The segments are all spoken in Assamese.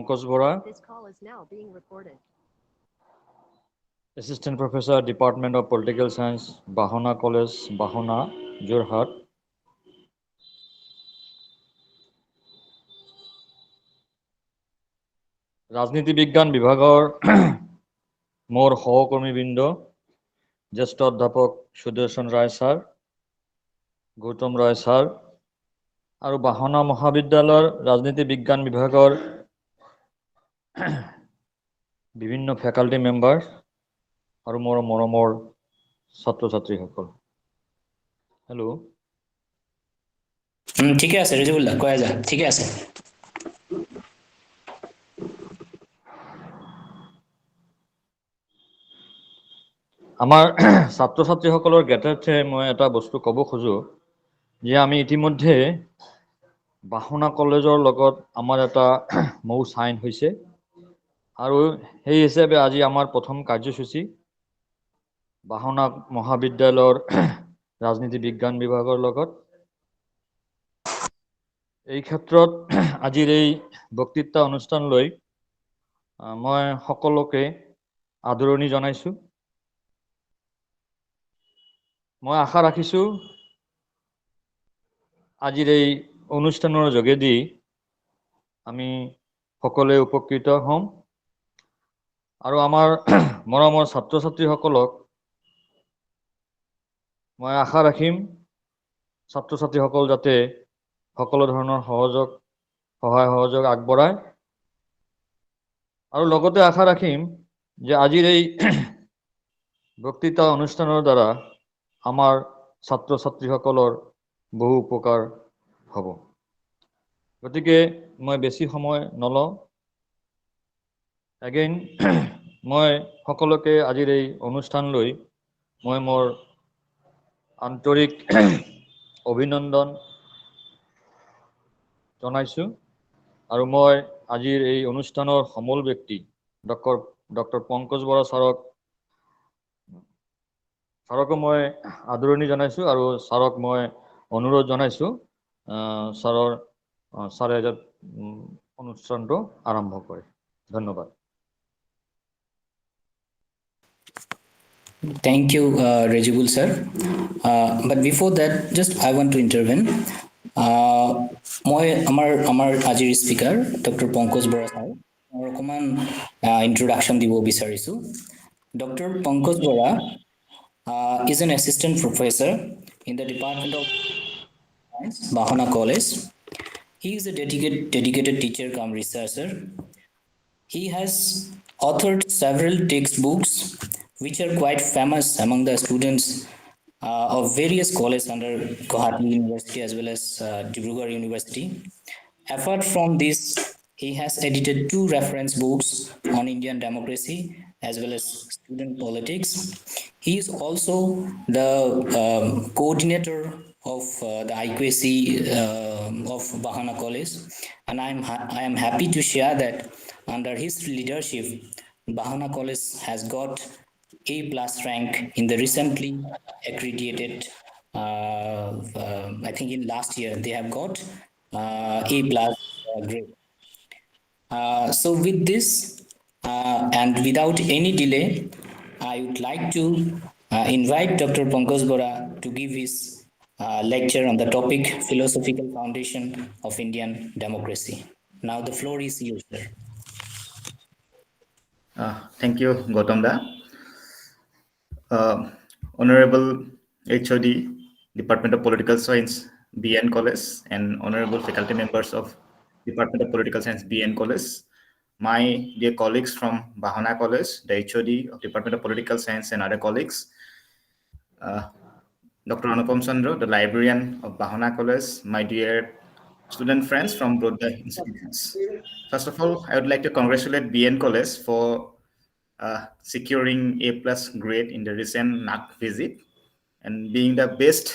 Pankaj Bora, Assistant Professor, Department of Political Science, Bahana College, Bahana, Jorhat. ৰাজনীতি বিজ্ঞান বিভাগৰ মোৰ সহকৰ্মীবৃন্দ, জ্যেষ্ঠ অধ্যাপক সুদৰ্শন ৰায় ছাৰ, গৌতম ৰায় ছাৰ, আৰু বাহনা মহাবিদ্যালয়ৰ ৰাজনীতি বিজ্ঞান বিভাগৰ বিভিন্ন ফেকাল্টি মেম্বাৰ আৰু মোৰ মৰমৰ ছাত্ৰ ছাত্ৰীসকল। হেল্ল'। ঠিকে আছে ৰিজুবুল্লাহ, কৈ যা। ঠিকে আছে। আমাৰ ছাত্ৰ ছাত্ৰীসকলৰ জ্ঞাতাৰ্থে মই এটা বস্তু ক'ব খোজো যে আমি ইতিমধ্যে বাহনা কলেজৰ লগত আমাৰ এটা মৌ চাইন হৈছে আৰু সেই হিচাপে আজি আমাৰ প্ৰথম কাৰ্যসূচী বাহনা মহাবিদ্যালয়ৰ ৰাজনীতি বিজ্ঞান বিভাগৰ লগত। এই ক্ষেত্ৰত আজিৰ এই বক্তৃতা অনুষ্ঠানলৈ মই সকলোকে আদৰণি জনাইছোঁ। মই আশা ৰাখিছোঁ আজিৰ এই অনুষ্ঠানৰ যোগেদি আমি সকলোৱে উপকৃত হ'ম আৰু আমাৰ মৰমৰ ছাত্ৰ ছাত্ৰীসকলক মই আশা ৰাখিম ছাত্ৰ ছাত্ৰীসকল যাতে সকলো ধৰণৰ সহায় সহযোগ আগবঢ়ায় আৰু লগতে আশা ৰাখিম যে আজিৰ এই বক্তৃতা অনুষ্ঠানৰ দ্বাৰা আমাৰ ছাত্ৰ ছাত্ৰীসকলৰ বহু উপকাৰ হ'ব। গতিকে মই বেছি সময় নলওঁ। এগেইন মই সকলোকে আজিৰ এই অনুষ্ঠানলৈ মই মোৰ আন্তৰিক অভিনন্দন জনাইছোঁ আৰু মই আজিৰ এই অনুষ্ঠানৰ সমল ব্যক্তি ডক্টৰ পংকজ বৰা ছাৰকো মই আদৰণি জনাইছোঁ আৰু ছাৰক মই অনুৰোধ জনাইছোঁ ছাৰে অনুষ্ঠানটো আৰম্ভ কৰে। ধন্যবাদ। Thank you, Rejibul sir. But before that, just I want to intervene. মই আমাৰ আজিৰ speaker doctor Pankaj Bora sir, মই অকণমান ইন্ট্ৰডাকশ্যন দিব বিচাৰিছোঁ। Doctor Pankaj Bora is an assistant professor in the Department of Science, Bahana College. He is a dedicated teacher cum researcher. He has authored several textbooks which are quite famous among the students of various colleges under Guwahati University as well as Dibrugarh University. Apart from this, he has edited 2 reference books on Indian democracy as well as student politics. He is also the coordinator of the IQAC of Bahana College, and I am happy to share that under his leadership, Bahana College has got A+ rank in the recently accredited, I think in last year they have got A+ grade. So with this and without any delay, I would like to invite Dr. Pankaj Bora to give his lecture on the topic Philosophical Foundation of Indian Democracy. Now the floor is yours, sir. Thank you, Gautam Da. Honorable HOD, Department of Political Science, BN College, and honorable faculty members of Department of Political Science, BN College, my dear colleagues from Bahana College, the HOD of Department of Political Science and other colleagues, Dr. Anupam Chandra, the librarian of Bahana College, my dear student friends from both the institutions. First of all, I would like to congratulate BN College for securing A+ grade in the recent NAC visit and being the best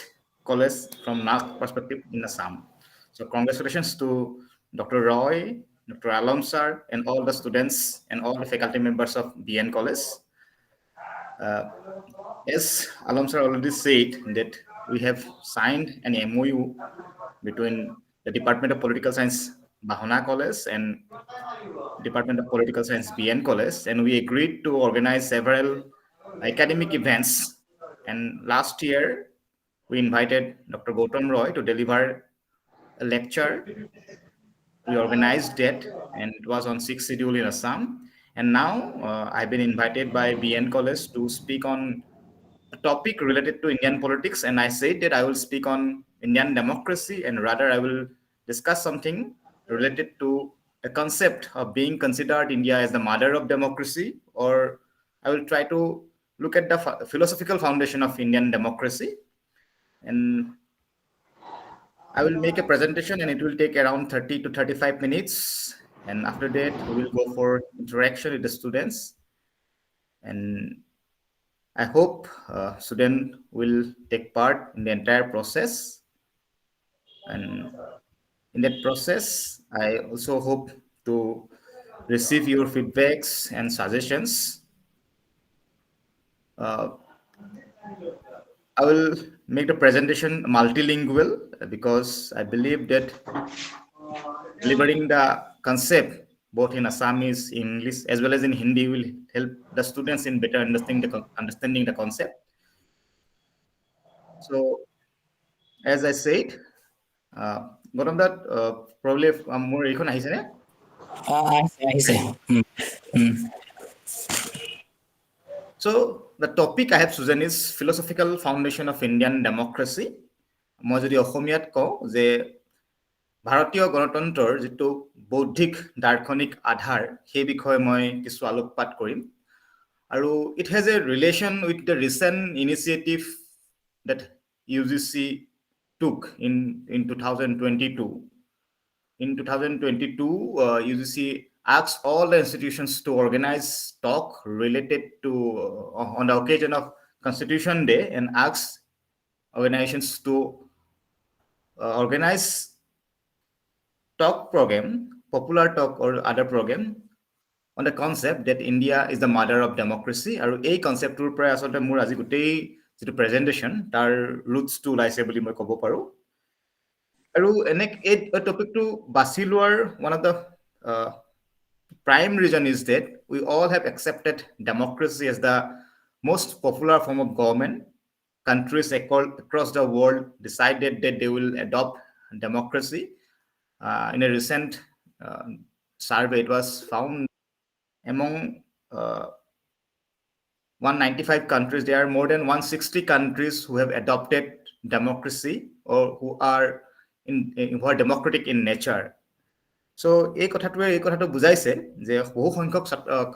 college from NAC perspective in Assam. So congratulations to Dr. Roy, Dr. Alam sir, and all the students and all the faculty members of BN College. As Alam sir already said that we have signed an MOU between the Department of Political Science, Bahana College and Department of Political Science, BN College, and we agreed to organize several academic events. And last year, we invited Dr. Gautam Roy to deliver a lecture. We organized it, and it was on 6th schedule in Assam. And now I've been invited by BN College to speak on a topic related to Indian politics, and I said that I will speak on Indian democracy, and rather I will discuss something related to a concept of being considered India as the mother of democracy, or I will try to look at the philosophical foundation of Indian democracy. And I will make a presentation, and it will take around 30 to 35 minutes. And after that, we will go for interaction with the students. And I hope students will take part in the entire process. And in that process, I also hope to receive your feedbacks and suggestions. I will make the presentation multilingual because I believe that delivering the concept both in Assamese, English, as well as in Hindi will help the students in better understanding the concept. So, as I said, Gautam, that probably more econ ahise ne? I say. So, the topic I have chosen is philosophical foundation of Indian democracy. মই যদি অসমীয়াত কওঁ যে ভাৰতীয় গণতন্ত্ৰৰ যিটো বৌদ্ধিক দাৰ্শনিক আধাৰ সেই বিষয়ে মই কিছু আলোকপাত কৰিম আৰু it has a relation with the recent initiative that UGC took in 2022. In 2022, UGC asked all the institutions to organize talk related to on the occasion of Constitution Day, and asked organizations to organize talk program, popular talk or other program on the concept that India is the mother of democracy. আৰু এই কনসেপ্টৰ পৰা আসলে মোৰ আজি গোটেই যেটো প্ৰেজেন্টেশন তাৰ roots to ওলাইছে বুলি মই ক'ব পাৰো আৰু এনে এই টপিকটো বাছি লোৱাৰ one of the prime reason is that we all have accepted democracy as the most popular form of government. Countries across the world decided that they will adopt democracy. In a recent survey, it was found among 195 countries, there are more than 160 countries who have adopted democracy or who are democratic in nature. So, এই কথাটো বুজাইছে যে বহু সংখ্যক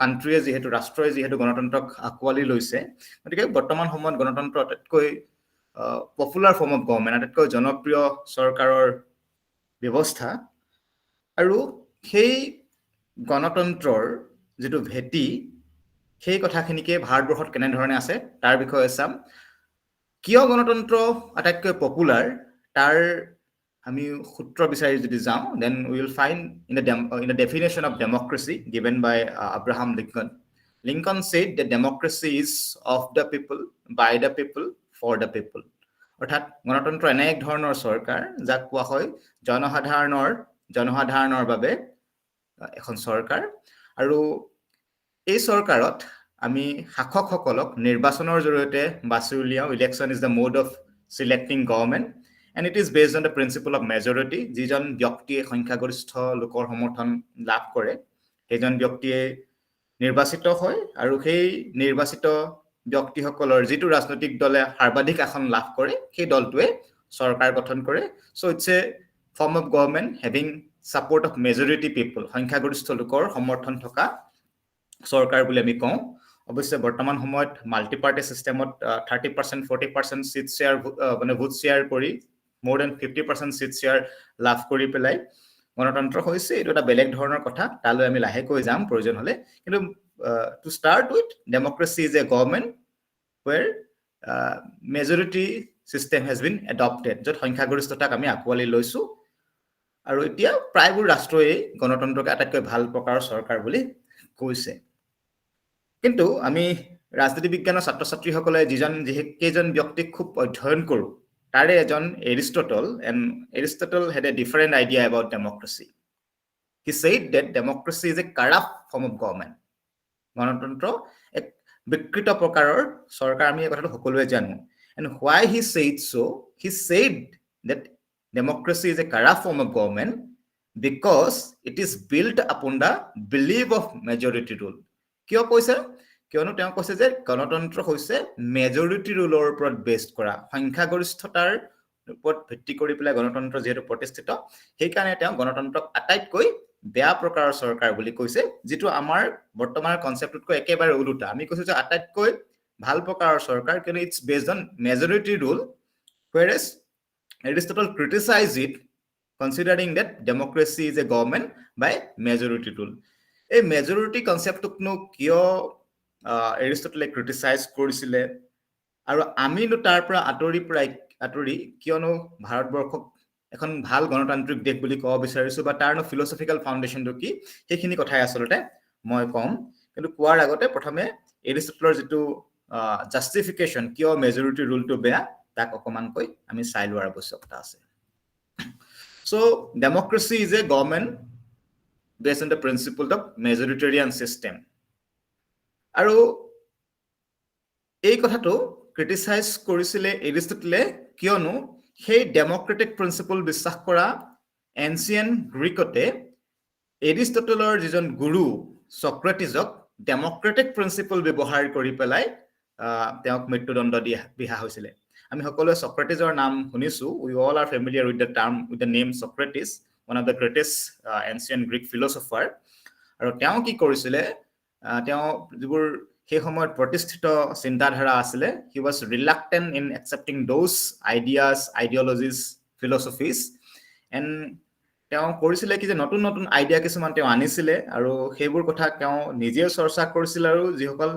কান্ট্ৰিয়ে যেহেতু ৰাষ্ট্ৰই যেহেতু গণতন্ত্ৰক আকোৱালি লৈছে গতিকে বৰ্তমান সময়ত গণতন্ত্ৰ আটাইতকৈ পপুলাৰ ফৰ্ম অফ গভৰ্ণমেণ্ট আটাইতকৈ জনপ্ৰিয় চৰকাৰৰ ব্যৱস্থা আৰু সেই গণতন্ত্ৰৰ যেটো ভেটি সেই কথাখিনিকে ভাৰতবৰ্ষত কেনেধৰণে আছে তাৰ বিষয়ে চাম কিয় গণতন্ত্ৰ আটাইতকৈ পপুলাৰ তাৰ আমি সূত্ৰ বিচাৰি যদি যাওঁ then we will find in the definition of democracy given by Abraham Lincoln. Lincoln said that democracy is of the people, by the people, for the people. অৰ্থাৎ গণতন্ত্ৰ এনে এক ধৰণৰ চৰকাৰ যাক কোৱা হয় জনসাধাৰণৰ বাবে এখন চৰকাৰ আৰু এই চৰকাৰত আমি শাসকসকলক নিৰ্বাচনৰ জৰিয়তে বাছি উলিয়াও election is the mode of selecting government. And it is based on the principle of majority. যিজন ব্যক্তিয়ে সংখ্যাগৰিষ্ঠ লোকৰ সমৰ্থন লাভ কৰে সেইজন ব্যক্তিয়ে নিৰ্বাচিত হয় আৰু সেই নিৰ্বাচিত ব্যক্তিসকলৰ যিটো ৰাজনৈতিক দলে সৰ্বাধিক আসন লাভ কৰে সেই দলটোৱে চৰকাৰ গঠন কৰে so it's a form of government having support of majority people সংখ্যাগৰিষ্ঠ লোকৰ সমৰ্থন থকা চৰকাৰ বুলি আমি কওঁ অৱশ্যে বৰ্তমান সময়ত মাল্টি পাৰ্টি সিস্টেমত 30% 40% সিট শেয়াৰ মানে ভোট শেয়াৰ কৰি more than 50% seat share লাভ কৰি পেলাই গণতন্ত্ৰ হৈছে এটা এটা বেলেগ ধৰণৰ কথা তালৈ আমি লাহে কৈ যাম প্ৰয়োজন হলে কিন্তু to start with democracy is a government where majority system has been adopted যত সংখ্যাগৰিষ্ঠতাক আমি আকোৱালি লৈছো আৰু এতিয়া প্ৰায়বোৰ ৰাষ্ট্ৰই গণতন্ত্ৰক আটাইতকৈ ভাল প্ৰকাৰৰ চৰকাৰ বুলি কৈছে কিন্তু আমি ৰাজনীতি বিজ্ঞানৰ ছাত্ৰ-ছাত্ৰীসকলে কেইজন ব্যক্তিক খুব অধ্যয়ন কৰো তাৰে এজন Aristotle, and Aristotle had a different idea about democracy. He said that democracy is a corrupt form of government. গণতন্ত্ৰ এক বিকৃত প্ৰকাৰৰ চৰকাৰ আমি এই কথাটো সকলোৱে জানো and why he said so he said that democracy is a corrupt form of government because it is built upon the belief of majority rule কিয় কৈছে কিয়নো তেওঁ কৈছে যে গণতন্ত্ৰ হৈছে মেজৰিটি ৰুলৰ ওপৰত বেছড কৰা সংখ্যাগৰিষ্ঠতাৰ ওপৰত ভিত্তি কৰি পেলাই গণতন্ত্ৰ যেহেতু প্ৰতিষ্ঠিত সেই কাৰণে তেওঁ গণতন্ত্ৰক আটাইতকৈ বেয়া প্ৰকাৰৰ চৰকাৰ বুলি কৈছে যেটো আমাৰ বৰ্তমানৰ কনসেপ্টতকৈ একেবাৰে উলুটা আমি কৈছো যে আটাইতকৈ ভাল প্ৰকাৰৰ চৰকাৰ কিয়নো it's based on majority rule whereas Aristotle criticized it considering that democracy is a government by majority rule এই মেজৰিটি কনসেপ্টকনো কিয় এৰিষ্টটলে ক্ৰিটিসাইজ কৰিছিলে আৰু আমিনো তাৰ পৰা আতৰি কিয়নো ভাৰতবৰ্ষক এখন ভাল গণতান্ত্ৰিক দেশ বুলি ক'ব বিচাৰিছো বা তাৰনো ফিলসফিক্যাল ফাউন্ডেশনটো কি সেইখিনি কথাই আসলতে মই কম কিন্তু কোৱাৰ আগতে প্ৰথমে এৰিষ্টটলৰ যেটো জাস্টিফিকেশন কিয় মেজৰিটি ৰুলটো বেয়া তাক অকমান কৈ আমি চাই লোৱাৰ আৱশ্যকতা আছে So democracy is a government based on the principle of majoritarian system আৰু এই কথাটো ক্ৰিটিসাইজ কৰিছিলে এৰিষ্টটলে কিয়নো সেই ডেমোক্ৰেটিক প্ৰিন্সিপল বিশ্বাস কৰা এনচিয়েন্ট গ্ৰীকতে এৰিষ্টটলৰ যিজন গুৰু সক্ৰেটিছক ডেমোক্ৰেটিক প্ৰিন্সিপল ব্যৱহাৰ কৰি পেলাই তেওঁক মৃত্যুদণ্ড দিয়া হৈছিল আমি সকলোৱে সক্ৰেটিছৰ নাম শুনিছো we all are familiar with the name Socrates one of the greatest ancient Greek philosopher আৰু তেওঁ কি কৰিছিলে তেওঁ যিবোৰ সেই সময়ত প্ৰতিষ্ঠিত চিন্তাধাৰা আছিল he was reluctant in accepting those ideas ideologies philosophies and তেওঁ কৰিছিলে কি যে নতুন নতুন আইডিয়া কিছুমান তেওঁ আনিছিলে আৰু সেইবোৰ কথা তেওঁ নিজে চৰ্চা কৰিছিল আৰু যিসকল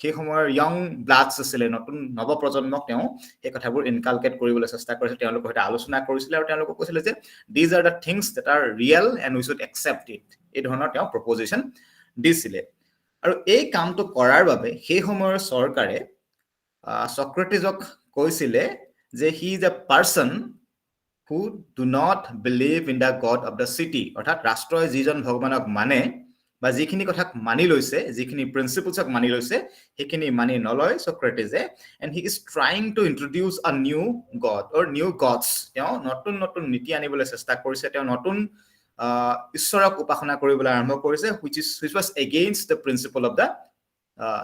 সেই সময়ৰ ইয়ং ব্লাডছ আছিল নতুন নৱপ্ৰজন্মক তেওঁ এই কথাবোৰ ইনকালকেট কৰিবলৈ চেষ্টা কৰিছিল তেওঁলোকৰ সৈতে আলোচনা কৰিছিল আৰু তেওঁলোকক কৈছিল যে these are the things that are real and we should accept it এই ধৰণৰ তেওঁ প্ৰপজিশন দিছিলে আৰু এই কামটো কৰাৰ বাবে সেই সময়ৰ চৰকাৰে সক্ৰেটিছক কৈছিলে যে he is a person who do not believe in the god of the city অৰ্থাৎ ৰাষ্ট্ৰই যিজন ভগৱানক মানে বা যিখিনি কথা মানি লৈছে যিখিনি প্ৰিন্সিপলছক মানি লৈছে সেইখিনি মানি নলয় সক্ৰেটিছে and he is trying to introduce a new god or new gods তেওঁ নতুন নতুন নীতি আনিবলৈ চেষ্টা কৰিছে তেওঁ নতুন ঈশ্বৰক উপাসনা কৰিবলৈ আৰম্ভ কৰিছে which was against the principle of the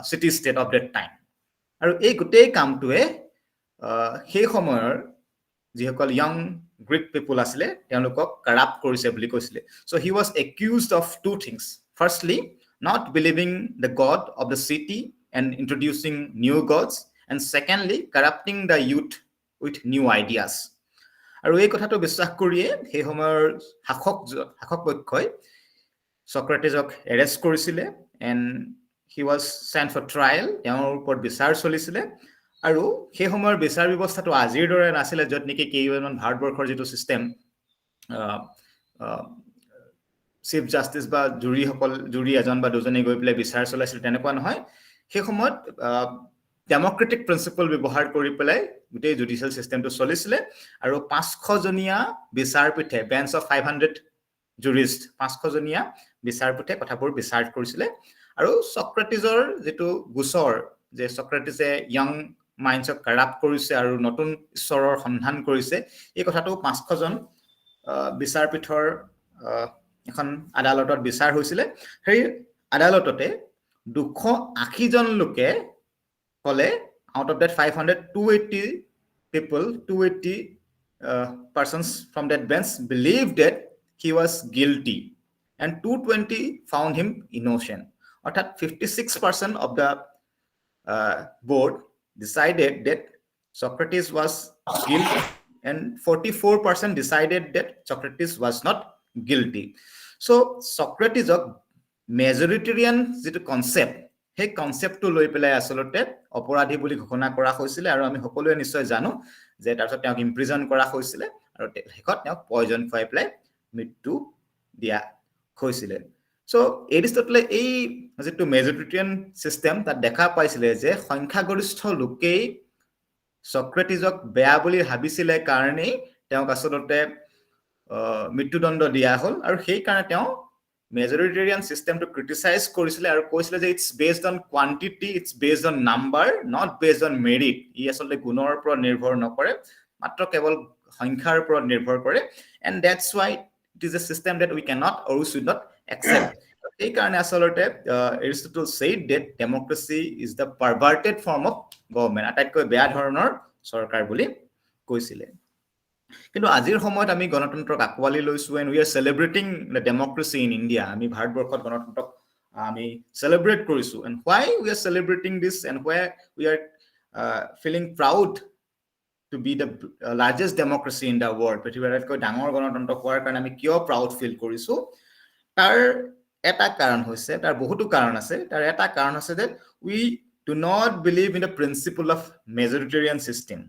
city state of that time আৰু এই গোটেই কামটোৱে সেই সময়ৰ যিসকল ইয়ং গ্ৰীক পিপল আছিলে তেওঁলোকক কৰাপ্ট কৰিছে বুলি কৈছিলে so he was accused of two things firstly not believing the god of the city and introducing new gods and secondly corrupting the youth with new ideas আৰু এই কথাটো বিশ্বাস কৰিয়ে সেই সময়ৰ শাসক পক্ষই সক্ৰেটিছক এৰেষ্ট কৰিছিলে and he was sent for trial তেওঁৰ ওপৰত বিচাৰ চলিছিলে আৰু সেই সময়ৰ বিচাৰ ব্যৱস্থাটো আজিৰ দৰে নাছিল যত নেকি কেইজন ভাৰতবৰ্ষৰ যেটো সিস্টেম চিফ জাস্টিস বা জুৰি এজন বা দুজনে গৈ পেলাই বিচাৰ চলাইছিল তেনেকুৱা নহয় সেই সময়ত ডেমোক্ৰেটিক প্ৰিন্সিপল ব্যৱহাৰ কৰি পেলাই গোটেই জুডিশিয়াল সিস্টেমটো চলিছিল আৰু 500 জনীয়া বিচাৰপীঠে বেঞ্চ অফ 500 জুৰিষ্ট 500 জনীয়া বিচাৰপীঠে কথাবোৰ বিচাৰ কৰিছিল আৰু সক্ৰেটিছৰ যেটো গোচৰ যে সক্ৰেটিছে ইয়ং মাইন্ডছক কৰাপ্ট কৰিছে আৰু নতুন ঈশ্বৰৰ সন্ধান কৰিছে এই কথাটো 500 জন বিচাৰপীঠৰ এখন আদালতত বিচাৰ হৈছিল সেই আদালততে 280 জন লোকে কলে out of that 500 280 people 280 persons from that bench believed that he was guilty and 220 found him innocent অর্থাৎ 56% of the board decided that Socrates was guilty and 44% decided that Socrates was not guilty so Socrates of majoritarian যেটো কনসেপ্ট সেই কনসেপ্টটো লৈ পেলাই আসলতে অপৰাধী বুলি ঘোষণা কৰা হৈছিল আৰু আমি সকলোৱে নিশ্চয় জানো যে তাৰছত তেওঁক ইমপ্ৰিজন কৰা হৈছিল আৰু শেষত তেওঁক পয়জন খুৱাই পেলাই মৃত্যু দিয়া হৈছিল সো এৰিষ্টটলে এই যেটো মেজৰিটেৰিয়ান সিস্টেম তাত দেখা পাইছিল যে সংখ্যাগৰিষ্ঠ লোকেই সক্ৰেটিছক বেয়া বুলি ভাবিছিল কাৰণে তেওঁক আসলতে মৃত্যুদণ্ড দিয়া হল আৰু সেই কাৰণে তেওঁ মেজৰিটেৰিয়ান চিষ্টেমটো ক্ৰিটিচাইজ কৰিছিলে আৰু কৈছিলে যে it's based on quantity, it's based on number, not based on merit. ই আচলতে গুণৰ ওপৰত নিৰ্ভৰ নকৰে, মাত্ৰ কেৱল সংখ্যাৰ ওপৰত নিৰ্ভৰ কৰে। And that's why it is a system that we can not or we should not accept. সেইকাৰণে আচলতে Aristotle said that democracy is the perverted form of government, আটাইতকৈ বেয়া ধৰণৰ চৰকাৰ বুলি কৈছিলে। কিন্তু আজিৰ সময়ত আমি গণতন্ত্ৰক আঁকোৱালি লৈছো, and we are celebrating the democracy in India. আমি ভাৰতবৰ্ষত গণতন্ত্ৰক আমি চেলিব্ৰেট কৰিছো। And why we are celebrating this and why we are feeling proud to be the largest democracy in the world, পৃথিৱীৰ আটাইতকৈ ডাঙৰ গণতন্ত্ৰ হোৱাৰ কাৰণে আমি কিয় প্ৰাউড ফিল কৰিছো, তাৰ এটা কাৰণ হৈছে, তাৰ বহুতো কাৰণ আছে, তাৰ এটা কাৰণ আছে যে we do not believe in the principle of majoritarian system.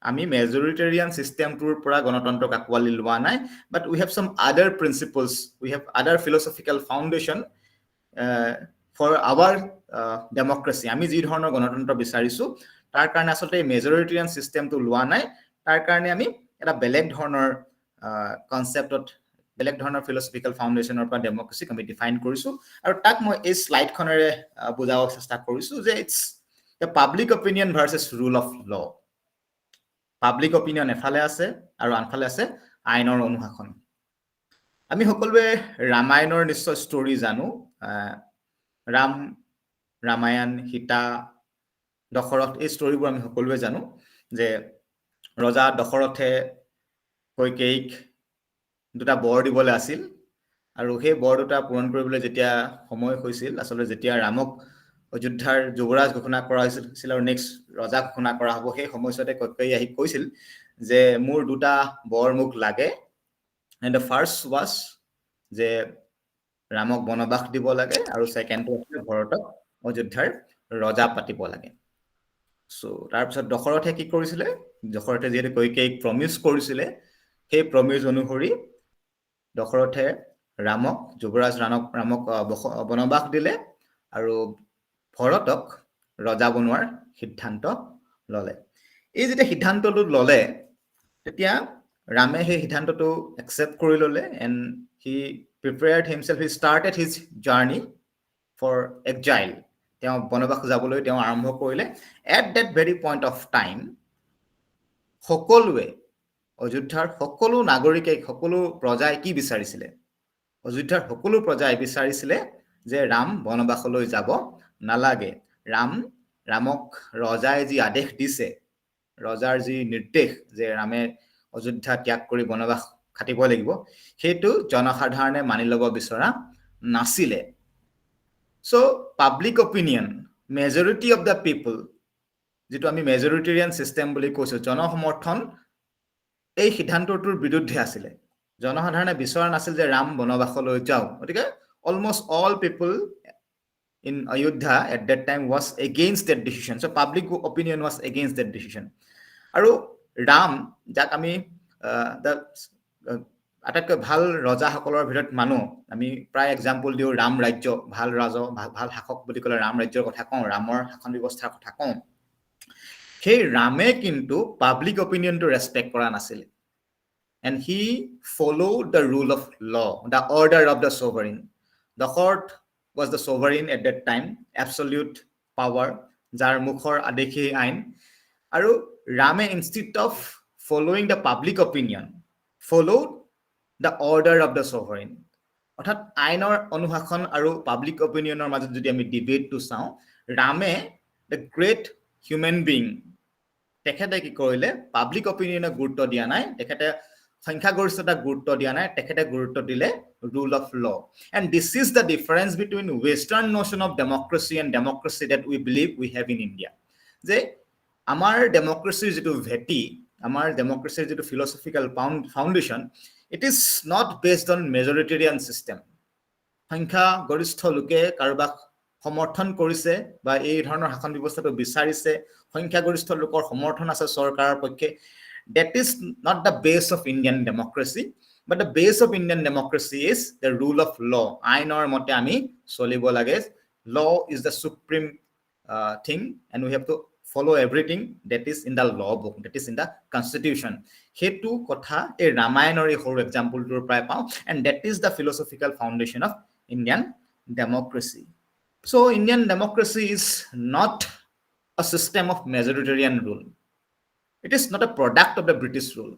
আমি মেজৰিটেৰিয়ান চিষ্টেমটোৰ পৰা গণতন্ত্ৰক আঁকোৱালি লোৱা নাই, but we have some other principles, we have other philosophical foundation for our democracy. আমি যি ধৰণৰ গণতন্ত্ৰ বিচাৰিছো তাৰ কাৰণে আচলতে মেজৰিটেৰিয়ান চিষ্টেমটো লোৱা নাই, তাৰ কাৰণে আমি এটা বেলেগ ধৰণৰ কনচেপ্টত, বেলেগ ধৰণৰ ফিলচফিকেল ফাউণ্ডেশ্যনৰ পৰা ডেমক্ৰেচিক আমি ডিফাইন কৰিছো। আৰু তাক মই এই শ্লাইডখনেৰে বুজাব চেষ্টা কৰিছো যে it's the public opinion versus rule of law. Public opinion এফালে আছে আৰু আনফালে আছে আইনৰ অনুশাসন। আমি সকলোৱে ৰামায়ণৰ নিশ্চয় ষ্টৰী জানো, ৰামায়ণ, সীতা, দশৰথ, এই ষ্টৰীবোৰ আমি সকলোৱে জানো যে ৰজা দশৰথে কৈকেয়ীক দুটা বৰ দিবলৈ আছিল, আৰু সেই বৰ দুটা পূৰণ কৰিবলৈ যেতিয়া সময় হৈছিল, আচলতে যেতিয়া ৰামক অযোধ্যাৰ যুৱৰাজ ঘোষণা কৰা হৈছিল আৰু নেক্সট ৰজা ঘোষণা কৰা হ'ব, সেই সময়ছোৱাতে কৈকেয়ী আহি কৈছিল যে মোৰ দুটা বৰ মোক লাগে। এণ্ড দ্য ফাৰ্ষ্ট ৱাজ যে ৰামক বনবাস দিব লাগে, আৰু ছেকেণ্ডটো আছিল ভৰতক অযোধ্যাৰ ৰজা পাতিব লাগে। চ' তাৰপিছত দশৰথে কি কৰিছিলে, দশৰথে যিহেতু কৈকেয়ীক প্ৰমিছ কৰিছিলে, সেই প্ৰমিছ অনুসৰি দশৰথে ৰামক, যুৱৰাজ ৰামক বনবাস দিলে আৰু ভৰতক ৰজা বনোৱাৰ সিদ্ধান্ত ললে। এই যেতিয়া সিদ্ধান্তটো ললে, তেতিয়া ৰামে সেই সিদ্ধান্তটো একচেপ্ট কৰি ললে, and he prepared himself, he started his journey for exile. তেওঁ বনবাস যাবলৈ তেওঁ আৰম্ভ কৰিলে। At that very point of time সকলোৱে, অযোধ্যাৰ সকলো নাগৰিকে, সকলো প্ৰজাই কি বিচাৰিছিলে, অযোধ্যাৰ সকলো প্ৰজাই বিচাৰিছিলে যে ৰাম বনবাসলৈ যাব নালাগে। ৰামক ৰজাই যি আদেশ দিছে, ৰজাৰ যি নিৰ্দেশ যে ৰামে অযোধ্যা ত্যাগ কৰি বনবাস খাটিব লাগিব, সেইটো জনসাধাৰণে মানি ল'ব বিচৰা নাছিলে। So' public opinion, majority of the people, যিটো আমি মেজৰিটেৰিয়ান চিষ্টেম বুলি কৈছো, জনসমৰ্থন এই সিদ্ধান্তটোৰ বিৰুদ্ধে আছিলে। জনসাধাৰণে বিচৰা নাছিল যে ৰাম বনবাসলৈ যাওক। গতিকে almost all people in Ayodhya at that time was against that decision. So public opinion was against that decision. আৰু ৰাম, যাক আমি আটাইতকৈ ভাল ৰজাসকলৰ ভিতৰত মানো, আমি প্ৰায় এক্সাম্পল দিওঁ ৰাম ৰাজ্য, ভাল ৰাজা, ভাল শাসক বুলি ক'লে ৰাম ৰাজ্যৰ কথা কওঁ, ৰামৰ শাসন ব্যৱস্থাৰ কথা কওঁ। সেই ৰামে কিন্তু পাব্লিক অপিনিয়নটো ৰেচপেক্ট কৰা নাছিল। And he followed the rule of law, the order of the sovereign. Dashrath was the sovereign at that time, absolute power, jar mukhor adekhi ain. Aru Rame, instead of following the public opinion, followed the order of the sovereign. অৰ্থাৎ আইনৰ অনুশাসন আৰু পাব্লিক অপিনিয়নৰ মাজত যদি আমি ডিবেটটো চাওঁ, ৰামে দ্য গ্ৰেট হিউমেন বিং, তেখেতে কি কৰিলে, পাব্লিক অপিনিয়নক গুৰুত্ব দিয়া নাই, তেখেতে সংখ্যাগৰিষ্ঠতাক গুৰুত্ব দিয়া নাই, তেখেতে গুৰুত্ব দিলে rule of law. And this is the difference between Western notion of democracy and democracy that we believe we have in India. যে আমাৰ ডেমক্ৰেচিৰ যিটো ভেটি, আমাৰ ডেমক্ৰেচিৰ যিটো philosophical foundation, it is not based on majoritarian system. সংখ্যাগৰিষ্ঠ লোকে কাৰোবাক সমৰ্থন কৰিছে বা এই ধৰণৰ শাসন ব্যৱস্থাটো বিচাৰিছে, সংখ্যাগৰিষ্ঠ লোকৰ সমৰ্থন আছে চৰকাৰৰ পক্ষে, that is not the base of Indian democracy, but the base of Indian democracy is the rule of law. আইনৰ মতে আমি চলিব লাগে। Law is the supreme thing, and we have to follow everything that is in the law book, that is in the constitution. সেইটো কথা এই ৰামায়ণৰ এই সৰু এক্সাম্পলটোৰ পৰাই পাওঁ, and that is the philosophical foundation of Indian democracy. So Indian democracy is not a system of majoritarian rule. It is not a product of the British rule.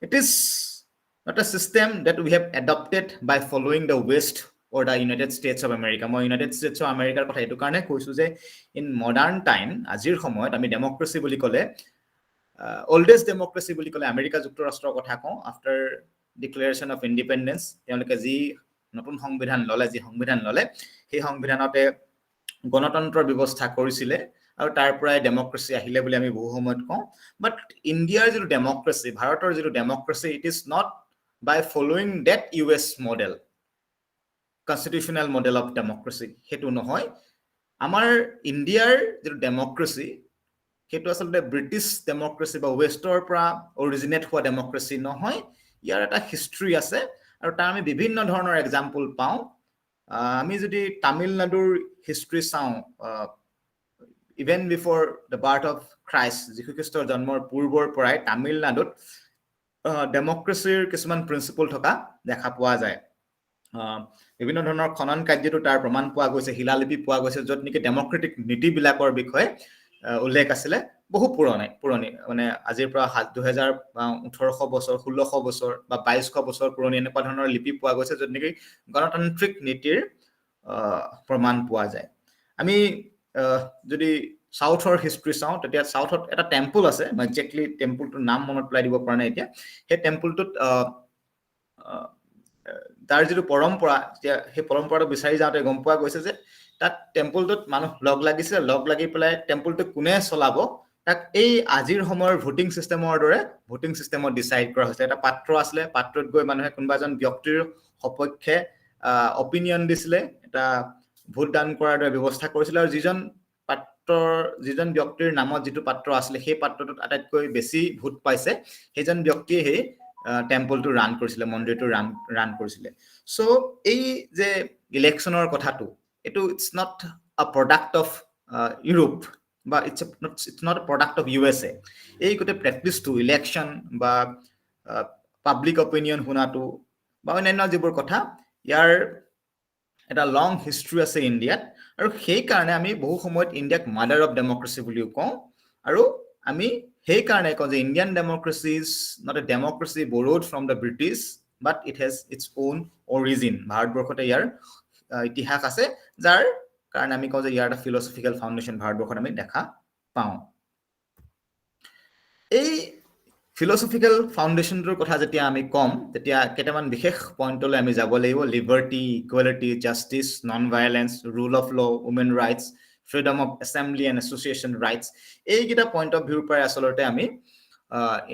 It is not a system that we have adopted by following the West or the United States of America. Moi United States of America কথা এটো কাৰণে কৈছো যে in modern time আজিৰ সময়ত আমি ডেমক্ৰেসি বুলি ক'লে oldest democracy বুলি ক'লে আমেৰিকা যুক্তৰাষ্ট্ৰৰ কথা কওঁ after declaration of independence তেওঁলোকে যি নতুন সংবিধান ললে সেই সংবিধানতে গণতন্ত্ৰৰ ব্যৱস্থা কৰিছিলে আৰু তাৰ পৰাই ডেমক্ৰেসি আহিলে বুলি আমি বহু সময়ত কওঁ বাট ইণ্ডিয়াৰ যিটো ডেমক্ৰেসি ভাৰতৰ যিটো democracy it is not by following that US model constitutional model of democracy হেতু নহয় আমাৰ ইণ্ডিয়াৰ যিটো ডেমক্ৰেসি হেতু আসলে ব্ৰিটিছ ডেমক্ৰেসি বা ওয়েষ্টৰ পৰা অৰিজিনেট হোৱা ডেমক্ৰেসি নহয় ইয়াৰ এটা হিষ্ট্ৰী আছে আৰু তাৰ আমি বিভিন্ন ধৰণৰ এক্সাম্পল পাওঁ আমি যদি তামিলনাডুৰ হিষ্ট্ৰী চাওঁ even before the birth of Christ যীশু খ্ৰীষ্টৰ জন্মৰ পূৰ্বৰ পৰাই তামিলনাডুত ডেমক্ৰেসিৰ কিছুমান প্ৰিন্সিপল থকা দেখা পোৱা যায় বিভিন্ন ধৰণৰ খনন কাৰ্যটো তাৰ প্ৰমাণ পোৱা গৈছে শিলালিপি পোৱা গৈছে য'ত নেকি ডেমক্ৰেটিক নীতিবিলাকৰ বিষয়ে উল্লেখ আছিল বহু পুৰণি মানে আজিৰ পৰা 1800 বছৰ 1600 বছৰ বা 2200 বছৰ পুৰণি এনেকুৱা ধৰণৰ লিপি পোৱা গৈছে য'ত নেকি গণতান্ত্ৰিক নীতিৰ প্ৰমাণ পোৱা যায় আমি যদি সাউথৰ হিষ্ট্ৰী চাওঁ তেতিয়া সাউথত এটা টেম্পল আছে মই এক্স্যাক্টলি টেম্পলটোৰ নাম মনত পেলাই দিব পৰা নাই এতিয়া সেই টেম্পলটোত তাৰ যিটো পৰম্পৰা সেই পৰম্পৰাটো বিচাৰি যাওঁতে গম পোৱা গৈছে যে তাত টেম্পলটোত মানুহ লগ লাগি পেলাই টেম্পলটো কোনে চলাব তাক এই আজিৰ সময়ৰ ভোটিং সিস্টেমৰ দৰে ভোটিং সিস্টেমত ডিসাইড কৰা হৈছে এটা পাত্ৰ আছিল পাত্ৰত গৈ মানুহে কোনোবা এজন ব্যক্তিৰ সপক্ষে অপিনিয়ন দিছিলে এটা ভোট দান কৰাৰ দৰে ব্যৱস্থা কৰিছিল আৰু যিজন ব্যক্তিৰ নামত যেটো পাত্ৰ আছিল সেই পাত্ৰটোত আটাইতকৈ বেছি ভোট পাইছে সেইজন ব্যক্তিয়ে সেই টেম্পলটো ৰান কৰিছিল মন্দিৰটো ৰান কৰিছিল সো এই যে ইলেকশনৰ কথাটো এটো it's not a product of Europe বা it's not a product of USA এই কোটে প্ৰেক্টিস টু ইলেকশন বা পাবলিক অপিনিয়ন হুনাটো বা অন্যান্য যিবোৰ কথা ইয়াৰ এটা লং হিষ্ট্ৰী আছে ইণ্ডিয়াত আৰু সেই কাৰণে আমি বহু সময়ত ইণ্ডিয়াক মাদাৰ অফ ডেমক্ৰেসি বুলিও কওঁ আৰু আমি সেই কাৰণে কওঁ যে Indian democracy is not a democracy borrowed from the British but it has its own origin ভাৰতবৰ্ষতে ইয়াৰ ইতিহাস আছে যাৰ কাৰণে আমি কওঁ যে ইয়াৰ এটা ফিলসফিক্যাল ফাউন্ডেশন ভাৰতবৰ্ষত আমি দেখা পাওঁ এই ফিলসফিক্যাল ফাউন্ডেশনটোৰ কথা যেতিয়া আমি কম তেতিয়া কেইটামান বিশেষ পইণ্টলৈ আমি যাব লাগিব liberty equality justice non violence rule of law women rights freedom of assembly and association rights এইকেইটা পইণ্ট অফ ভিউৰ পৰা আসলতে আমি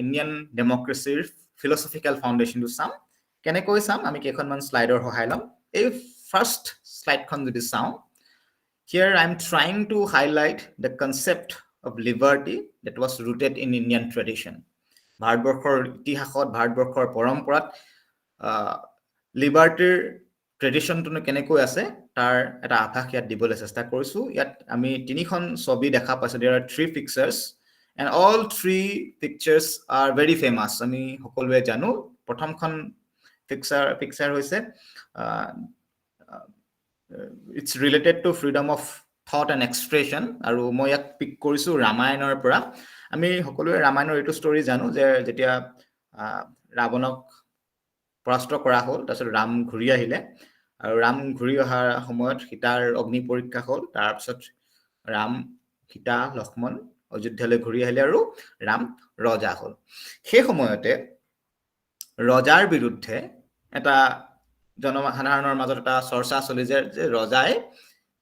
ইণ্ডিয়ান ডেমক্ৰেসিৰ ফিলসফিক্যাল ফাউন্ডেশনটো চাম কেনেকৈ চাম আমি কেইখনমান স্লাইডৰ সহায় ল'ম এই ফাৰ্ষ্ট স্লাইডখন যদি চাওঁ here I am trying to highlight the concept of liberty that was rooted in Indian tradition ভাৰতবৰ্ষৰ ইতিহাসত ভাৰতবৰ্ষৰ পৰম্পৰাত লিবাৰ্টিৰ ট্ৰেডিশনটো কেনেকৈ আছে তাৰ এটা আভাস ইয়াত দিবলৈ চেষ্টা কৰিছো ইয়াত আমি তিনিখন ছবি দেখা পাইছো there are three pictures and all three pictures are very famous আমি সকলোৱে জানো প্ৰথমখন পিকচাৰ হৈছে it's related to freedom of thought and expression আৰু মই ইয়াক পিক কৰিছো ৰামায়ণৰ পৰা আমি সকলোৱে ৰামায়ণৰ এইটো ষ্টৰী জানো যে যেতিয়া ৰাৱণক পৰাস্ত কৰা হ'ল তাৰপিছত ৰাম ঘূৰি আহিলে আৰু ৰাম ঘূৰি অহাৰ সময়ত সীতাৰ অগ্নি পৰীক্ষা হ'ল তাৰপিছত ৰাম সীতা লক্ষ্মণ অযোধ্যালৈ ঘূৰি আহিলে আৰু ৰাম ৰজা হ'ল সেই সময়তে ৰজাৰ বিৰুদ্ধে এটা জনসাধাৰণৰ মাজত এটা চৰ্চা চলি যে ৰজাই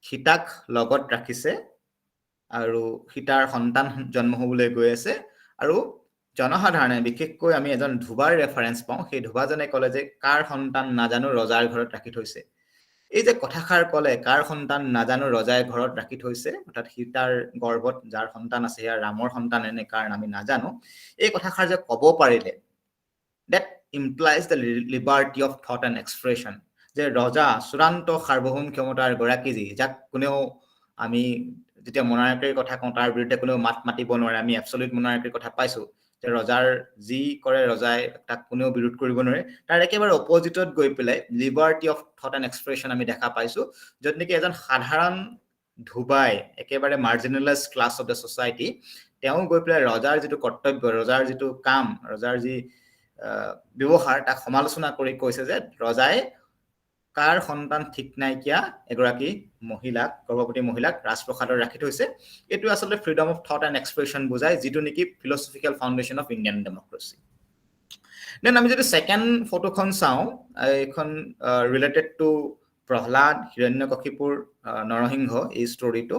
সীতাক লগত ৰাখিছে আৰু সীতাৰ সন্তান জন্ম হ'বলৈ গৈ আছে আৰু জনসাধাৰণে বিশেষকৈ আমি এজন ধুবাৰ ৰেফাৰেন্স পাওঁ সেই ধুবাজনে ক'লে যে কাৰ সন্তান নাজানো ৰজাৰ ঘৰত ৰাখি থৈছে এই যে কথাষাৰ ক'লে কাৰ সন্তান নাজানো ৰজাই ঘৰত ৰাখি থৈছে অৰ্থাৎ সীতাৰ গৰ্ভত যাৰ সন্তান আছে ইয়াৰ ৰামৰ সন্তান এনে কাৰণ আমি নাজানো এই কথাষাৰ যে ক'ব পাৰিলে that implies the liberty of thought and expression যে ৰজা চূড়ান্ত সাৰ্বভৌম ক্ষমতাৰ গৰাকী যাক কোনেও আমি যেতিয়া মনাৰ্কিৰ কথা কওঁ তাৰ বিৰুদ্ধে কোনেও মাত মাতিব নোৱাৰে আমি অ্যাবসলিউট মনাৰ্কিৰ কথা পাইছো যে ৰজাৰ যি কৰে ৰজাই তাক কোনেও বিৰোধ কৰিব নোৱাৰে তাৰ একেবাৰে অপজিটত গৈ পেলাই liberty of thought and expression আমি দেখা পাইছো য'ত নেকি এজন সাধাৰণ ধুবাই একেবাৰে মাৰ্জিনেলাইজ ক্লাছ অফ দ্য ছ'চাইটি তেওঁ গৈ পেলাই ৰজাৰ যিটো কৰ্তব্য ৰজাৰ যিটো কাম ৰজাৰ যি ব্যৱহাৰ তাক সমালোচনা কৰি কৈছে যে ৰজাই কাৰ সন্তান ঠিক নাইকিয়া এগৰাকী মহিলাক গৰ্ভৱতী মহিলাক ৰাজপ্ৰসাদত ৰাখি থৈছে এইটো আচলতে freedom of thought and expression বুজায় যিটো নেকি philosophical foundation of Indian democracy then আমি যদি ছেকেণ্ড ফটোখন চাওঁ এইখন ৰিলেটেড টু প্ৰহ্লাদ হিৰণ্যকশিপুৰ নৰসিংহ এই ষ্টৰিটো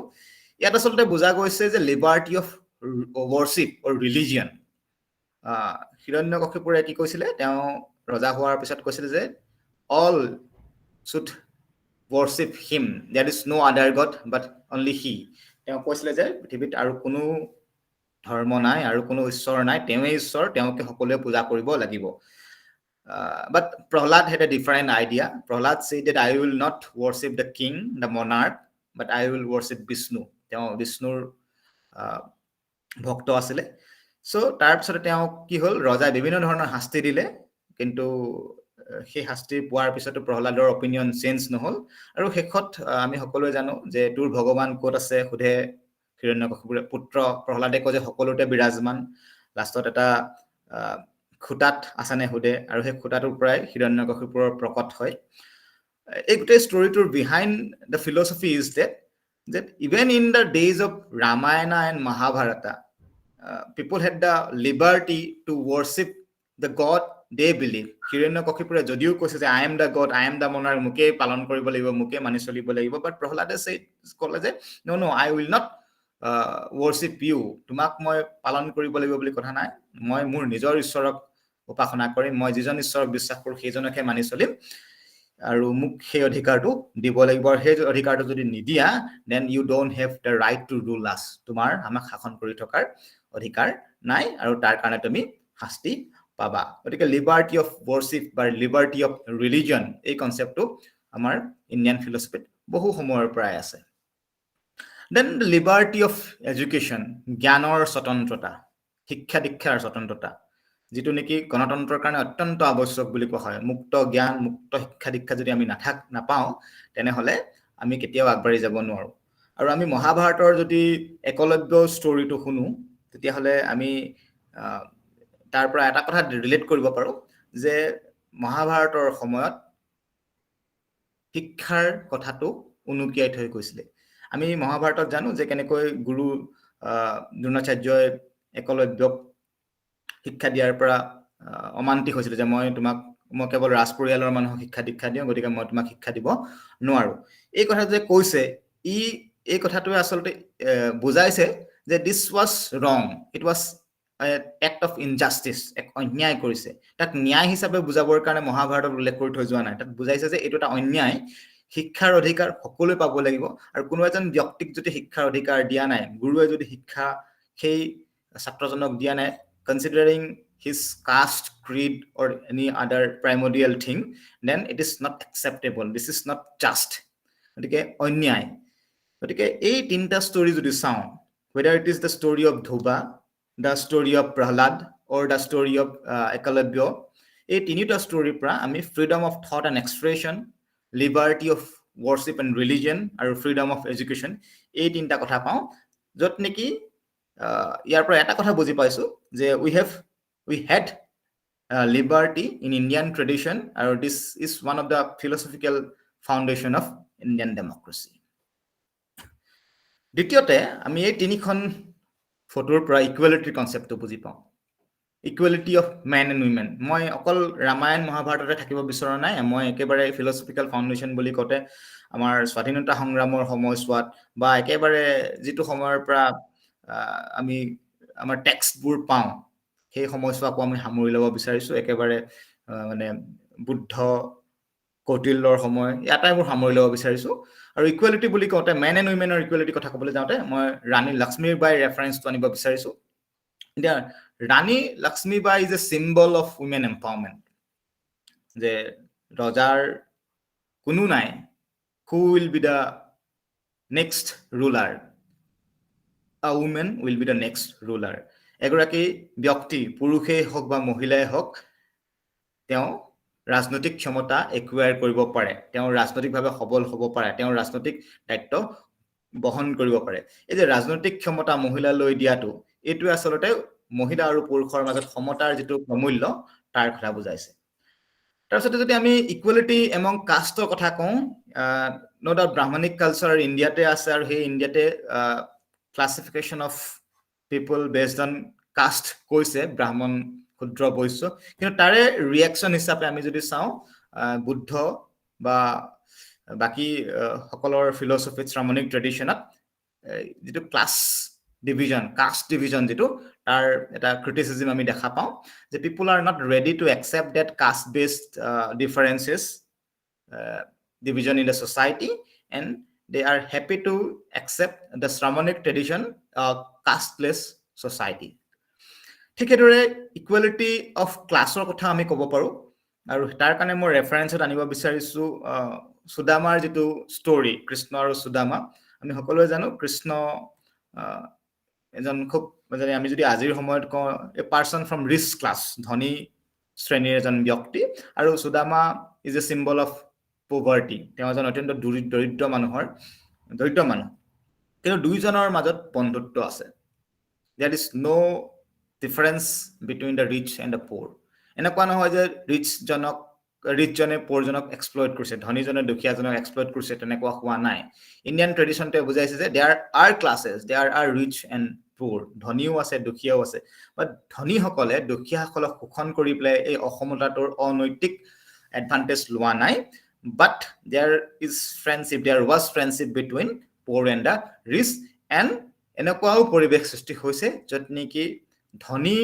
ইয়াত আচলতে বুজা গৈছে যে liberty of worship or religion হিৰণ্যকশিপুৰে কি কৈছিলে তেওঁ ৰজা হোৱাৰ পিছত কৈছিলে যে all should worship him there is no other god but only he তেওঁ কৈছিলে যে পৃথিৱীত আৰু কোনো ধৰ্ম নাই আৰু কোনো ঈশ্বৰ নাই তেওঁই ঈশ্বৰ তেওঁকে সকলোৱে পূজা কৰিব লাগিব but Prahlad had a different idea Prahlad said that I will not worship the king the monarch but I will worship Vishnu তেওঁ বিষ্ণুৰ ভক্ত আছিলে সো তাৰ পিছতে তেওঁ কি হ'ল ৰজাই বিভিন্ন ধৰণৰ শাস্তি দিলে কিন্তু সেই শাস্তি পোৱাৰ পিছতো প্ৰহ্লাদৰ অপিনিয়ন চেঞ্জ নহল আৰু শেষত আমি সকলোৱে জানো যে তোৰ ভগৱান ক'ত আছে সুধে হিৰণ্যকশিপুৰ পুত্ৰ প্ৰহ্লাদে কয় যে সকলোতে বিৰাজমান লাষ্টত এটা খুটাত আছানে সুধে আৰু সেই খুটাটোৰ পৰাই হিৰণ্যকশিপুৰৰ প্ৰকট হয় এই গোটেই ষ্টৰিটোৰ behind the philosophy is that even in the days of Ramayana and Mahabharata people had the liberty to worship the god they believe হিৰণ্যকশিপুৰে যদিও কৈছে যে I am the god I am the monarch মুকে পালন কৰিব লাগিব মুকে মানি চলিব লাগিব but প্ৰহ্লাদে ক'লে যে no I will not worship you তোমাক মই পালন কৰিব লাগিব বুলি কথা নাই মই মোৰ নিজৰ ঈশ্বৰক উপাসনা কৰিম মই যিজন ঈশ্বৰক বিশ্বাস কৰোঁ সেইজনকে মানি চলিম আৰু মুক সেই অধিকাৰটো দিব লাগিব আৰু সেই অধিকাৰটো যদি নিদিয়া then you don't have the right to rule us তোমাৰ আমাক শাসন কৰি থকাৰ অধিকাৰ নাই আৰু তাৰ কাৰণে তুমি শাস্তি পাবা গতিকে লিবাৰ্টি অফ ৱৰ্শ্বিপ বা লিবাৰ্টি অফ ৰিলিজন এই কনসেপ্টটো আমাৰ ইণ্ডিয়ান ফিলচফিত বহু সময়ৰ পৰাই আছে then the liberty of education জ্ঞানৰ স্বতন্ত্ৰতা শিক্ষা দীক্ষাৰ স্বতন্ত্ৰতা যিটো নেকি গণতন্ত্ৰৰ কাৰণে অত্যন্ত আৱশ্যক বুলি কোৱা হয় মুক্ত জ্ঞান মুক্ত শিক্ষা দীক্ষা যদি আমি নাপাওঁ তেনেহলে আমি কেতিয়াও আগবাঢ়ি যাব নোৱাৰো আৰু আমি মহাভাৰতৰ যদি একলব্য ষ্টৰিটো শুনো তেতিয়াহলে আমি তাৰ পৰা এটা কথা ৰিলেট কৰিব পাৰো যে মহাভাৰতৰ সময়ত শিক্ষাৰ কথাটো উনুকিয়াই থৈ গৈছিলে আমি মহাভাৰতত জানো যে কেনেকৈ গুৰু দ্ৰোণাচাৰ্যই একলব্যক শিক্ষা দিয়াৰ পৰা অমান্তি হৈছিল যে মই কেৱল ৰাজ পৰিয়ালৰ মানুহক শিক্ষা দীক্ষা দিওঁ গতিকে মই তোমাক শিক্ষা দিব নোৱাৰো এই কথা যে কৈছে এই কথাটোৱে আচলতে বুজাইছে যে দিস ওয়াজ ৰং it was act of injustice এক অন্যায় কৰিছে তাক ন্যায় হিচাপে বুজাবৰ কাৰণে মহাভাৰতত উল্লেখ কৰি থৈ যোৱা নাই তাক বুজাইছে যে এইটো এটা অন্যায় শিক্ষাৰ অধিকাৰ সকলোৱে পাব লাগিব আৰু কোনো এজন ব্যক্তিক যদি শিক্ষাৰ অধিকাৰ দিয়া নাই গুৰুৱে যদি শিক্ষা সেই ছাত্ৰজনক দিয়া নাই considering his caste creed or any other primordial thing then it is not acceptable this is not just গতিকে অন্যায় গতিকে এই তিনটা ষ্টৰি যদি চাওঁ whether it is the story of Dhuba the story of Prahlad or the story of Ekalabya এই তিনিটা ষ্টৰিৰ পৰা আমি freedom of thought and expression liberty of worship and religion আৰু freedom of education এই তিনটা কথা পাওঁ য'ত নেকি ইয়াৰ পৰা এটা কথা বুজি পাইছো যে we had liberty in Indian tradition and this is one of the philosophical foundation of Indian democracy দ্বিতীয়তে আমি এই তিনিখন ফটোৰ পৰা ইকুৱেলিটি কনসেপ্টটো বুজি পাওঁ equality of men and women মই অকল ৰামায়ণ মহাভাৰততে থাকিব বিচৰা নাই মই একেবাৰে ফিলচফিকেল ফাউণ্ডেশ্যন বুলি কওঁতে আমাৰ স্বাধীনতা সংগ্ৰামৰ সময়ছোৱাত বা একেবাৰে যিটো সময়ৰ পৰা আমি আমাৰ টেক্সটবোৰ পাওঁ সেই সময়ছোৱাকো আমি সামৰি ল'ব বিচাৰিছো একেবাৰে মানে বুদ্ধ কৌটিল্যৰ সময় ইয়াতে মই সামৰি ল'ব বিচাৰিছো আৰু ইকুৱেলিটি বুলি কওঁতে মেন এণ্ড উইমেনৰ ইকুৱেলিটি কথা ক'বলৈ যাওঁতে মই ৰাণী লক্ষ্মীবাই ৰেফাৰেন্সটো আনিব বিচাৰিছো এতিয়া Rani Lakshmibai is a symbol of women empowerment যে ৰজাৰ কোনো নাই who will be the next ruler a woman will be the next ruler এগৰাকী ব্যক্তি পুৰুষেই হওক বা মহিলাই হওক তেওঁ ৰাজনৈতিক ক্ষমতা একুৱায়াৰ কৰিব পাৰে তেওঁ ৰাজনৈতিকভাৱে সবল হ'ব পাৰে তেওঁ ৰাজনৈতিক দায়িত্ব বহন কৰিব পাৰে এই যে ৰাজনৈতিক ক্ষমতা মহিলালৈ দিয়াটো এইটো আসলতে মহিলা আৰু পুৰুষৰ মাজত সমতাৰ যেটো প্ৰমূল্য তাৰ কথা বুজাইছে তাৰপিছতে যদি আমি ইকুৱেলিটি এমং কাষ্টৰ কথা কওঁ নো ডাউট ব্ৰাহ্মণিক কালচাৰ ইণ্ডিয়াতে আছে আৰু সেই ইণ্ডিয়াতে classification of people based on caste কৈছে ব্ৰাহ্মণ ক্ষুদ্ৰ বৈশ্য কিন্তু তাৰে ৰিয়েকশ্যন হিচাপে আমি যদি চাওঁ বুদ্ধ বা বাকি সকলৰ ফিলছফি শ্ৰামণিক ট্ৰেডিশ্যনত যেটো ক্লাছ ডিভিজন কাষ্ট ডিভিজন যেটো তাৰ এটা ক্ৰিটিসিজম আমি দেখা পাওঁ যে people are not ready to accept that caste based differences division in the society and they are happy to accept the Shramanic tradition casteless society ঠিক এদৰে ইকুৱেলিটি অফ ক্লাছৰ কথা আমি ক'ব পাৰো আৰু তাৰ কাৰণে মই ৰেফাৰেন্সত আনিব বিচাৰিছো সুদামাৰ যেটো ষ্টৰী কৃষ্ণ আৰু সুদামা আমি সকলোৱে জানো কৃষ্ণ এজন খুব মানে আমি যদি আজিৰ সময়ত কওঁ এ পাৰসন ফ্ৰম ৰিচ ক্লাছ ধনী শ্ৰেণীৰ এজন ব্যক্তি আৰু Sudama is a symbol of poverty তেওঁ এজন অত্যন্ত দৰিদ্ৰ মানুহৰ দৰিদ্ৰ মানুহ কিন্তু দুইজনৰ মাজত বন্ধুত্ব আছে there is no difference between the rich and the poor এনেকুৱা নহয় যে ৰিচ জনে পোৰ জনক এক্সপ্লইট কৰিছে ধনী জনে দুখীয়া জনক এক্সপ্লইট কৰিছে তেনেকুৱা হোৱা নাই ইণ্ডিয়ান ট্ৰেডিশনতে বুজাইছে যে there are classes there are rich and poor ধনীও আছে দুখীয়াও আছে বাট ধনী সকলে দুখীয়া সকলক শোষণ কৰি প্লে এই অসমতাটোৰ অনৈতিক এডভান্টেজ লোৱা নাই but there was friendship between poor and the rich and এনেকুৱাও পৰিবেশ সৃষ্টি হৈছে যত নেকি ধনী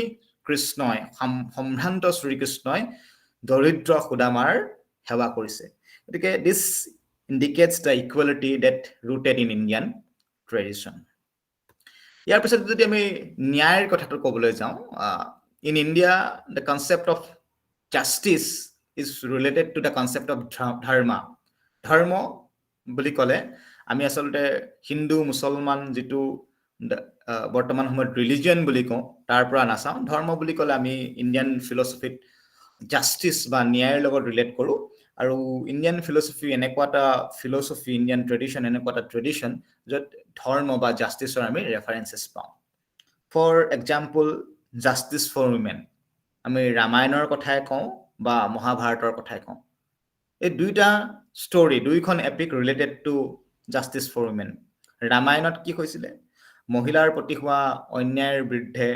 কৃষ্ণই সম্ভ্ৰান্ত শ্ৰীকৃষ্ণই দৰিদ্ৰ সুদামাৰ সেৱা কৰিছে গতিকে this indicates the equality that rooted in Indian tradition ইয়াৰ পিছত যদি আমি ন্যায়ৰ কথাটো ক'বলৈ যাওঁ in India the concept of justice is related to the concept of dharma dharma বুলি ক'লে আমি আসলতে হিন্দু মুছলমান যেটো বৰ্তমান সময়ত ৰিলিজিয়ন বুলি কওঁ তাৰ পৰা নাচাওঁ ধৰ্ম বুলি ক'লে আমি ইণ্ডিয়ান ফিলছফিত জাস্টিস বা ন্যায়ৰ লগত ৰিলেট কৰো আৰু ইণ্ডিয়ান ফিলছফি এনেকুৱাটা ফিলছফি ইণ্ডিয়ান ট্ৰেডিশন এনেকুৱাটা ট্ৰেডিশন যত ধৰ্ম বা জাস্টিসৰ আমি ৰেফাৰেন্সেস পাওঁ for example justice for women আমি ৰামায়ণৰ কথাই কওঁ বা মহাভাৰতৰ কথাই কওঁ এই দুইটা ষ্টৰী দুইখন epic related to justice for women ৰামায়ণত কি হৈছিলে মহিলাৰ প্ৰতি হোৱা অন্যায়ৰ বিৰুদ্ধে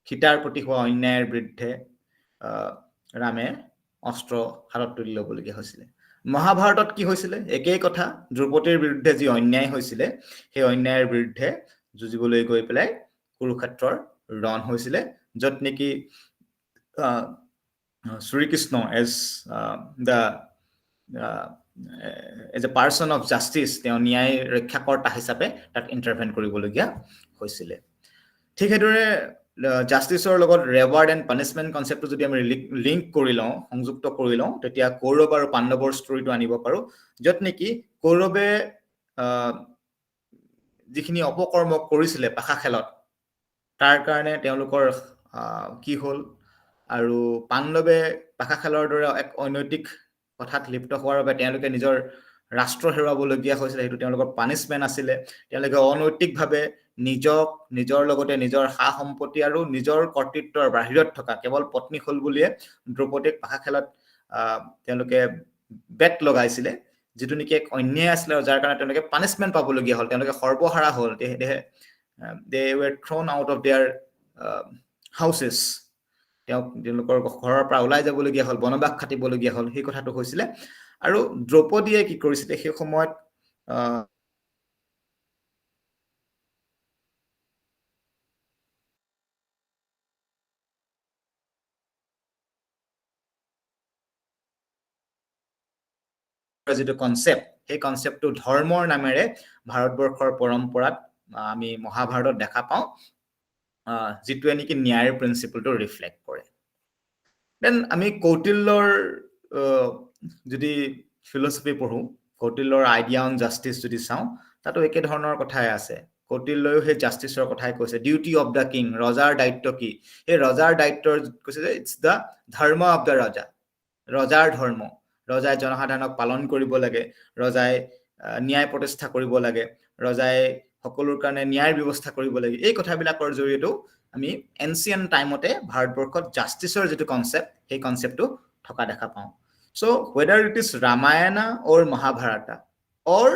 সীতাৰ প্ৰতি হোৱা অন্যায়ৰ বিৰুদ্ধে ৰামে অস্ত্ৰ হাতত তুলি ল'বলগীয়া হৈছিলে মহাভাৰতত কি হৈছিলে একেই কথা দ্ৰৌপদীৰ বিৰুদ্ধে যি অন্যায় হৈছিলে সেই অন্যায়ৰ বিৰুদ্ধে যুঁজিবলৈ গৈ পেলাই কুৰুক্ষেত্ৰৰ ৰণ হৈছিলে যত নেকি Shrikrishna as a person of justice তেওঁ ন্যায় ৰক্ষাকৰ্তা হিচাপে তাক ইন্টাৰভেন কৰিবলগীয়া হৈছিলে ঠিক হেদৰে জাস্টিসৰ লগত ৰিৱাৰ্ড এণ্ড পানিশমেন্ট কনসেপ্টটো যদি আমি লিংক কৰি লওঁ সংযুক্ত কৰি লওঁ তেতিয়া কৌৰৱ আৰু পাণ্ডৱৰ ষ্টৰীটো আনিব পাৰো যত নেকি কৌৰৱে যিখিনি অপকৰ্ম কৰিছিলে পাখা খেলত তাৰ কাৰণে তেওঁলোকৰ কি হ'ল আৰু পাণ্ডৱে পাখা খেলৰ দৰে এক অনৈতিক কথাত লিপ্ত হোৱাৰ বাবে তেওঁলোকে নিজৰ ৰাষ্ট্ৰ হেৰুৱাবলগীয়া হৈছিলে সেইটো তেওঁলোকৰ পানিশমেন্ট আছিলে তেওঁলোকে অনৈতিকভাৱে নিজৰ লগতে নিজৰ সা সম্পত্তি আৰু নিজৰ কৰ্তৃত্বৰ বাহিৰত থকা কেৱল পত্নী হল বুলিয়ে দ্ৰৌপদীক পাখা খেলত তেওঁলোকে বেট লগাইছিলে যেটো নেকি এক অন্যায় আছিল আৰু যাৰ কাৰণে তেওঁলোকে পানিশমেন্ট পাবলগীয়া হ'ল তেওঁলোকে সৰ্বহাৰা হ'ল they were thrown out of their houses তেওঁলোকৰ ঘৰৰ পৰা ওলাই যাবলগীয়া হ'ল বনবাস খাটিবলগীয়া হ'ল সেই কথাটো হৈছিলে আৰু দ্ৰৌপদীয়ে কি কৰিছিলে সেই সময়ত যেটো কনসেপ্ট সেই কনসেপ্টটো ধৰ্মৰ নামেৰে ভাৰতবৰ্ষৰ পৰম্পৰাত আমি মহাভাৰতত দেখা পাওঁ যেটোৱে নেকি ন্যায়ৰ প্ৰিন্সিপলটো ৰিফ্লেক্ট কৰে দেন আমি কৌটিল্যৰ যদি ফিলছফি পঢ়ো কৌটিল্যৰ আইডিয়া অন জাস্টিস যদি চাওঁ তাতো একে ধৰণৰ কথাই আছে কৌটিল্যও সেই জাষ্টিছৰ কথাই কৈছে ডিউটি অফ দ্য কিং ৰজাৰ দায়িত্ব কি এই ৰজাৰ দায়িত্বৰ কৈছে যে ইটস দ্য ধৰ্ম অফ দ্য ৰজা ৰজাৰ ধৰ্ম ৰজাই জনসাধাৰণক পালন কৰিব লাগে ৰজাই ন্যায় প্ৰতিষ্ঠা কৰিব লাগে ৰজাই সকলোৰ কাৰণে ন্যায় ব্যৱস্থা কৰিব লাগে এই কথাবিলাকৰ জৰিয়তে আমি এনচিয়েন্ট টাইমতে ভাৰতবৰ্ষত জাষ্টিছৰ যেটো কনসেপ্ট সেই কনসেপ্টটো থকা দেখা পাওঁ so whether it is Ramayana or Mahabharata or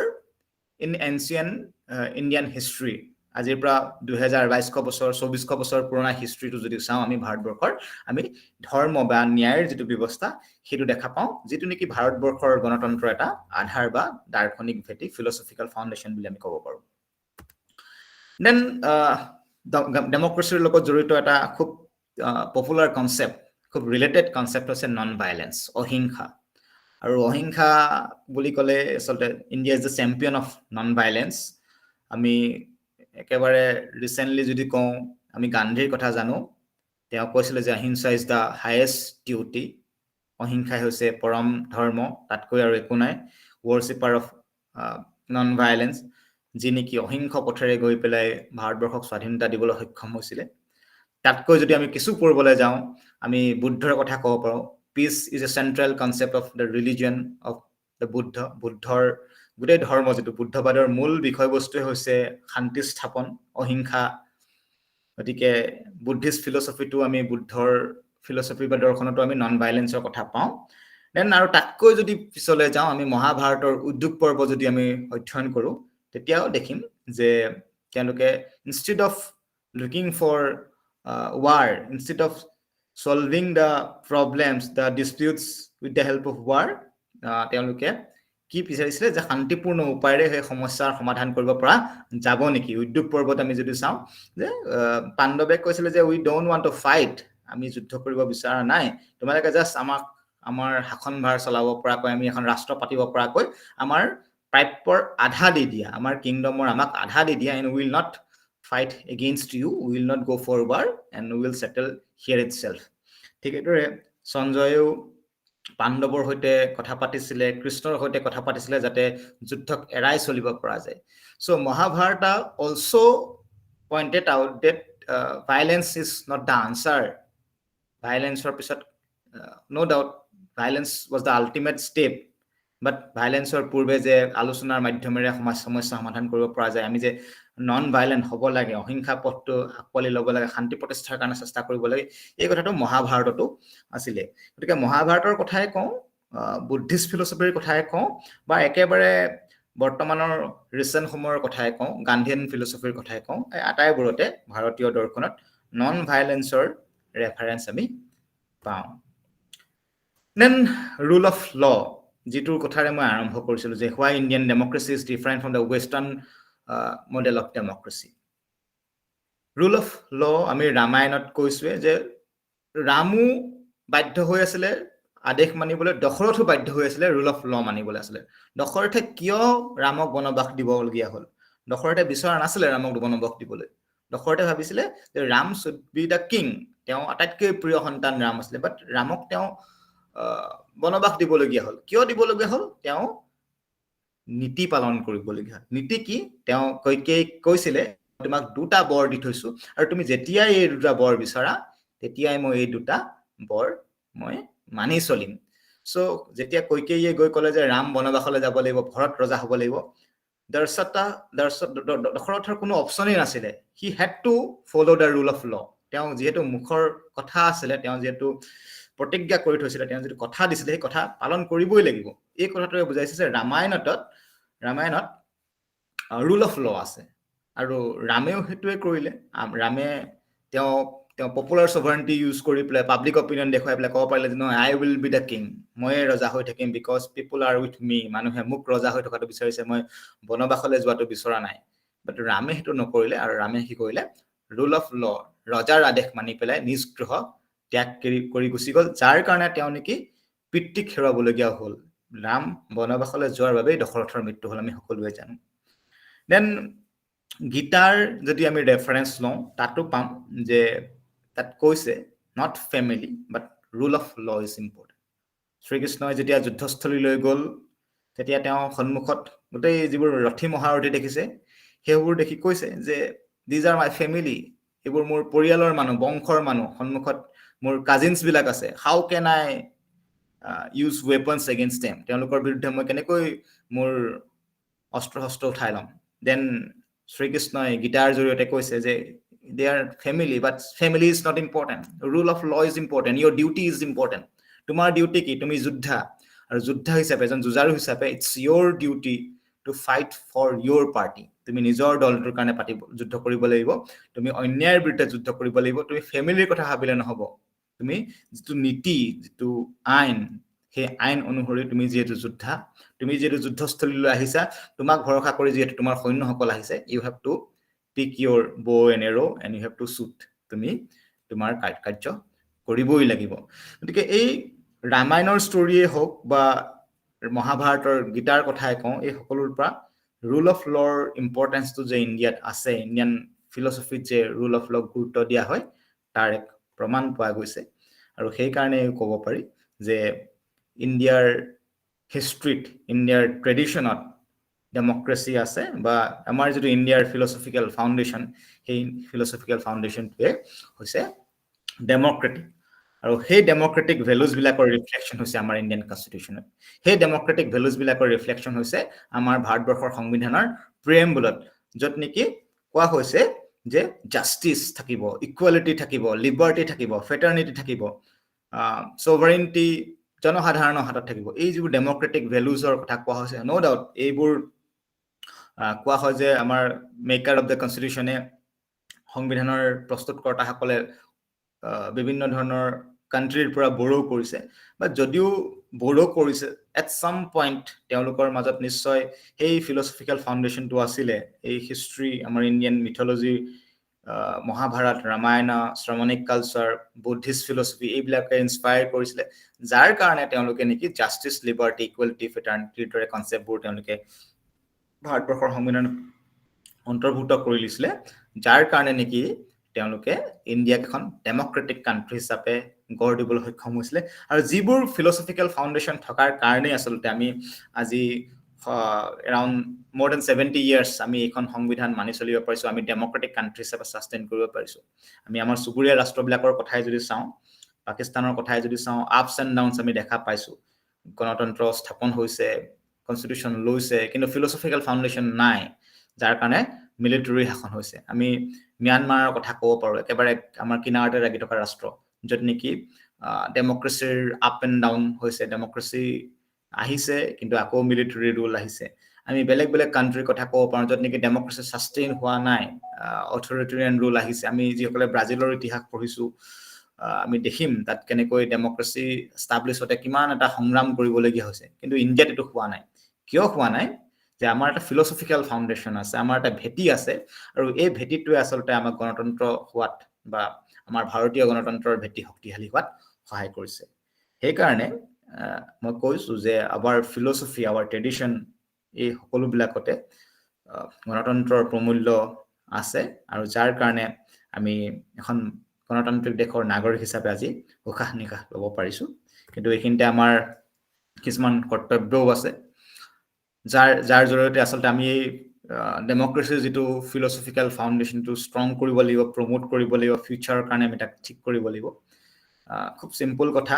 in ancient Indian history আজিৰ পৰা 2022 বছৰ 24 বছৰ পুৰণা হিষ্ট্ৰীটো যদি চাওঁ আমি ভাৰতবৰ্ষৰ আমি ধৰ্ম বা ন্যায়ৰ যেটো ব্যৱস্থা হেতু দেখা পাওঁ যেটো নেকি ভাৰতবৰ্ষৰ গণতন্ত্ৰ এটা আধাৰ বা দাৰ্শনিক ভেটি ফিলসফিক্যাল ফাউন্ডেশন বুলি আমি ক'ব পাৰো দেন ডেমক্ৰেসিৰ লগত জড়িত এটা খুব পপুলাৰ কনসেপ্ট খুব ৰিলেটেড কনসেপ্ট হৈছে নন ভায়োলেন্স অহিংসা আৰু অহিংসা বুলি ক'লে আসলে India is the champion of non violence আমি একেবাৰে ৰিসেন্টলি যদি কওঁ আমি গান্ধীৰ কথা জানো তেওঁ কৈছিল যে অহিংসা ইজ দ্য হাইয়েষ্ট ডিউটি অহিংসা হৈছে পৰম ধৰ্ম তাতকৈ আৰু একো নাই worshipper of নন ভায়োলেন্স যিনি কি অহিংস পথৰে গৈ পেলাই ভাৰতবৰ্ষক স্বাধীনতা দিবলৈ সক্ষম হৈছিল তাতকৈ যদি আমি কিছু পঢ়বলৈ যাওঁ আমি বুদ্ধৰ কথা ক'ব পাৰো peace is a central concept of the religion of the Buddha বুদ্ধৰ গোটেই ধৰ্ম যেটো বুদ্ধবাদৰ মূল বিষয়বস্তু হৈছে শান্তি স্থাপন অহিংসা গতিকে বুদ্ধিষ্ট ফিলসফিটো আমি বুদ্ধৰ ফিলসফি বা দৰ্শনটো আমি নন ভায়োলেন্সৰ কথা পাওঁ দেন আৰু তাতকৈ যদি পিছলৈ যাওঁ আমি মহাভাৰতৰ উদ্যোগ পৰ্ব যদি আমি অধ্যয়ন কৰো তেতিয়াও দেখিম যে তেওঁলোকে instead of looking for war instead of solving the problems the disputes with the help of war তেওঁলোকে কি বিচাৰিছিলে যে শান্তিপূৰ্ণ উপায়েৰে সেই সমস্যাৰ সমাধান কৰিব পৰা যাব নেকি উদ্যোগ পৰ্বত আমি যদি চাওঁ যে পাণ্ডৱে কৈছিল যে we don't want to fight আমি যুদ্ধ কৰিব বিচৰা নাই তোমালোকে জাস্ট আমাৰ শাসনভাৰ চলাব পৰাকৈ আমি এখন ৰাষ্ট্ৰ পাতিব পৰাকৈ আমাৰ প্ৰাপ্যৰ আধা দি দিয়া আমাৰ কিংডমৰ আমাক আধা দি দিয়া and we will not fight against you we will not go for war and we will settle here itself ঠিক এদৰে সঞ্জয়ও পাণ্ডৱৰ হৈতে কথা পাতিছিলে কৃষ্ণৰ হৈতে কথা পাতিছিলে যাতে যুদ্ধক এৰাই চলিব পৰা যায় so Mahabharata also pointed out that violence is not the answer violence or pisat no doubt violence was the ultimate step but violence or পূৰ্বে যে আলোচনাৰ মাধ্যমেৰে সমস্যা সমাধান কৰিব পৰা যায় আমি যে নন ভায়োলেন্ট হ'ব লাগে অহিংসা পথটো আকলি ল'ব লাগে শান্তি প্ৰতিষ্ঠাৰ কাৰণে চেষ্টা কৰিব লাগে এই কথাটো মহাভাৰততো আছিল গতিকে মহাভাৰতৰ কথাই কওঁ বুদ্ধিষ্ট ফিলসফিৰ কথাই কওঁ বা একেবাৰে বৰ্তমানৰ ৰিসেন্ট সময়ৰ কথাই কওঁ গান্ধীয়ান ফিলসফিৰ কথাই কওঁ এই আটাইবোৰতে ভাৰতীয় দৰ্শনত নন ভায়োলেন্সৰ ৰেফাৰেন্স আমি পাওঁ দেন ৰুল অফ ল যিটোৰ কথাৰে মই আৰম্ভ কৰিছিলো যে why Indian democracy is different from the western model of democracy rule of law আমি ৰামায়ণত কৈছোৱে যে ৰামু বাধ্য হৈ আছিল আদেশ মানিবলৈ দশৰথো বাধ্য হৈ আছিল rule of law মানিবলৈ আছিল দশৰথে কিয় ৰামক বনবাস দিবলগীয়া হ'ল দশৰথে বিচৰা নাছিল ৰামক বনবাস দিবলৈ দশৰথে ভাবিছিল যে Ram should be the king তেওঁ আটাইতকৈ প্ৰিয় সন্তান ৰাম আছিল বাট ৰামক তেওঁ বনবাস দিবলগীয়া হ'ল কিয় দিবলগীয়া হ'ল তেওঁ নীতি পালন কৰিবলগীয়া নীতি কি তেওঁ কৈছিলে তোমাক দুটা বৰ দি থৈছো আৰু তুমি যেতিয়াই এই দুটা বৰ বিচৰা তেতিয়াই মই এই দুটা বৰ মই মানি চলিম সো যেতিয়া কৈকেয়ে গৈ ক'লে যে ৰাম বনবাসলৈ যাব লাগিব ভৰত ৰজা হ'ব লাগিব দশৰথৰ কোনো অপচনেই নাছিলে he had to follow the rule of ল তেওঁ যেহেতু মুখৰ কথা আছিল তেওঁ যেহেতু প্ৰতিজ্ঞা কৰি থৈছিল তেওঁ যেটো কথা দিছিল সেই কথা পালন কৰিবই লাগিব এই কথাটোৱে বুজাইছে যে ৰামায়ণত ৰুল অফ ল আছে আৰু ৰামেও হেতুৱে কৰিলে ৰামে তেওঁ পপুলাৰ সভাৰেন্টি ইউজ কৰি প্লে পাব্লিক অপিনিয়ন দেখুৱাই প্লে ক'ব পাৰিলে যে আই উইল বি দ্য কিং মই ৰজা হৈ থাকিম বিকজ পিপল আৰ উইথ মি মানুহে মোক ৰজা হৈ থকাটো বিচাৰিছে মই বনবাসলৈ যোৱাটো বিচৰা নাই বাট ৰামে হেতু নকৰিলে আৰু ৰামে কি কৰিলে ৰুল অফ ল ৰজাৰ আদেশ মানি পেলাই নিজ গৃহ ত্যাগ কৰি গুচি গ'ল যাৰ কাৰণে তেওঁ নেকি পিতৃক হেৰুৱাবলগীয়া হ'ল ৰাম বনবাসলৈ যোৱাৰ বাবে দশৰথৰ মৃত্যু হ'ল আমি সকলোৱে জানো দেন গীতাৰ যদি আমি ৰেফাৰেন্স লওঁ তাতো পাম যে তাত কৈছে not family but rule of law is important শ্ৰীকৃষ্ণই যেতিয়া যুদ্ধস্থলীলৈ গ'ল তেতিয়া তেওঁ সন্মুখত গোটেই যিবোৰ ৰথী মহাৰথী দেখিছে সেইবোৰ দেখি কৈছে যে দিজ আৰ মাই ফেমিলি, এইবোৰ মোৰ পৰিয়ালৰ মানুহ, বংশৰ মানুহ, সন্মুখত মোৰ কাজিনছ বিলাক আছে, how can I use weapons against them, তেওঁলোকৰ বিৰুদ্ধে মই কেনেকৈ মোৰ অস্ত্ৰ শস্ত্ৰ উঠাই ল'ম। দেন শ্ৰীকৃষ্ণই গীতাৰ জৰিয়তে কৈছে যে they are family, but family is not important, rule of law is important, your duty is important. তোমাৰ ডিউটি কি? তুমি যোদ্ধা, আৰু যোদ্ধা হিচাপে, এজন যুঁজাৰু হিচাপে it's your duty to fight for your party. তুমি নিজৰ দলটোৰ কাৰণে যুদ্ধ কৰিব লাগিব, তুমি অন্যায়ৰ বিৰুদ্ধে যুদ্ধ কৰিব লাগিব। তুমি ফেমিলিৰ কথা ভাবিলে নহ'ব, তুমি যিটো নীতি, যিটো আইন, সেই আইন অনুসৰি তুমি যিহেতু যোদ্ধা, তুমি যিহেতু যুদ্ধস্থলীলৈ আহিছা, তোমাক ভৰসা কৰি যিহেতু তোমাৰ সৈন্যসকল আহিছে, you have to pick your bow and arrow and you have to shoot. তুমি তোমাৰ কাৰ্য কৰিবই লাগিব। গতিকে এই ৰামায়ণৰ ষ্টৰিয়ে হওক বা মহাভাৰতৰ গীতাৰ কথাই কওঁ, এই সকলোৰ পৰা ৰুল অফ লৰ ইম্পৰ্টেঞ্চটো যে ইণ্ডিয়াত আছে, ইণ্ডিয়ান ফিলচফিত যে ৰুল অফ লক গুৰুত্ব দিয়া হয়, তাৰ এক প্ৰমাণ পোৱা গৈছে। আৰু সেইকাৰণে ক'ব পাৰি যে ইণ্ডিয়াৰ হিষ্ট্ৰীত, ইণ্ডিয়াৰ ট্ৰেডিশ্যনত ডেমক্ৰেচি আছে, বা আমাৰ যিটো ইণ্ডিয়াৰ ফিলচফিকেল ফাউণ্ডেশ্যন, সেই ফিলচফিকেল ফাউণ্ডেশ্যনটোৱে হৈছে ডেমক্ৰেটিক। আৰু সেই ডেমক্ৰেটিক ভেলুজবিলাকৰ ৰিফ্লেকশ্যন হৈছে আমাৰ ইণ্ডিয়ান কনষ্টিটিউশ্যনত। সেই ডেমক্ৰেটিক ভেলুজবিলাকৰ ৰিফ্লেকশ্যন হৈছে আমাৰ ভাৰতবৰ্ষৰ সংবিধানৰ প্ৰিএম্বুলত, য'ত নেকি কোৱা হৈছে যে জাষ্টিছ থাকিব, ইকুৱেলিটি থাকিব, লিবাৰ্টি থাকিব, ফেটাৰ্নিটি থাকিব, ছভাৰেইনিটি জনসাধাৰণৰ হাতত থাকিব। এই যিবোৰ ডেমক্ৰেটিক ভেলুজৰ কথা কোৱা হৈছে, ন' ডাউট এইবোৰ কোৱা হয় যে আমাৰ মেকাৰ অফ দ্য কনষ্টিটিউশ্যনে, সংবিধানৰ প্ৰস্তুতকৰ্তাসকলে বিভিন্ন ধৰণৰ কাণ্ট্ৰিৰ পৰা বৰো কৰিছে, বা যদিও বৰো কৰিছে, এট চাম পইণ্ট তেওঁলোকৰ মাজত নিশ্চয় সেই ফিলচফিকেল ফাউণ্ডেশ্যনটো আছিলে, এই হিষ্ট্ৰী, আমাৰ ইণ্ডিয়ান মিথলজি, মহাভাৰত, ৰামায়ণ, শ্ৰমণিক কালচাৰ, বুদ্ধিষ্ট ফিলচফি, এইবিলাকে ইনস্পায়াৰ কৰিছিলে, যাৰ কাৰণে তেওঁলোকে নেকি জাষ্টিছ, লিবাৰ্টি, ইকুৱেলিটি, ফেটাৰ্নিটিৰ দৰে কনচেপ্টবোৰ তেওঁলোকে ভাৰতবৰ্ষৰ সংবিধানত অন্তৰ্ভুক্ত কৰি লৈছিলে, যাৰ কাৰণে নেকি তেওঁলোকে ইণ্ডিয়াক এখন ডেমক্ৰেটিক কাণ্ট্ৰি হিচাপে গঢ় দিবলৈ সক্ষম হৈছিলে। আৰু যিবোৰ ফিলচফিকেল ফাউণ্ডেশ্যন থকাৰ কাৰণেই আচলতে আমি আজি এৰাউণ্ড more than 70 years আমি এইখন সংবিধান মানি চলিব পাৰিছোঁ, আমি ডেমক্ৰেটিক কাণ্ট্ৰি হিচাপে ছাষ্টেইন কৰিব পাৰিছোঁ। আমি আমাৰ চুবুৰীয়া ৰাষ্ট্ৰবিলাকৰ কথাই যদি চাওঁ, পাকিস্তানৰ কথাই যদি চাওঁ, আপছ এণ্ড ডাউনছ আমি দেখা পাইছোঁ। গণতন্ত্ৰ স্থাপন হৈছে, কনষ্টিটিউশ্যন লৈছে, কিন্তু ফিলচফিকেল ফাউণ্ডেশ্যন নাই, যাৰ কাৰণে মিলিটাৰী শাসন হৈছে। আমি ম্যানমাৰৰ কথা ক'ব পাৰোঁ, একেবাৰে আমাৰ কিনাৰতে লাগি থকা ৰাষ্ট্ৰ, য'ত নেকি ডেমক্ৰেচিৰ আপ এণ্ড ডাউন হৈছে, ডেমক্ৰেচি আহিছে কিন্তু আকৌ মিলিটাৰী ৰুল আহিছে। আমি বেলেগ বেলেগ কাণ্ট্ৰিৰ কথা ক'ব পাৰোঁ, য'ত নেকি ডেমক্ৰেচি ছাষ্টেইন হোৱা নাই, অথৰিটেৰিয়ান ৰুল আহিছে। আমি যিসকলে ব্ৰাজিলৰ ইতিহাস পঢ়িছোঁ, আমি দেখিম তাত কেনেকৈ ডেমক্ৰেচি ষ্টাব্লিছ হওঁতে কিমান এটা সংগ্ৰাম কৰিবলগীয়া হৈছে, কিন্তু ইণ্ডিয়াত এইটো হোৱা নাই। কিয় হোৱা নাই? যে আমাৰ এটা ফিলচফিকেল ফাউণ্ডেশ্যন আছে, আমাৰ এটা ভেটি আছে, আৰু এই ভেটিটোৱে আচলতে আমাক গণতন্ত্ৰ হোৱাত, বা আমাৰ ভাৰতীয় গণতন্ত্ৰৰ ভেটি শক্তিশালী হোৱাত সহায় কৰিছে। সেইকাৰণে মই কৈছোঁ যে আৱাৰ ফিলচফি, আৱাৰ ট্ৰেডিশ্যন, এই সকলোবিলাকতে গণতন্ত্ৰৰ প্ৰমূল্য আছে, আৰু যাৰ কাৰণে আমি এখন গণতান্ত্ৰিক দেশৰ নাগৰিক হিচাপে আজি উশাহ নিশাহ ল'ব পাৰিছোঁ। কিন্তু এইখিনিতে আমাৰ কিছুমান কৰ্তব্যও আছে, যাৰ জৰিয়তে আচলতে আমি এই ডেমক্ৰেচিৰ যিটো ফিলচফিকেল ফাউণ্ডেশ্যনটো ষ্ট্ৰং কৰিব লাগিব, প্ৰমোট কৰিব লাগিব, ফিউচাৰৰ কাৰণে আমি তাক ঠিক কৰিব লাগিব। খুব চিম্পল কথা,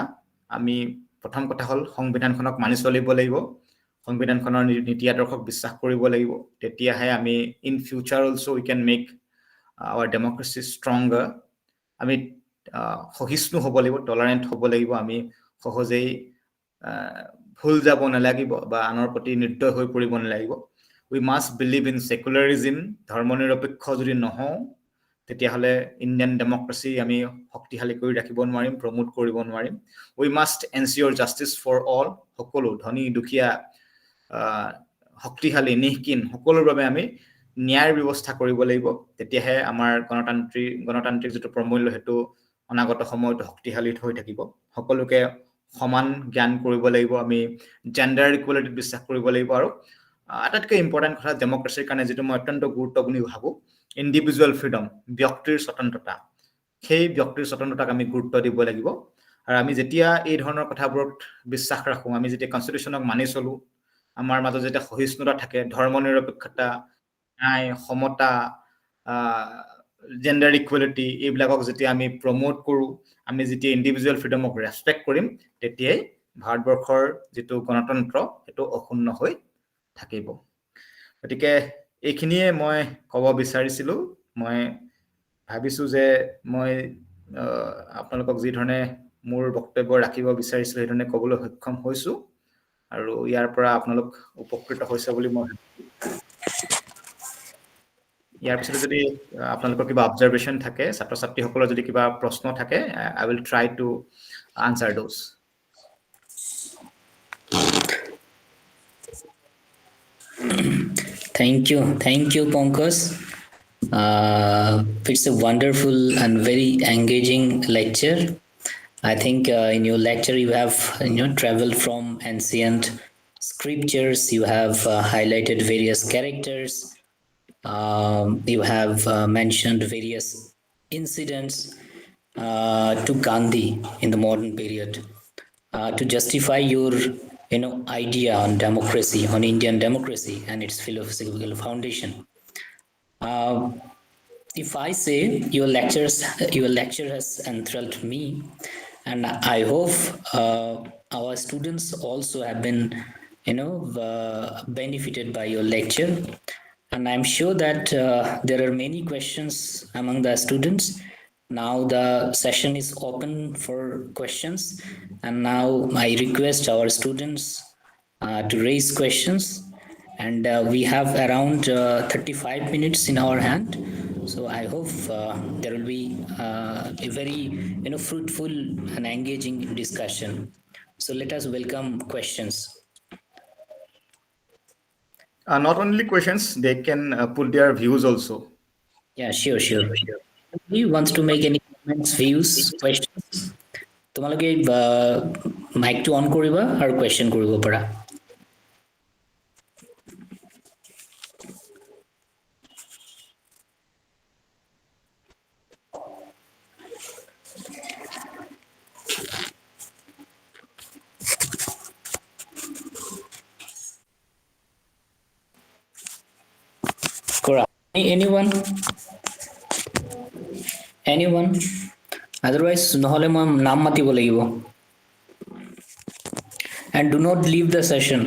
আমি প্ৰথম কথা হ'ল সংবিধানখনক মানি চলিব লাগিব, সংবিধানখনৰ নীতি আদৰ্শক বিশ্বাস কৰিব লাগিব, তেতিয়াহে আমি in future also' we can make our democracy stronger. আমি সহিষ্ণু হ'ব লাগিব, টলাৰেণ্ট হ'ব লাগিব, আমি সহজেই ভুল যাব নালাগিব বা আনৰ প্ৰতি নিৰ্দয় হৈ পৰিব নালাগিব। উই মাষ্ট বিলিভ ইন ছেকুলাৰিজিম, ধৰ্ম নিৰপেক্ষ যদি নহওঁ, তেতিয়াহ'লে ইণ্ডিয়ান ডেমক্ৰেচি আমি শক্তিশালী কৰি ৰাখিব নোৱাৰিম, প্ৰমোট কৰিব নোৱাৰিম। উই মাষ্ট এনচিয়ৰ জাষ্টিছ ফৰ অল, সকলো ধনী দুখীয়া, শক্তিশালী নিঃকিন সকলোৰ বাবে আমি ন্যায়ৰ ব্যৱস্থা কৰিব লাগিব, তেতিয়াহে আমাৰ গণতান্ত্ৰিক যিটো প্ৰমূল্য সেইটো অনাগত সময়ত শক্তিশালী হৈ থাকিব। সকলোকে সমান জ্ঞান কৰিব লাগিব, আমি জেণ্ডাৰ ইকুৱেলিটিত বিশ্বাস কৰিব লাগিব, আৰু আটাইতকৈ ইম্পৰ্টেণ্ট কথা ডেমক্ৰেচিৰ কাৰণে যিটো মই অত্যন্ত গুৰুত্ব বুলি ভাবোঁ, ইণ্ডিভিজুৱেল ফ্ৰীডম, ব্যক্তিৰ স্বতন্ত্ৰতা, সেই ব্যক্তিৰ স্বতন্ত্ৰতাক আমি গুৰুত্ব দিব লাগিব। আৰু আমি যেতিয়া এই ধৰণৰ কথাবোৰত বিশ্বাস ৰাখোঁ, আমি যেতিয়া কনষ্টিটিউশ্যনক মানি চলোঁ, আমাৰ মাজত যেতিয়া সহিষ্ণুতা থাকে, ধৰ্ম নিৰপেক্ষতা, ন্যায় সমতা জেণ্ডাৰ ইকুৱেলিটি এইবিলাকক যেতিয়া আমি প্ৰমোট কৰোঁ, আমি যেতিয়া ইণ্ডিভিজুৱেল ফ্ৰীডমক ৰেচপেক্ট কৰিম, তেতিয়াই ভাৰতবৰ্ষৰ যিটো গণতন্ত্ৰ সেইটো অক্ষুণ্ণ হৈ থাকিব। গতিকে এইখিনিয়ে মই ক'ব বিচাৰিছিলোঁ। মই ভাবিছোঁ যে মই আপোনালোকক যি ধৰণে মোৰ বক্তব্য ৰাখিব বিচাৰিছিলোঁ সেইধৰণে ক'বলৈ সক্ষম হৈছোঁ, আৰু ইয়াৰ পৰা আপোনালোক উপকৃত হৈছে বুলি মই ভাবিছোঁ। ইয়াৰ পিছতে যদি আপোনালোকৰ কিবা অবজাৰভেশ্যন থাকে, ছাত্ৰ ছাত্ৰীসকলৰ যদি কিবা প্ৰশ্ন থাকে, I will try to answer those. Thank you, Pankaj. It's a wonderful and very engaging lecture. I think in your lecture you have traveled from ancient scriptures. You have highlighted various characters. You have mentioned various incidents to Gandhi in the modern period to justify your idea on democracy, on Indian democracy and its philosophical foundation. If I say your lecture has enthralled me, and I hope our students also have been benefited by your lecture, and I'm sure that there are many questions among the students. Now the session is open for questions, and now I request our students to raise questions, and we have around 35 minutes in our hand. So I hope there will be a very fruitful and engaging discussion. So let us welcome questions. Not only questions, they can put their views also. Yeah, sure. Who wants to make any comments, views, questions? তোমালোকে মাইকটো অন কৰিবা আৰু কোৱেশ্চন কৰিব পাৰা। কৰা anyone? Otherwise নহলে মই নাম মাতিব লাগিব। And do not leave the session.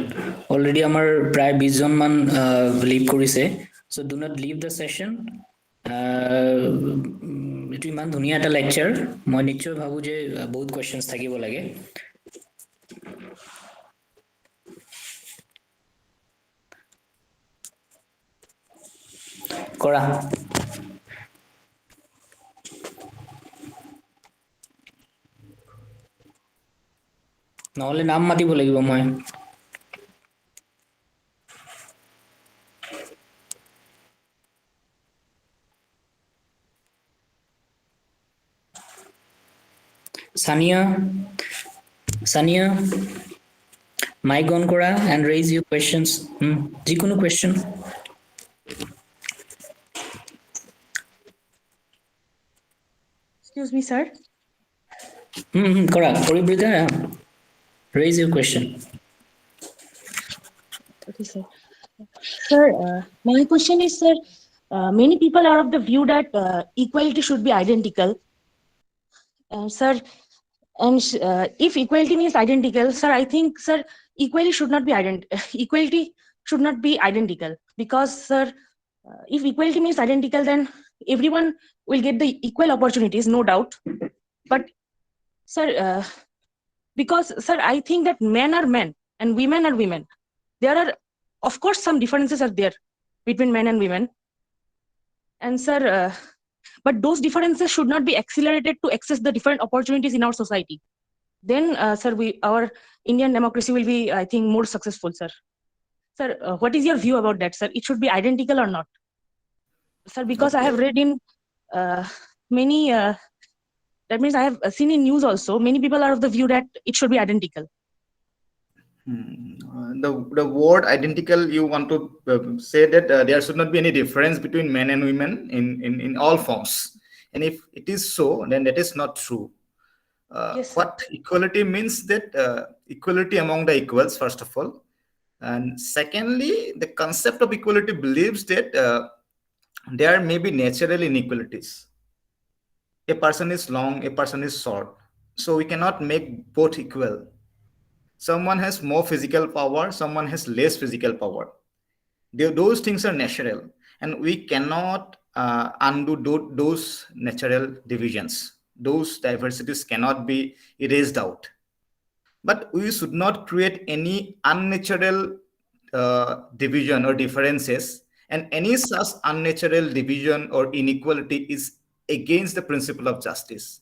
Already আমাৰ প্ৰায় 20 জন মান leave কৰিছে, so do not leave the session. এইটো ইমান ধুনীয়া এটা লেকচাৰ, মই নিশ্চয় ভাবো যে বহুত questions থাকিব লাগে। কৰা নহলে নাম মাতিব লাগিব মই। Sania, mic on কৰা and raise your questions. যিকোনো question. Excuse me, sir. কৰা Paribrita, raise your question. Okay, sir. Sir, my question is, sir, many people are of the view that equality should be identical. Sir, and if equality means identical, sir, I think, sir, equality should not be identical, because, sir, if equality means identical, then everyone will get the equal opportunities, no doubt. But, sir, because, sir, I think that men are men and women are women. There are, of course, some differences are there between men and women. And, sir, but those differences should not be accelerated to access the different opportunities in our society. Then, sir, our Indian democracy will be, I think, more successful, sir. Sir, what is your view about that, sir? It should be identical or not? Sir, because I have read in many, that means I have seen in news also, many people are of the view that it should be identical. The word identical, you want to say that there should not be any difference between men and women in all forms. And if it is so, then that is not true. Yes, what equality means, that equality among the equals, first of all. And secondly, the concept of equality believes that there may be natural inequalities. A person is long, a person is short. So we cannot make both equal. Someone has more physical power, someone has less physical power. Those things are natural, and we cannot undo those natural divisions. Those diversities cannot be erased out. But we should not create any unnatural division or differences, and any such unnatural division or inequality is against the principle of justice.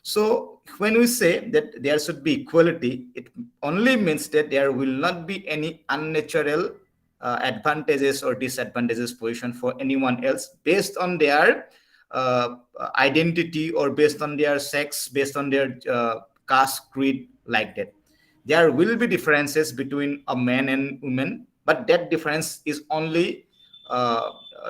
So when we say that there should be equality, it only means that there will not be any unnatural advantages or disadvantages position for anyone else based on their identity or based on their sex, based on their caste, creed, like that. There will be differences between a man and woman, but that difference is only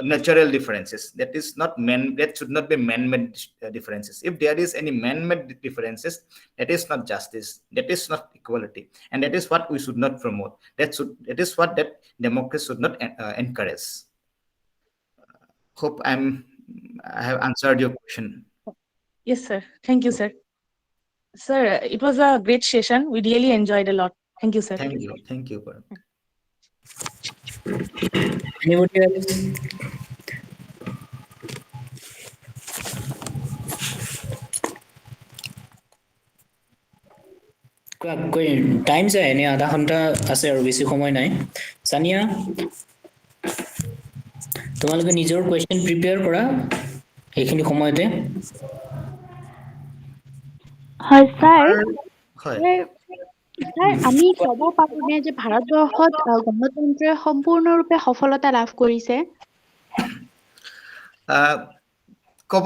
natural differences. That is not man. That should not be man-made differences. If there is any man-made differences, that is not justice. That is not equality, and that is what we should not promote. That is what that democracy should not encourage. Hope I have answered your question. Yes, sir. Thank you, sir. Sir, it was a great session. We really enjoyed a lot. Thank you, sir. Thank you. Thank you. Anybody else? Time যায় এনে আধা ঘণ্টা আছে আৰু বেছি সময় নাই সানিয়া তোমালোকে নিজৰ কুৱেশ্যন প্ৰিপেয়াৰ কৰা এইখিনি সময়তে হয় স্যাৰ হয় স্যাৰ আমি ক'ব পাৰোঁনে যে ভাৰতবৰ্ষত গণতন্ত্ৰই সম্পূৰ্ণৰূপে সফলতা লাভ কৰিছে ক'ব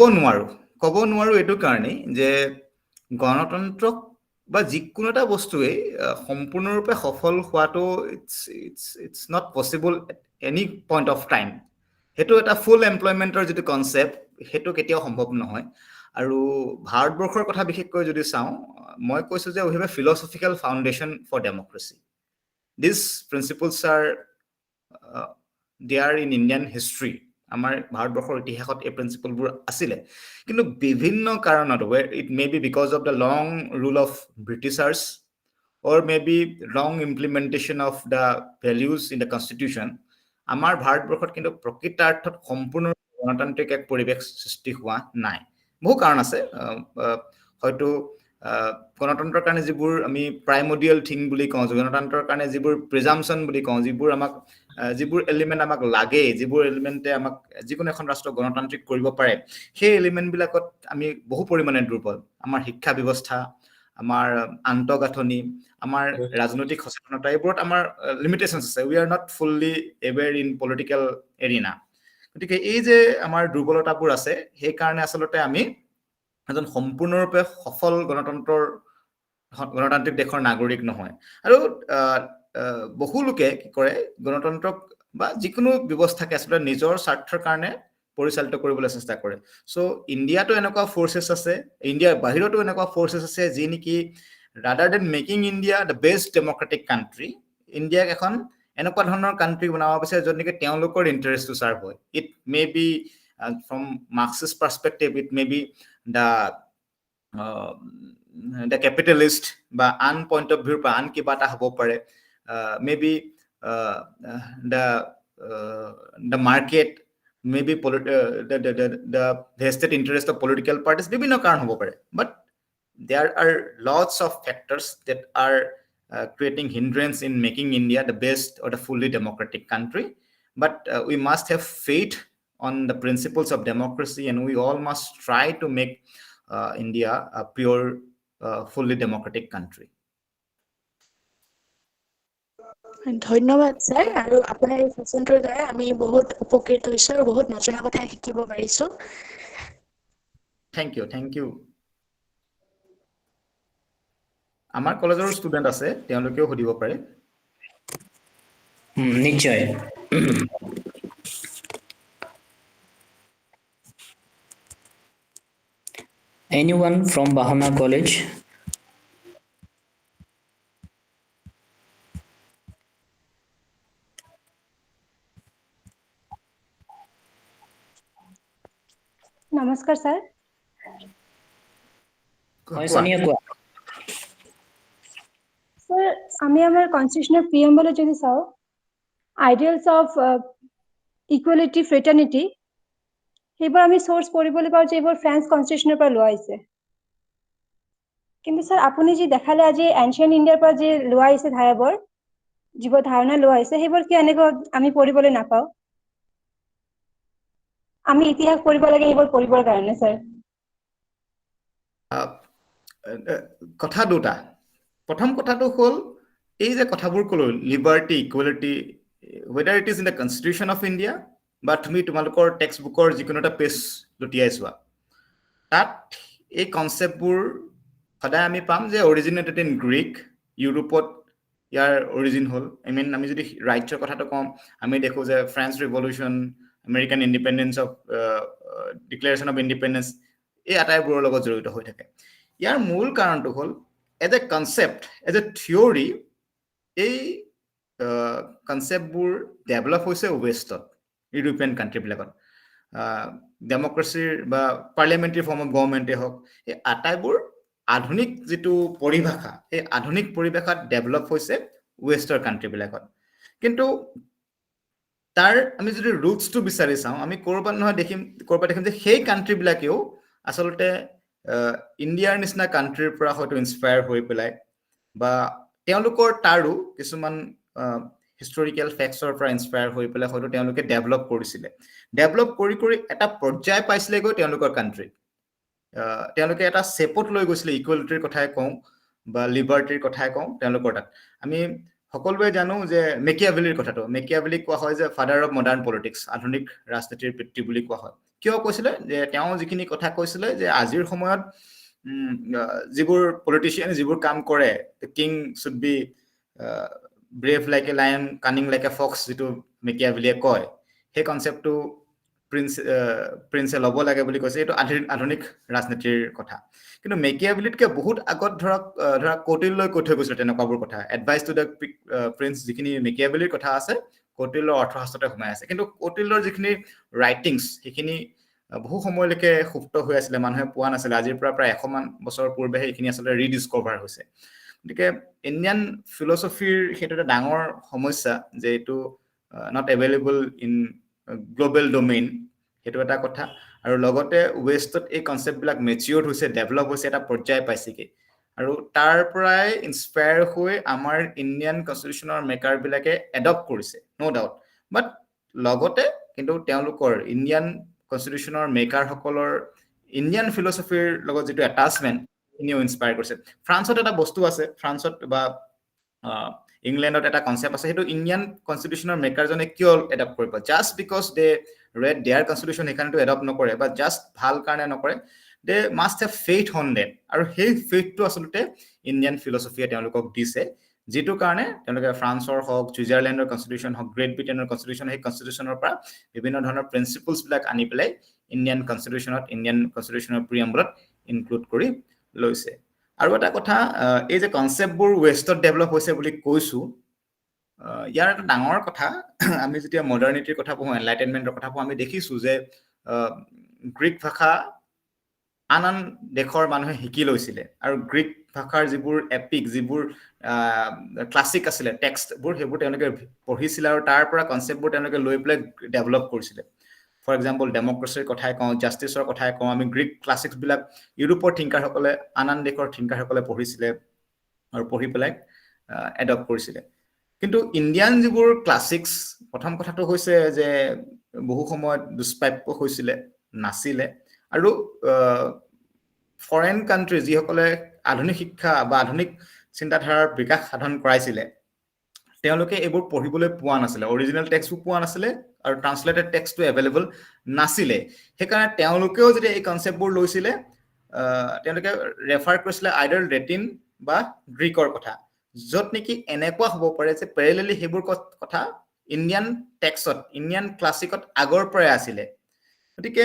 নোৱাৰো এইটো কাৰণেই যে গণতন্ত্ৰক বা যিকোনো এটা বস্তুৱে সম্পূৰ্ণৰূপে সফল হোৱাটো it's not possible at any point of time সেইটো এটা ফুল এমপ্লয়মেণ্টৰ যিটো কনচেপ্ট সেইটো কেতিয়াও সম্ভৱ নহয় আৰু ভাৰতবৰ্ষৰ কথা বিশেষকৈ যদি চাওঁ মই কৈছোঁ যে we have a philosophical foundation for democracy this principles are there in Indian history আমাৰ ভাৰতবৰ্ষৰ ইতিহাসত এই প্ৰিন্সিপলবোৰ আছিলে কিন্তু বিভিন্ন কাৰণত it may be because of the long rule of Britishers or may be long implementation of the values in the constitution আমাৰ ভাৰতবৰ্ষত কিন্তু প্ৰকৃতাৰ্থত সম্পূৰ্ণ গণতান্ত্ৰিক এক পৰিৱেশ সৃষ্টি হোৱা নাই বহু কাৰণ আছে হয়তো গণতন্ত্ৰৰ কাৰণে যিবোৰ আমি প্ৰাইমডিয়েল থিং বুলি কওঁ গণতন্ত্ৰৰ কাৰণে যিবোৰ প্ৰিজাম্পশ্যন বুলি কওঁ যিবোৰ এলিমেণ্ট আমাক লাগে যিবোৰ এলিমেণ্টে আমাক যিকোনো এখন ৰাষ্ট্ৰ গণতান্ত্ৰিক কৰিব পাৰে সেই এলিমেণ্টবিলাকত আমি বহু পৰিমাণে দুৰ্বল আমাৰ শিক্ষা ব্যৱস্থা আমাৰ আন্তঃগাঁথনি আমাৰ ৰাজনৈতিক সচেতনতা এইবোৰত আমাৰ লিমিটেশ্যনছ আছে উই are not fully aware in political arena গতিকে এই যে আমাৰ দুৰ্বলতাবোৰ আছে সেইকাৰণে আচলতে আমি এজন সম্পূৰ্ণৰূপে সফল গণতান্ত্ৰিক দেশৰ নাগৰিক নহয় আৰু বহু লোকে কি কৰে গণতন্ত্ৰক বা যিকোনো ব্যৱস্থাকে আচলতে নিজৰ স্বাৰ্থৰ কাৰণে পৰিচালিত কৰিবলৈ চেষ্টা কৰে চ' ইণ্ডিয়াতো এনেকুৱা ফ'ৰ্চেছ আছে ইণ্ডিয়াৰ বাহিৰতো এনেকুৱা ফ'ৰ্চেছ আছে যি নেকি rather than making India the best democratic country ইণ্ডিয়াক এখন এনেকুৱা ধৰণৰ কাণ্ট্ৰি বনাব বিচাৰে য'ত নেকি তেওঁলোকৰ ইণ্টাৰেষ্টটো চাৰ্ভ হয় it may be from Marxist perspective it may be the capitalist বা আন পইণ্ট অফ ভিউৰ পৰা আন কিবা এটা হ'ব পাৰে maybe the market maybe the vested interest of political parties বিভিন্ন কাৰণ হ'ব পাৰে but there are lots of factors that are creating hindrance in making India the best or the fully democratic country but we must have faith on the principles of democracy and we all must try to make India a pure fully democratic country ধন্যবাদ স্যার আৰু আপোনাৰ এই সেশনটোৰ দ্বাৰা আমি বহুত উপকৃত হৈছো আৰু বহুত নজনা কথা শিকিব পাৰিছো থ্যাংক ইউ আমাৰ কলেজৰ ষ্টুডেণ্ট আছে তেওঁলোকেও সুধিব পাৰে নিশ্চয় anyone from Bahana College নমস্কাৰ ছাৰ। হয় সোনিয়া কোৱা স্যাৰ আমি আমাৰ কনস্টিটিউশনেৰ প্ৰিএম্বলে যদি চাও আইডিয়ালস অফ ইকুয়ালিটি ফ্ৰেটাৰ্নিটি সেইবোৰ আমি সোৰ্স পঢ়িবলৈ পাওঁ যে এইবোৰ ফ্ৰেঞ্চ কনস্টিটিউশনৰ পৰা লোৱা হৈছে। কিন্তু স্যাৰ আপুনি যি দেখালে আজি এনশিয়েন্ট ইণ্ডিয়াৰ পৰা যি লোৱা হৈছে ধাৰাবোৰ যিবোৰ ধাৰণা লোৱা হৈছে সেইবোৰ কি এনেকৈ আমি পঢ়িবলৈ নাপাওঁ? আমি ইতিহাস পঢ়িব লাগে এইবোৰ পঢ়িবৰ কাৰণে স্যাৰ। কথা দুটা প্ৰথম কথাটো হ'ল এই যে কথাবোৰ ক'লো liberty equality whether it is in the constitution of India বা তুমি তোমালোকৰ টেক্সট বুকৰ যিকোনো এটা পেজ লুটিয়াই চোৱা তাত এই কনচেপ্টবোৰ সদায় আমি পাম যে অৰিজিনেটেড ইন গ্ৰীক ইউৰোপত ইয়াৰ অৰিজিন হ'ল আমি যদি ৰাইটছৰ কথাটো কম আমি দেখো যে French revolution American independence of declaration of independence এই আটাইবোৰৰ লগত জড়িত হৈ থাকে ইয়াৰ মূল কাৰণটো হ'ল as a concept as a theory এই কনচেপ্টবোৰ ডেভেলপ হৈছে ৱেষ্টত ইউৰোপিয়ান কাণ্ট্ৰিবিলাকত ডেমক্ৰেচিৰ বা পাৰ্লিয়ামেণ্টাৰী ফৰ্ম অফ গভৰ্ণমেণ্টে হওক এই আটাইবোৰ আধুনিক যিটো পৰিভাষা এই আধুনিক পৰিভাষাত ডেভেলপ হৈছে ৱেষ্টৰ কাণ্ট্ৰিবিলাকত কিন্তু তাৰ আমি যদি ৰুটছটো বিচাৰি চাওঁ আমি ক'ৰবাত দেখিম যে সেই কাণ্ট্ৰিবিলাকেও আচলতে ইণ্ডিয়াৰ নিচিনা কাণ্ট্ৰিৰ পৰা হয়তো ইনস্পায়াৰ হৈ পেলাই বা তেওঁলোকৰ তাৰো কিছুমান হিষ্টৰিকেল ফেক্টছৰ পৰা ইনস্পায়াৰ হৈ পেলাই হয়তো তেওঁলোকে ডেভেলপ কৰিছিলে ডেভেলপ কৰি এটা পৰ্যায় পাইছিলেগৈ তেওঁলোকৰ কাণ্ট্ৰিত তেওঁলোকে এটা শেপত লৈ গৈছিলে ইকুৱেলিটিৰ কথাই কওঁ বা লিবাৰ্টিৰ কথাই কওঁ তেওঁলোকৰ তাত আমি সকলোৱে জানো যে মেকিয়াভেলিৰ কথাটো মেকিয়াভেলিক কোৱা হয় যে ফাদাৰ অফ মডাৰ্ণ পলিটিক্স আধুনিক ৰাজনীতিৰ পিতৃ বুলি কোৱা হয় কিয় কৈছিলে যে তেওঁ যিখিনি কথা কৈছিলে যে আজিৰ সময়ত যিবোৰ পলিটিচিয়ান যিবোৰ কাম কৰে king should be brave like a lion cunning like a fox যিটো মেকিয়াভেলিয়ে কয় সেই কনচেপ্টটো প্ৰিন্সে ল'ব লাগে বুলি কৈছে এইটো আধুনিক ৰাজনীতিৰ কথা কিন্তু মেকিয়াভেলিতকে বহুত আগত ধৰা কৌটিল্যই কৈ থৈ গৈছিলে তেনেকুৱাবোৰ কথা এডভাইচ টু দ্য প্ৰিন্স যিখিনি মেকিয়াভেলিৰ কথা আছে কৌটিল্যৰ অৰ্থশাস্ত্ৰতে সোমাই আছে কিন্তু কৌটিল্যৰ যিখিনি ৰাইটিংছ সেইখিনি বহু সময়লৈকে সুপ্ত হৈ আছিলে মানুহে পোৱা নাছিলে আজিৰ পৰা প্ৰায় 100 মান বছৰ পূৰ্বে সেইখিনি আচলতে ৰিডিস্কভাৰ হৈছে গতিকে ইণ্ডিয়ান ফিলচফিৰ সেইটো এটা ডাঙৰ সমস্যা যে এইটো not available in global domain সেইটো এটা কথা আৰু লগতে ৱেষ্টত এই কনচেপ্টবিলাক মেচিউৰ্ড হৈছে ডেভেলপ হৈছে এটা পৰ্যায় পাইছেগে আৰু তাৰ পৰাই ইনস্পায়াৰ হৈ আমাৰ ইণ্ডিয়ান কনষ্টিটিউচনৰ মেকাৰবিলাকে এডপ্ট কৰিছে নো ডাউট বাট লগতে কিন্তু তেওঁলোকৰ ইণ্ডিয়ান কনষ্টিটিউচনৰ মেকাৰসকলৰ ইণ্ডিয়ান ফিলচফিৰ লগত যিটো এটাচমেণ্ট ইনিও ইনস্পায়াৰ কৰিছে ফ্ৰান্সত এটা বস্তু আছে ফ্ৰান্সত বা ইংলেণ্ডত এটা কনচেপ্ট আছে সেইটো ইণ্ডিয়ান কনষ্টিটিউচনৰ মেকাৰজনে কিয় এডপ্ট কৰিব just because they read their constitution সেইকাৰণেতো এডপ্ট নকৰে বা জাষ্ট ভাল কাৰণে নকৰে they must have faith on that আৰু সেই ফেইথটো আচলতে ইণ্ডিয়ান ফিলচফিয়ে তেওঁলোকক দিছে যিটো কাৰণে তেওঁলোকে ফ্ৰান্সৰ হওক ছুইজাৰলেণ্ডৰ কনষ্টিটিউচন হওক গ্ৰেট ব্ৰিটেইনৰ কনষ্টিটিউচন সেই কনষ্টিটিউচনৰ পৰা বিভিন্ন ধৰণৰ প্ৰিন্সিপলছবিলাক আনি পেলাই ইণ্ডিয়ান কনষ্টিটিউচনৰ প্ৰিএম্বলত ইনক্লুড কৰি লৈছে আৰু এটা কথা এই যে কনচেপ্টবোৰ ৱেষ্টত ডেভেলপ হৈছে বুলি কৈছো ইয়াৰ এটা ডাঙৰ কথা আমি যেতিয়া মডাৰ্নিটিৰ কথা পঢ়ো এনলাইটেনমেণ্টৰ কথা পঢ়ো আমি দেখিছো যে গ্ৰীক ভাষা আন দেশৰ মানুহে শিকি লৈছিলে আৰু গ্ৰীক ভাষাৰ যিবোৰ এপিক যিবোৰ ক্লাছিক আছিলে টেক্সটবোৰ সেইবোৰ তেওঁলোকে পঢ়িছিলে আৰু তাৰ পৰা কনচেপ্টবোৰ তেওঁলোকে লৈ পেলাই ডেভেলপ কৰিছিলে ফৰ এক্সাম্পল ডেমক্ৰেচিৰ কথাই কওঁ জাষ্টিছৰ কথাই কওঁ আমি গ্ৰীক ক্লাছিক্সবিলাক ইউৰোপৰ থিংকাৰসকলে আন দেশৰ থিংকাৰসকলে পঢ়িছিলে আৰু পঢ়ি পেলাই এডপ্ট কৰিছিলে কিন্তু ইণ্ডিয়ান যিবোৰ ক্লাছিক্স প্ৰথম কথাটো হৈছে যে বহু সময়ত দুষ্প্ৰাপ্য হৈছিলে নাছিলে আৰু ফৰেন কাণ্ট্ৰি যিসকলে আধুনিক শিক্ষা বা আধুনিক চিন্তাধাৰাৰ বিকাশ সাধন কৰাইছিলে তেওঁলোকে এইবোৰ পঢ়িবলৈ পোৱা নাছিলে অৰিজিনেল টেক্সটবোৰ পোৱা নাছিলে আৰু ট্ৰান্সলেটেড টেক্সটটো এভেইলেবল নাছিলে সেইকাৰণে তেওঁলোকেও যদি এই কনচেপ্টবোৰ লৈছিলে তেওঁলোকে ৰেফাৰ কৰিছিলে আইডাৰ লেটিন বা গ্ৰীকৰ কথা য'ত নেকি এনেকুৱা হ'ব পাৰে যে পেৰেলেলি সেইবোৰ কথা ইণ্ডিয়ান টেক্সটত ইণ্ডিয়ান ক্লাছিকত আগৰ পৰাই আছিলে গতিকে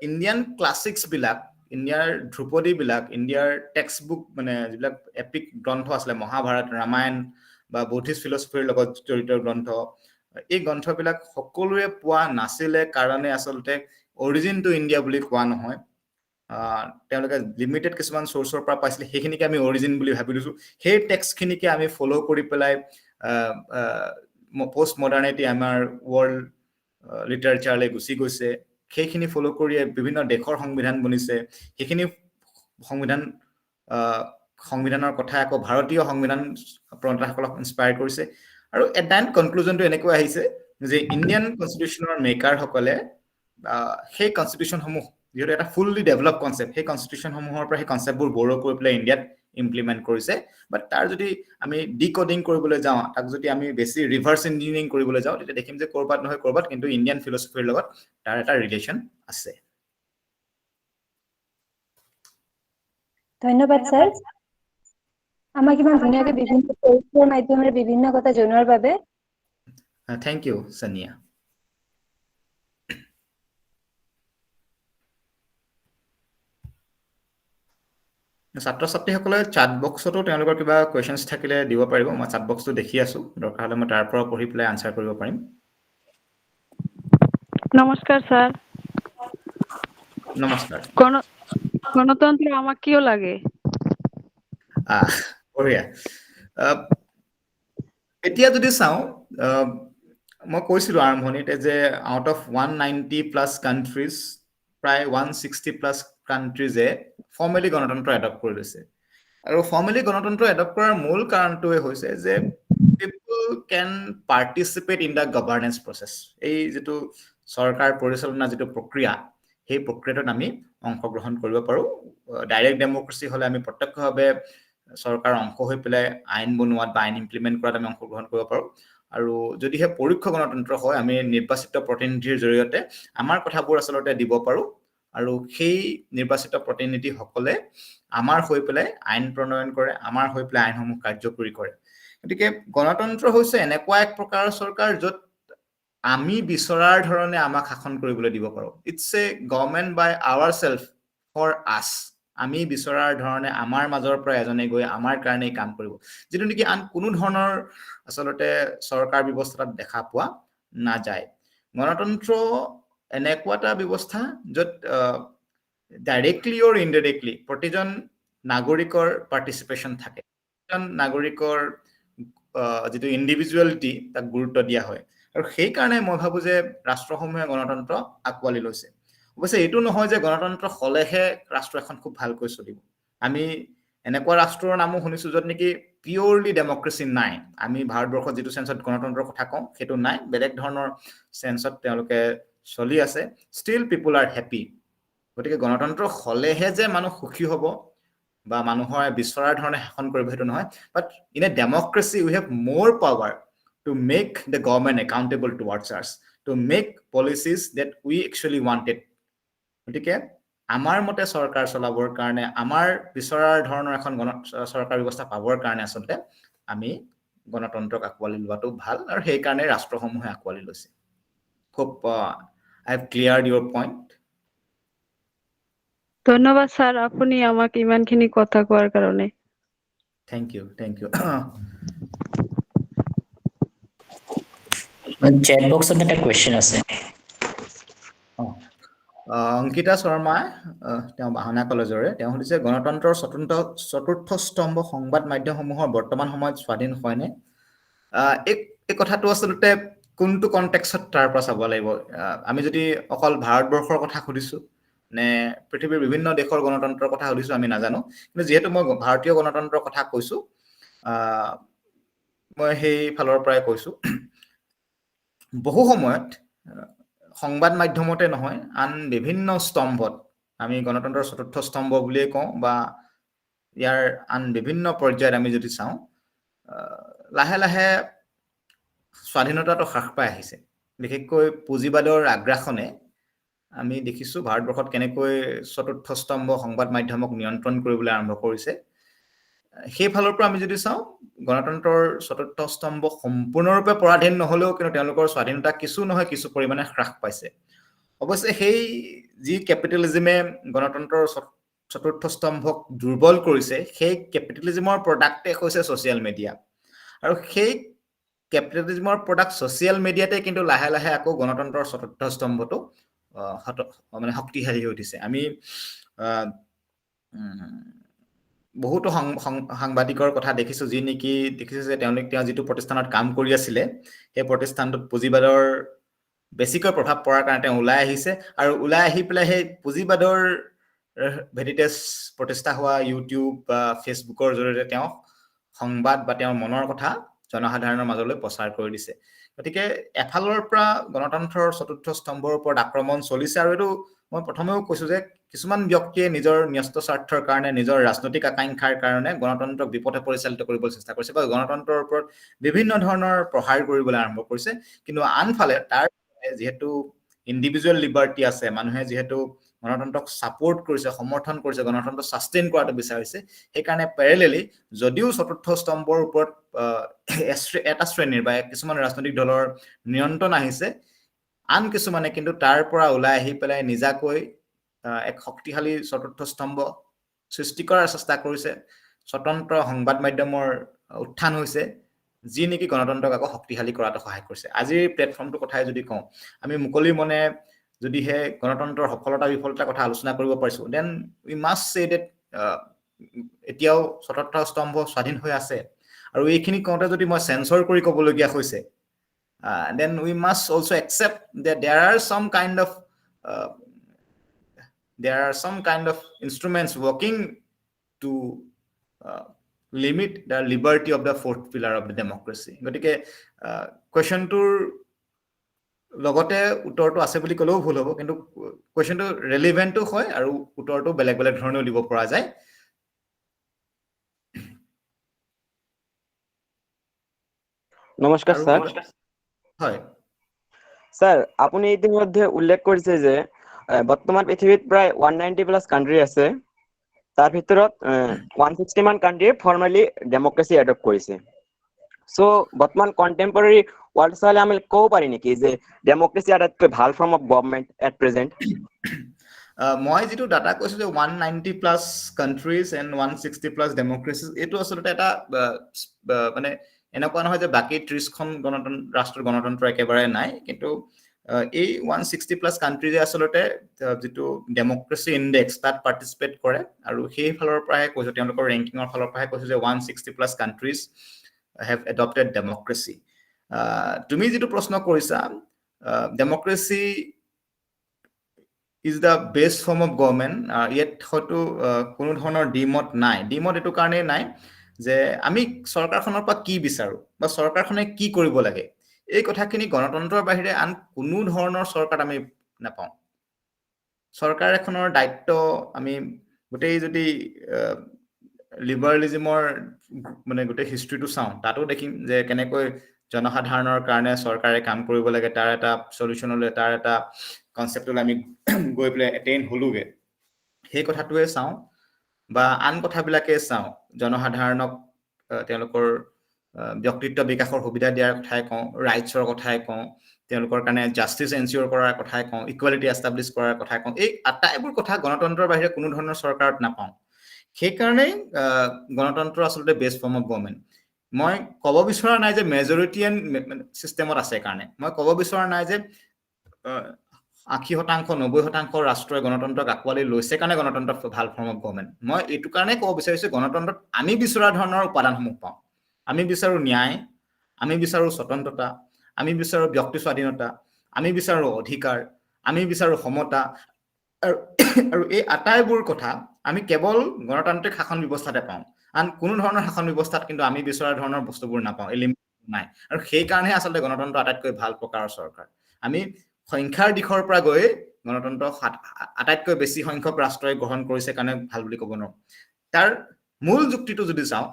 ইণ্ডিয়ান ক্লাছিক্সবিলাক ইণ্ডিয়াৰ ধ্ৰুপদীবিলাক ইণ্ডিয়াৰ টেক্সট বুক মানে যিবিলাক এপিক গ্ৰন্থ আছিলে মহাভাৰত ৰামায়ণ বা বৌদ্ধিষ্ট ফিলচফিৰ লগত জড়িত গ্ৰন্থ এই গ্ৰন্থবিলাক সকলোৱে পোৱা নাছিলে কাৰণে আচলতে অৰিজিন টু ইণ্ডিয়া বুলি কোৱা নহয় তেওঁলোকে লিমিটেড কিছুমান চ'ৰ্চৰ পৰা পাইছিলে সেইখিনিকে আমি অৰিজিন বুলি ভাবি লৈছোঁ সেই টেক্সটখিনিকে আমি ফ'ল' কৰি পেলাই পষ্ট মডাৰ্নিটি আমাৰ ৱৰ্ল্ড লিটাৰেচাৰলৈ গুচি গৈছে সেইখিনি ফ'ল' কৰি বিভিন্ন দেশৰ সংবিধান বনিছে সেইখিনি সংবিধানৰ কথা আকৌ ভাৰতীয় সংবিধান প্ৰণেতাসকলক ইনস্পায়াৰ কৰিছে আৰু এট দ্য এণ্ড কনক্লুজনটো এনেকৈ আহিছে যে ইণ্ডিয়ান কনষ্টিটিউশ্যনৰ মেকাৰসকলে সেই কনষ্টিটিউশ্যনসমূহ যিহেতু এটা ফুল্লি ডেভেলপ কনচেপ্ট সেই কনষ্টিটিউশ্যনসমূহৰ পৰা সেই কনচেপ্টবোৰ ব'ৰ কৰি পেলাই ইণ্ডিয়াত ইমপ্লিমেণ্ট কৰিছে বাট তাৰ যদি আমি ডিক'ডিং কৰিবলৈ যাওঁ তাক যদি আমি বেছি ৰিভাৰ্ছ ইঞ্জিনিয়াৰিং কৰিবলৈ যাওঁ তেতিয়া দেখিম যে ক'ৰবাত নহয় ক'ৰবাত কিন্তু ইণ্ডিয়ান ফিলচফিৰ লগত তাৰ এটা ৰিলেশ্যন আছে ধন্যবাদ স্যাৰ আমাক ইমান ধুনীয়াকৈ বিভিন্ন পৰীক্ষাৰ মাধ্যমেৰে বিভিন্ন কথা জনোৱাৰ বাবে থেংক ইউ সানিয়া ছাত্ৰ ছাত্ৰীসকলে চাট বক্সতো তেওঁলোকৰ কিবা কুৱেশ্যনছ থাকিলে দিব পাৰিব মই চাট বক্সটো দেখি আছো দৰকাৰ হ'লে মই তাৰ পৰা পঢ়ি পেলাই আনসাৰ কৰিব পাৰিম নমস্কাৰ স্যাৰ নমস্কাৰ গণতন্ত্ৰ আমাক কিয় লাগে বঢ়িয়া এতিয়া যদি চাওঁ মই কৈছিলোঁ আৰম্ভণিতে যে আউট অফ 190 প্লাছ কাণ্ট্ৰিজ প্ৰায় 160 প্লাছ কাণ্ট্ৰিজে ফৰ্মেলি গণতন্ত্ৰ এডপ্ট কৰি লৈছে আৰু ফৰ্মেলি গণতন্ত্ৰ এডপ্ট কৰাৰ মূল কাৰণটোৱে হৈছে যে people can participate in the governance process এই যিটো চৰকাৰ পৰিচালনা যিটো প্ৰক্ৰিয়া সেই প্ৰক্ৰিয়াটোত আমি অংশগ্ৰহণ কৰিব পাৰোঁ ডাইৰেক্ট ডেম'ক্ৰেচি হ'লে আমি প্ৰত্যক্ষভাৱে চৰকাৰৰ অংশ হৈ পেলাই আইন বনোৱাত বা আইন ইমপ্লিমেণ্ট কৰাত আমি অংশগ্ৰহণ কৰিব পাৰোঁ আৰু যদিহে পৰোক্ষ গণতন্ত্ৰ হয় আমি নিৰ্বাচিত প্ৰতিনিধিৰ জৰিয়তে আমাৰ কথাবোৰ আচলতে দিব পাৰোঁ আৰু সেই নিৰ্বাচিত প্ৰতিনিধিসকলে আমাৰ হৈ পেলাই আইন প্ৰণয়ন কৰে আমাৰ হৈ পেলাই আইনসমূহ কাৰ্যকৰী কৰে গতিকে গণতন্ত্ৰ হৈছে এনেকুৱা এক প্ৰকাৰৰ চৰকাৰ য'ত আমি বিচৰাৰ ধৰণে আমাক শাসন কৰিবলৈ দিব পাৰোঁ it's a government by our self for us আমি বিচৰাৰ ধৰণে আমাৰ মাজৰ পৰা এজনে গৈ আমাৰ কাৰণেই কাম কৰিব যিটো নেকি আন কোনো ধৰণৰ আচলতে চৰকাৰ ব্যৱস্থাত দেখা পোৱা নাযায় গণতন্ত্ৰ এনেকুৱা এটা ব্যৱস্থা য'ত ডাইৰেক্টলি অৰ ইনডাইৰেক্টলি প্ৰতিজন নাগৰিকৰ পাৰ্টিচিপেশ্যন থাকে প্ৰতিজন নাগৰিকৰ যিটো ইণ্ডিভিজুৱেলিটি তাক গুৰুত্ব দিয়া হয় আৰু সেইকাৰণে মই ভাবোঁ যে ৰাষ্ট্ৰসমূহে গণতন্ত্ৰ আঁকোৱালি লৈছে অৱশ্যে এইটো নহয় যে গণতন্ত্ৰ হ'লেহে ৰাষ্ট্ৰ এখন খুব ভালকৈ চলিব আমি এনেকুৱা ৰাষ্ট্ৰৰ নামো শুনিছোঁ য'ত নেকি পিয়ৰলি ডেমক্ৰেচি নাই আমি ভাৰতবৰ্ষত যিটো চেন্সত গণতন্ত্ৰৰ কথা কওঁ সেইটো নাই বেলেগ ধৰণৰ চেন্সত তেওঁলোকে চলি আছে ষ্টিল পিপল আৰ হেপী গতিকে গণতন্ত্ৰ হ'লেহে যে মানুহ সুখী হ'ব বা মানুহৰ বিচৰাৰ ধৰণে শাসন কৰিব সেইটো নহয় but in a democracy we have more power to make the government accountable towards us, to make policies that we actually wanted. গতিকে আমাৰ মতে চৰকাৰ চলাবৰ কাৰণে আমাৰ বিচৰাৰ ধৰণৰ এখন চৰকাৰ ব্যৱস্থা পাবৰ কাৰণে আচলতে আমি গণতন্ত্ৰক আঁকোৱালি লোৱাটো ভাল আৰু সেইকাৰণে ৰাষ্ট্ৰসমূহে আঁকোৱালি লৈছে খুব I have cleared your point. ধন্যবাদ স্যাৰ আপুনি আমাক ইমানখিনি কথা কোৱাৰ কাৰণে Thank you চেট বক্সত এটা কুৱেশ্যন আছে অংকিতা শৰ্মা তেওঁ বাহনা কলেজৰে তেওঁ সুধিছে গণতন্ত্ৰৰ চতুৰ্থ স্তম্ভ সংবাদ মাধ্যমসমূহৰ বৰ্তমান সময়ত স্বাধীন হয়নে এই কথাটো আচলতে কোনটো কনটেক্সত তাৰ পৰা চাব লাগিব আমি যদি অকল ভাৰতবৰ্ষৰ কথা সুধিছোঁ নে পৃথিৱীৰ বিভিন্ন দেশৰ গণতন্ত্ৰৰ কথা সুধিছোঁ আমি নাজানো কিন্তু যিহেতু মই ভাৰতীয় গণতন্ত্ৰৰ কথা কৈছোঁ মই সেই ফালৰ পৰাই কৈছোঁ বহু সময়ত সংবাদ মাধ্যমতে নহয় আন বিভিন্ন স্তম্ভত আমি গণতন্ত্ৰৰ চতুৰ্থ স্তম্ভ বুলিয়ে কওঁ বা ইয়াৰ আন বিভিন্ন পৰ্যায়ত আমি যদি চাওঁ লাহে লাহে স্বাধীনতাটো হ্ৰাস পাই আহিছে বিশেষকৈ পুঁজিবাদৰ আগ্ৰাসনে আমি দেখিছোঁ ভাৰতবৰ্ষত কেনেকৈ চতুৰ্থ স্তম্ভ সংবাদ মাধ্যমক নিয়ন্ত্ৰণ কৰিবলৈ আৰম্ভ কৰিছে সেইফালৰ পৰা আমি যদি চাওঁ গণতন্ত্ৰৰ চতুৰ্থ স্তম্ভ সম্পূৰ্ণৰূপে পৰাধীন নহ'লেও কিন্তু তেওঁলোকৰ স্বাধীনতা কিছু নহয় কিছু পৰিমাণে হ্ৰাস পাইছে অৱশ্যে সেই যি কেপিটেলিজিমে গণতন্ত্ৰৰ চতুৰ্থ স্তম্ভক দুৰ্বল কৰিছে সেই কেপিটেলিজিমৰ প্ৰডাক্টে হৈছে ছ'চিয়েল মিডিয়া আৰু সেই কেপিটেলিজিমৰ প্ৰডাক্ট ছ'চিয়েল মিডিয়াতে কিন্তু লাহে লাহে আকৌ গণতন্ত্ৰৰ চতুৰ্থ স্তম্ভটো মানে শক্তিশালী হৈ উঠিছে আমি বহুতো সাংবাদিকৰ কথা দেখিছো যি নেকি দেখিছে যে তেওঁ যিটো প্ৰতিষ্ঠানত কাম কৰি আছিলে সেই প্ৰতিষ্ঠানটোত পুঁজিবাদৰ বেছিকৈ প্ৰভাৱ পৰাৰ কাৰণে তেওঁ ওলাই আহিছে আৰু ওলাই আহি পেলাই সেই পুঁজিবাদৰ ভেৰিটেজ প্ৰতিষ্ঠা হোৱা ইউটিউব বা ফেচবুকৰ জৰিয়তে তেওঁ সংবাদ বা তেওঁৰ মনৰ কথা জনসাধাৰণৰ মাজলৈ প্ৰচাৰ কৰি দিছে গতিকে এফালৰ পৰা গণতন্ত্ৰৰ চতুৰ্থ স্তম্ভৰ ওপৰত আক্ৰমণ চলিছে আৰু এইটো মই প্ৰথমেও কৈছো যে কিছুমান ব্যক্তিয়ে নিজৰ ন্যস্ত স্বাৰ্থৰ কাৰণে নিজৰ ৰাজনৈতিক আকাংক্ষাৰ কাৰণে গণতন্ত্ৰক বিপথে পৰিচালিত কৰিবলৈ চেষ্টা কৰিছে বা গণতন্ত্ৰৰ ওপৰত বিভিন্ন ধৰণৰ প্ৰহাৰ কৰিবলৈ আৰম্ভ কৰিছে কিন্তু আনফালে তাৰ যিহেতু ইণ্ডিভিজুৱেল লিবাৰ্টি আছে মানুহে যিহেতু গণতন্ত্ৰক ছাপোৰ্ট কৰিছে সমৰ্থন কৰিছে গণতন্ত্ৰ সাষ্টেইন কৰাটো বিচাৰিছে সেইকাৰণে প্যাৰেলেলি যদিও চতুৰ্থ স্তম্ভৰ ওপৰত এটা শ্ৰেণীৰ বা কিছুমান ৰাজনৈতিক দলৰ নিয়ন্ত্ৰণ আহিছে আন কিছুমানে কিন্তু তাৰ পৰা ওলাই আহি পেলাই নিজাকৈ এক শক্তিশালী চতুৰ্থ স্তম্ভ সৃষ্টি কৰাৰ চেষ্টা কৰিছে স্বতন্ত্ৰ সংবাদ মাধ্যমৰ উত্থান হৈছে যি নেকি গণতন্ত্ৰক আকৌ শক্তিশালী কৰাটো সহায় কৰিছে আজিৰ প্লেটফৰ্মটোৰ কথাই যদি কওঁ আমি মুকলি মনে যদিহে গণতন্ত্ৰৰ সফলতা বিফলতাৰ কথা আলোচনা কৰিব পাৰিছো দেন উই মাষ্ট সে ডেট এতিয়াও চতুৰ্থ স্তম্ভ স্বাধীন হৈ আছে আৰু এইখিনি কওঁতে যদি মই সেন্সৰ কৰি ক'বলগীয়া হৈছে then we must also accept that there are some kind of instruments working to limit the liberty of the fourth pillar of the democracy গতিকে কোৱেশ্চনটোৰ লগতে উত্তৰটো আছে বুলি ক'লেও ভুল হ'ব কিন্তু কোৱেশ্চনটো ৰেলেভেন্টও হয় আৰু উত্তৰটো বেলেগ বেলেগ ধৰণেও দিব পৰা যায় নমস্কাৰ স্যাৰ হয় স্যাৰ আপুনি ইতিমধ্যে উল্লেখ কৰিছে যে বৰ্তমান পৃথিৱীত প্ৰায় 190 প্লাস কান্ট্ৰি আছে তাৰ ভিতৰত 160 মান কান্ট্ৰি ফৰ্মালি ডেমক্ৰেসি এডপ্ট কৰিছে সো বৰ্তমান কন্টেম্পৰাৰী ওয়াৰ্ল্ড চালে আমি ক'ব পাৰি নেকি যে ডেমক্ৰেসি আটাইতকৈ ভাল form of government at present মই যেটো ডাটা কৈছো যে 190 প্লাস কান্ট্ৰিজ এন্ড 160 প্লাস ডেমক্ৰেসিজ এটো আসলে এটা মানে এনেকুৱা নহয় যে বাকি 30খন ৰাষ্ট্ৰৰ গণতন্ত্ৰ একেবাৰে নাই কিন্তু এই 160 প্লাস কান্ট্ৰিজে আসলতে যেটো ডেমক্ৰেসি ইনডেক্স তাত পাৰ্টিসিপেট কৰে আৰু সেই ফালৰ পৰাই কৈছো তেওঁলোকৰ ৰেংকিংৰ ফালৰ পৰাই কৈছো যে 160 plus countries have adopted democracy তুমি যেটো প্ৰশ্ন কৰিছা democracy is the best form of government yet হয়তো কোনো ধৰণৰ ডিমত নাই ডিমত এটো কাৰণে নাই যে আমি সৰকাৰখনৰ পৰা কি বিচাৰো বা সৰকাৰখনে কি কৰিব লাগে এই কথাখিনি গণতন্ত্ৰৰ বাহিৰে আন কোনো ধৰণৰ সৰকাৰ আমি নাপাওঁ সৰকাৰ এখনৰ দায়িত্ব আমি গোটেই যদি লিবাৰালিজমৰ মানে গোটেই হিষ্ট্ৰীটো চাওঁ তাতো দেখিম যে কেনেকৈ জনসাধাৰণৰ কাৰণে সৰকাৰে কাম কৰিব লাগে তাৰ এটা সলিউশনলৈ তাৰ এটা কনসেপ্টলৈ আমি গৈ প্লে এটেইন হলুগে সেই কথাটোৱে চাওঁ বা আন কথাবিলাকে চাওঁ জনসাধাৰণক তেওঁলোকৰ ব্যক্তিত্ব বিকাশৰ সুবিধা দিয়াৰ কথাই কওঁ ৰাইটছৰ কথাই কওঁ তেওঁলোকৰ কাৰণে জাস্টিস এনচিওৰ কৰাৰ কথাই কওঁ ইকুৱেলিটি এস্টাবলিশ কৰাৰ কথাই কওঁ এই আটাইবোৰ কথা গণতন্ত্ৰৰ বাহিৰে কোনো ধৰণৰ সৰকাৰত নাপাওঁ সেই কাৰণে গণতন্ত্ৰ আসলতে বেষ্ট ফৰ্ম অফ গভৰ্নমেন্ট মই ক'ব বিচৰা নাই যে মেজৰিটিয়ান সিস্টেমত আছে কাৰণে মই ক'ব বিচৰা নাই যে 80% 90% ৰাষ্ট্ৰই গণতন্ত্ৰক আকোৱালি লৈছে কাৰণে গণতন্ত্ৰ ভাল ফৰ্ম অফ গভৰ্নমেন্ট মই এইটো কাৰণে ক'ব বিচাৰিছো গণতন্ত্ৰত আমি বিচৰা ধৰণৰ উপাদানসমূহ পাওঁ আমি বিচাৰো ন্যায় আমি বিচাৰো স্বতন্ত্ৰতা আমি বিচাৰো ব্যক্তি স্বাধীনতা আমি বিচাৰো অধিকাৰ আমি বিচাৰো সমতা আৰু এই আটাইবোৰ কথা আমি কেৱল গণতান্ত্ৰিক শাসন ব্যৱস্থাতে পাওঁ আন কোনো ধৰণৰ শাসন ব্যৱস্থাত কিন্তু আমি বিচৰা ধৰণৰ বস্তুবোৰ নাপাওঁ এলিমেন্ট নাই আৰু সেই কাৰণে আসলে গণতন্ত্ৰ আটাইতকৈ ভাল প্ৰকাৰৰ চৰকাৰ আমি সংখ্যাৰ দিশৰ পৰা গৈ গণতন্ত্ৰ আটাইতকৈ বেছি সংখ্যক ৰাষ্ট্ৰই গ্ৰহণ কৰিছে কাৰণে ভাল বুলি ক'ব নোৱাৰো তাৰ মূল যুক্তিটো যদি চাওঁ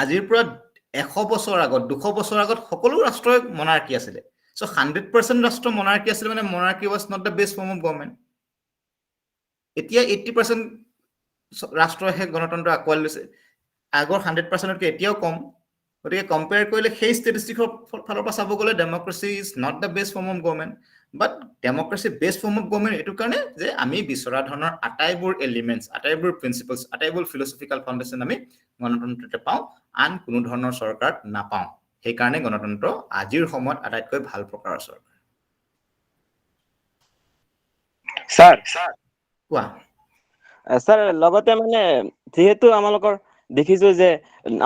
আজিৰ পৰা 100 বছৰ আগত 200 বছৰ আগত সকলো ৰাষ্ট্ৰই মনাৰ্কি আছিল সো 100% ৰাষ্ট্ৰ মনাৰ্কি আছিল মানে মনাৰ্কি was not the best form of government এতিয়া 80% ৰাষ্ট্ৰহে গণতন্ত্ৰ আকোৱালি লৈছে আগৰ 100% কে এতিয়াও কম গতিকে কম্পেয়াৰ কৰিলে সেই ষ্টেটিষ্টিকৰ ফালৰ পৰা চাব গ'লে democracy is not the best form of government but democracy best form of government এটো কাৰণে যে আমি বিচৰা ধৰণৰ আটাইবোৰ এলিমেন্টস আটাইবোৰ প্ৰিন্সিপলস আটাইবোৰ ফিলসফিক্যাল ফাউন্ডেশন আমি গণতন্ত্ৰতে পাওঁ আন কোনো ধৰণৰ চৰকাৰত নাপাওঁ সেই কাৰণে গণতন্ত্ৰ আজিৰ সময়ত আটাইতকৈ ভাল প্ৰকাৰৰ চৰকাৰ স্যাৰ কোৱা স্যাৰ লগতে মানে যেহেতু আমালোকৰ দেখিছো যে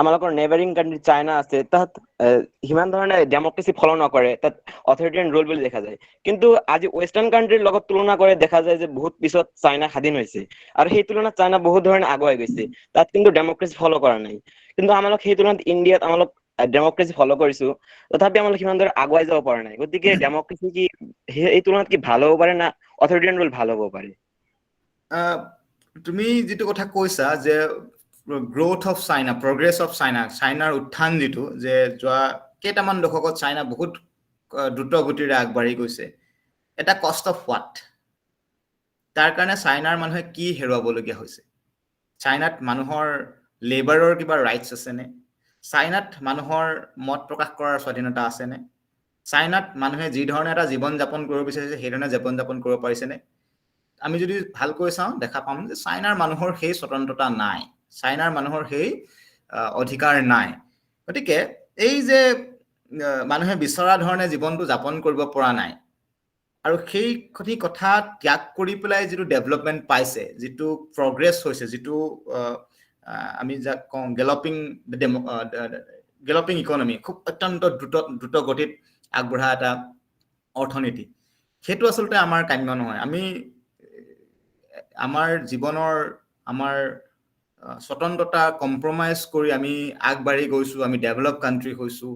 আমালোকৰ নেবাৰিং কাণ্ট্ৰি চাইনা আছে, তাত সিমান ধৰণে ডেমক্ৰেসি ফলো নকৰে, তাত অথৰিটেৰিয়ান ৰুল বুলি দেখা যায়। কিন্তু আজি ৱেষ্টাৰ্ণ কাণ্ট্ৰিৰ লগত তুলনা কৰি দেখা যায় যে বহুত পিছত চাইনা স্বাধীন হৈছে, আৰু সেই তুলনাত চাইনা বহুত ধৰণে আগুৱাই গৈছে, তাত কিন্তু ডেমক্ৰেসি ফলো কৰা নাই। কিন্তু আমালোক সেই তুলনাত ইণ্ডিয়াত আমালোক ডেমক্ৰেসি ফলো কৰিছো, তথাপি আমালোক সিমান দৰে আগুৱাই যাব পৰা নাই। গতিকে ডেমক্ৰেসি কি এই তুলনাত কি ভাল হ'ব পাৰে না অথৰিটেৰিয়ান ৰুল ভাল হ'ব পাৰে? তুমি যিটো কথা কৈছা যে growth of China, progress of China, চাইনাৰ উত্থান যিটো, যে যোৱা কেইটামান দশকত চাইনা বহুত দ্ৰুত গতিৰে আগবাঢ়ি গৈছে, এটা কষ্ট অফ হোৱাট? তাৰ কাৰণে চাইনাৰ মানুহে কি হেৰুৱাবলগীয়া হৈছে? চাইনাত মানুহৰ লেবাৰৰ কিবা ৰাইটছ আছেনে? চাইনাত মানুহৰ মত প্ৰকাশ কৰাৰ স্বাধীনতা আছেনে? চাইনাত মানুহে যি ধৰণে এটা জীৱন যাপন কৰিব বিচাৰিছে সেইধৰণে জীৱন যাপন কৰিব পাৰিছেনে? আমি যদি ভালকৈ চাওঁ দেখা পাম যে চাইনাৰ মানুহৰ সেই স্বতন্ত্ৰতা নাই, চাইনাৰ মানুহৰ সেই অধিকাৰ নাই। গতিকে এই যে মানুহে বিচৰা ধৰণে জীৱনটো যাপন কৰিব পৰা নাই, আৰু সেইখিনি কথা ত্যাগ কৰি পেলাই যিটো ডেভেলপমেণ্ট পাইছে, যিটো প্ৰগ্ৰেছ হৈছে, যিটো আমি যাক কওঁ গেলপিং ইকনমি, খুব অত্যন্ত দ্ৰুত গতিত আগবঢ়া এটা অৰ্থনীতি, সেইটো আচলতে আমাৰ কাম্য নহয়। আমি আমাৰ জীৱনৰ আমাৰ স্বতন্ত্ৰতা কম্প্ৰমাইজ কৰি আমি আগবাঢ়ি গৈছো, আমি ডেভেলপ কাণ্ট্ৰি হৈছো,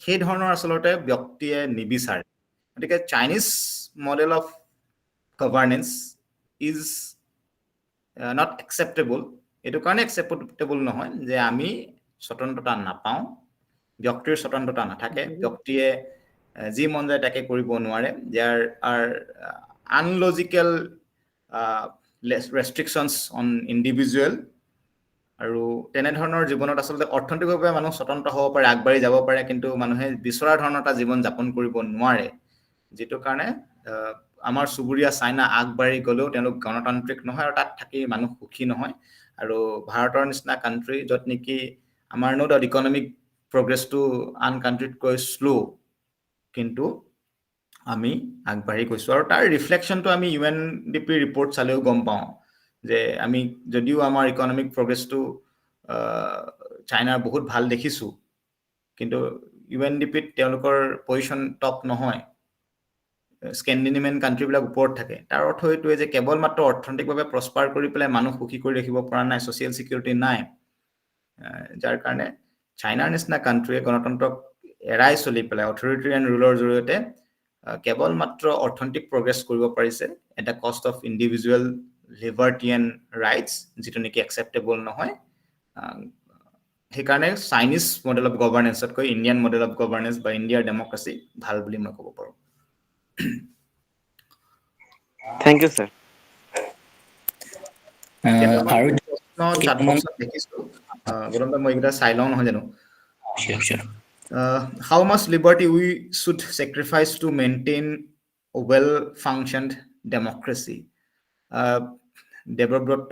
সেই ধৰণৰ আচলতে ব্যক্তিয়ে নিবিচাৰে। গতিকে Chinese model of governance is not acceptable. এইটো কাৰণে একচেপ্টেবল নহয় যে আমি স্বতন্ত্ৰতা নাপাওঁ, ব্যক্তিৰ স্বতন্ত্ৰতা নাথাকে, ব্যক্তিয়ে যি মন যায় তাকে কৰিব নোৱাৰে। There are unlogical restrictions on individual. আৰু তেনেধৰণৰ জীৱনত আচলতে অৰ্থনৈতিকভাৱে মানুহ স্বতন্ত্ৰ হ'ব পাৰে, আগবাঢ়ি যাব পাৰে, কিন্তু মানুহে বিচৰা ধৰণৰ এটা জীৱন যাপন কৰিব নোৱাৰে, যিটো কাৰণে আমাৰ চুবুৰীয়া চাইনা আগবাঢ়ি গ'লেও তেওঁলোক গণতান্ত্ৰিক নহয়, আৰু তাত থাকি মানুহ সুখী নহয়। আৰু ভাৰতৰ নিচিনা কাণ্ট্ৰি য'ত নেকি আমাৰ নো ডাউট ইকনমিক প্ৰগ্ৰেছটো আন কাণ্ট্ৰিতকৈ শ্ল', কিন্তু আমি আগবাঢ়ি গৈছোঁ। আৰু তাৰ ৰিফ্লেকশ্যনটো আমি UNDP ৰিপৰ্ট চালেও গম পাওঁ যে আমি যদিও আমাৰ ইকনমিক প্ৰগ্ৰেছটো চাইনাৰ বহুত ভাল দেখিছোঁ, কিন্তু UNDPত তেওঁলোকৰ পজিশ্যন টপ নহয়, স্কেণ্ডিনেভিয়ান কাণ্ট্ৰিবিলাক ওপৰত থাকে। তাৰ অৰ্থ এইটোৱে যে কেৱল মাত্ৰ অৰ্থনৈতিকভাৱে প্ৰস্পাৰ কৰি পেলাই মানুহ সুখী কৰি ৰাখিব পৰা নাই, ছ'চিয়েল ছিকিউৰিটি নাই, যাৰ কাৰণে চাইনাৰ নিচিনা কাণ্ট্ৰিয়ে গণতন্ত্ৰক এৰাই চলি পেলাই অথৰিটেৰিয়ান ৰুলৰ জৰিয়তে কেৱল মাত্ৰ অৰ্থনৈতিক প্ৰগ্ৰেছ কৰিব পাৰিছে at the cost of individual libertarian rights, যিটো নেকি একচেপ্টেবল নহয়। সেইকাৰণে চাইনিজ মডেল অফ গভাৰ্নেন্সতকৈ ইণ্ডিয়ান মডেল অফ গভাৰ্নেন্স বা ইণ্ডিয়াৰ ডেমক্ৰেচি ভাল বুলি মই ক'ব পাৰোঁ। Thank you sir. আৰু চাট বক্সত দেখিছোঁ, গৌতম দা মই এইকেইটা চাই লওঁ নহয় জানো। How much liberty we should sacrifice to maintain a well-functioned democracy? Debabrata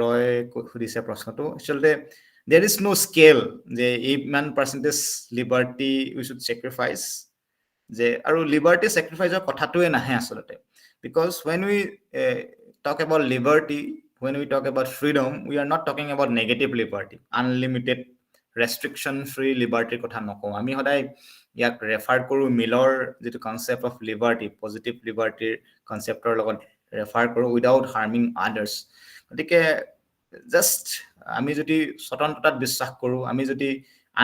ৰয় সুধিছে প্ৰশ্নটো। আচলতে there is no scale যে ইমান percentage liberty we should sacrifice, যে আৰু লিবাৰ্টি চেক্ৰিফাইচৰ কথাটোৱে নাহে আচলতে। Because when we talk about liberty, when we talk about freedom, we are not talking about negative liberty, unlimited restriction free liberty কথা নকওঁ। আমি সদায় ইয়াক ৰেফাৰ কৰোঁ মিলৰ যিটো কনচেপ্ট অফ লিবাৰ্টি, পজিটিভ লিবাৰ্টিৰ কনচেপ্টৰ লগত ৰেফাৰ কৰোঁ, উইদাউট হাৰ্মিং আদাৰ্ছ। গতিকে জাষ্ট আমি যদি স্বতন্ত্ৰতাত বিশ্বাস কৰোঁ, আমি যদি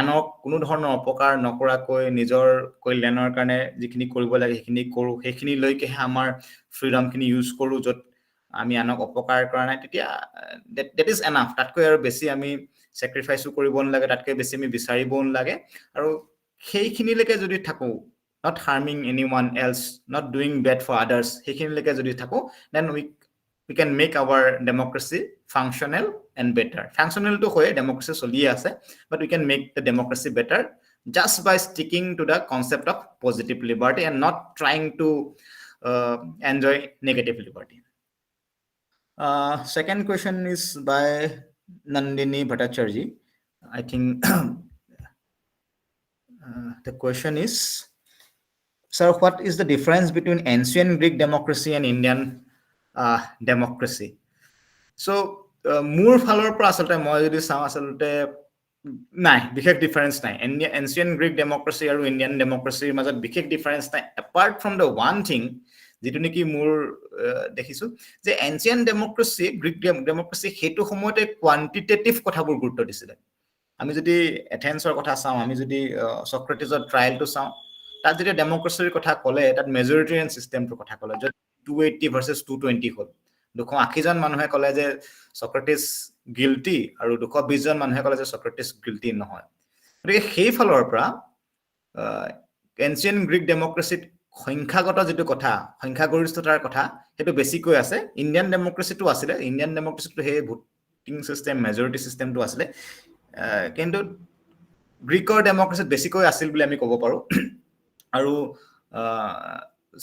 আনক কোনো ধৰণৰ অপকাৰ নকৰাকৈ নিজৰ কল্যাণৰ কাৰণে যিখিনি কৰিব লাগে সেইখিনি কৰোঁ, সেইখিনিলৈকেহে আমাৰ ফ্ৰীডমখিনি ইউজ কৰোঁ, য'ত আমি আনক অপকাৰ কৰা নাই, তেতিয়া ডেট ইজ এনাফ। তাতকৈ আৰু বেছি আমি চেক্ৰিফাইচো কৰিব নালাগে, তাতকৈ বেছি আমি বিচাৰিবও নালাগে। আৰু সেইখিনিলৈকে যদি থাকোঁ, not harming any one else, not doing bad for others, সেইখিনিলৈকে যদি থাকোঁ, then we can make our democracy functional and better. Functional to hoye democracy choliye ase, but we can make the democracy better just by sticking to the concept of positive liberty and not trying to enjoy negative liberty. Second question is by Nandini Bhattacharjee. I think the question is, sir, what is the difference between ancient Greek democracy and Indian democracy so মোৰ ফালৰ পৰা আসলতে মই যদি চাওঁ আসলতে নাই বিশেষ ডিফাৰেন্স নাই এনচিয়েন্ট গ্ৰীক ডেমক্ৰেচি আৰু ইণ্ডিয়ান ডেমক্ৰেচিৰ মাজত বিশেষ ডিফাৰেন্স নাই apart from the one thing যেটো নেকি মোৰ দেখিছো যে এনচিয়েন্ট ডেমক্ৰেচি গ্ৰীক ডেমক্ৰেচি হেতু সময়তে কোৱান্টিটেটিভ কথাবোৰ গুৰুত্ব দিছিলে আমি যদি এথেন্সৰ কথা চাওঁ আমি যদি সক্ৰেটিছৰ ট্ৰায়ালটো চাওঁ তাত যেতিয়া ডেমক্ৰেচিৰ কথা ক'লে তাত মেজৰিটেৰিয়ান সিস্টেমটোৰ কথা ক'লে য'ত 280 ভাৰ্চেছ 220 হ'ল 280 জন মানুহে ক'লে যে সক্ৰেটিছ গিল্টি আৰু 220 জন মানুহে ক'লে যে সক্ৰেটিছ গিল্টি নহয় গতিকে সেই ফালৰ পৰা এনচিয়েন্ট গ্ৰীক ডেমক্ৰেচিত সংখ্যাগত যেটো কথা সংখ্যাগৰিষ্ঠতাৰ কথা হেতু বেছিকৈ আছে ইণ্ডিয়ান ডেমক্ৰেচিটো আছিল ইণ্ডিয়ান ডেমক্ৰেচিটো হে ভোটিং সিস্টেম মেজৰিটি সিস্টেমটো আছিল কিন্তু গ্ৰীকৰ ডেমক্ৰেচিত বেছিকৈ আছিল বুলি আমি ক'ব পাৰো আৰু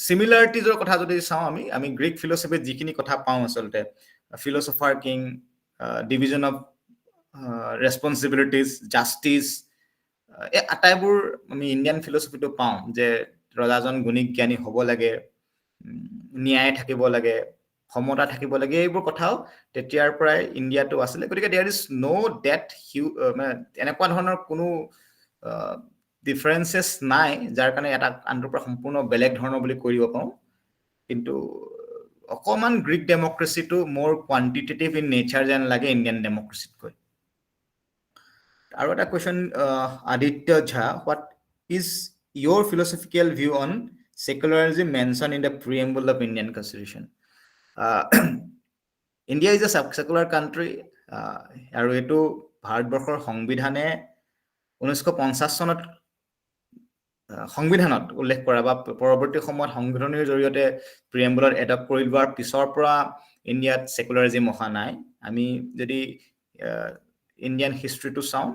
সিমিলাৰিটিজৰ কথা যদি চাওঁ আমি গ্ৰীক ফিলসফিত যিখিনি কথা পাওঁ আসলতে ফিলসফাৰ কিং ডিভিজন অফ ৰেসপন্সিবিলিটিজ জাস্টিস এই আটাইবোৰ আমি ইণ্ডিয়ান ফিলসফিটো পাওঁ যে ৰজাজন গুণিক জ্ঞানী হ'ব লাগে ন্যায় থাকিব লাগে সমতা থাকিব লাগে এইবোৰ কথাও তেতিয়াৰ পৰাই ইণ্ডিয়াটো আছিল গতিকে দেয়াৰ ইজ নো ডেট মানে এনেকুৱা ধৰণৰ কোনো ডিফাৰেন্সেস নাই যাৰ কাৰণে এটা আনটোৰ পৰা সম্পূৰ্ণ বেলেগ ধৰণৰ বুলি কৰিব পাৰোঁ কিন্তু অকমান গ্ৰীক ডেমক্ৰেচিটো মোৰ কোৱান্টিটেটিভ ইন নেচাৰ যেন লাগে ইণ্ডিয়ান ডেমক্ৰেচিতকৈ আৰু এটা question Aditya Jha what is your philosophical view on secularism mentioned in the preamble of Indian Constitution? India is a secular country আৰু এটো ভাৰতবৰ্ষৰ সংবিধানে 1950 চনত সংবিধানত উল্লেখ কৰা বা পৰৱৰ্তী সময়ত সংবিধানৰ জৰিয়তে প্ৰিএম্বলত এডপ্ট কৰি লোৱাৰ পিছৰ পৰা ইণ্ডিয়াত সেকুলাৰিজম অহা নাই আমি যদি ইণ্ডিয়ান হিষ্ট্ৰীটো চাওঁ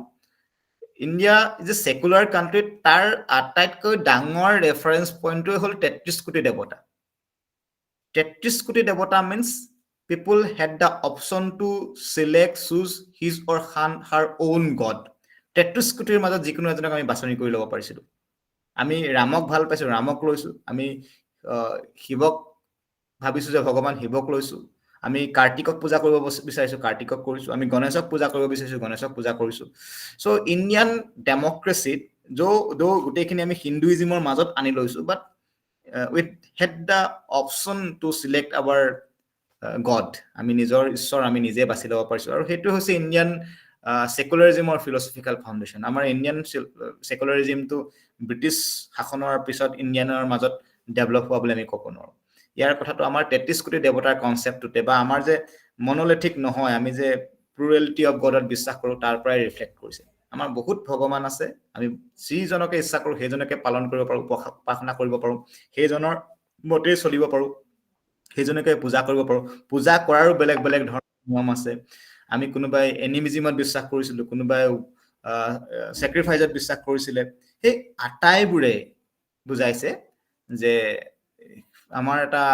India is a secular country তাৰ আটাইতকৈ ডাঙৰ ৰেফাৰেন্স পইণ্টটো হ'ল 33 কোটি দেৱতা 33 কোটি দেৱতা means people had the option to select choose his or her own god 33 কোটিৰ মাজত যিকোনো এজনক আমি বাছনি কৰি ল'ব পাৰিছিলো আমি ৰামক ভাল পাইছো ৰামক লৈছো আমি শিৱক ভাবিছো যে ভগৱান শিৱক লৈছো আমি কাৰ্তিকক পূজা কৰিব বিচাৰিছো কাৰ্তিকক কৰিছো আমি গণেশক পূজা কৰিব বিচাৰিছো গণেশক পূজা কৰিছো সো ইণ্ডিয়ান ডেমক্ৰেচিত যো গুটেখিনি আমি হিন্দুইজমৰ মাজত আনি লৈছো but with had the option to select our god আমি নিজৰ ঈশ্বৰ আমি নিজে বাছি ল'ব পাৰিছো আৰু হেতু হৈছে ইণ্ডিয়ান সেকুলাৰিজমৰ ফিলসফিক্যাল ফাউন্ডেশন আমাৰ ইণ্ডিয়ান সেকুলাৰিজমটো ব্ৰিটিছ শাসনৰ পিছত ইণ্ডিয়ানৰ মাজত ডেভেলপ হোৱা বুলি আমি ক'ব নোৱাৰো ইয়াৰ কথাটো আমাৰ 33 কোটি দেৱতাৰ কনসেপ্টটোতে বা আমাৰ যে মনোলিথিক নহয় আমি যে প্লুৰেলিটি অফ গডত বিশ্বাস কৰো তাৰ পৰাই ৰিফ্লেক্ট কৰিছে আমাৰ বহুত ভগৱান আছে আমি যিজনকে ইচ্ছা কৰো সেইজনকে পালন কৰিব পাৰো উপাসনা কৰিব পাৰো সেইজনৰ মতে চলিব পাৰো সেইজনকে পূজা কৰিব পাৰো পূজা কৰাৰো বেলেগ বেলেগ ধৰণৰ নিয়ম আছে আমি কোনোবাই এনিমিজমত বিশ্বাস কৰিছিলো কোনোবাই স্যাক্ৰিফাইজত বিশ্বাস কৰিছিলে সেই আটাইবোৰে বুজাইছে যে আমাৰ এটা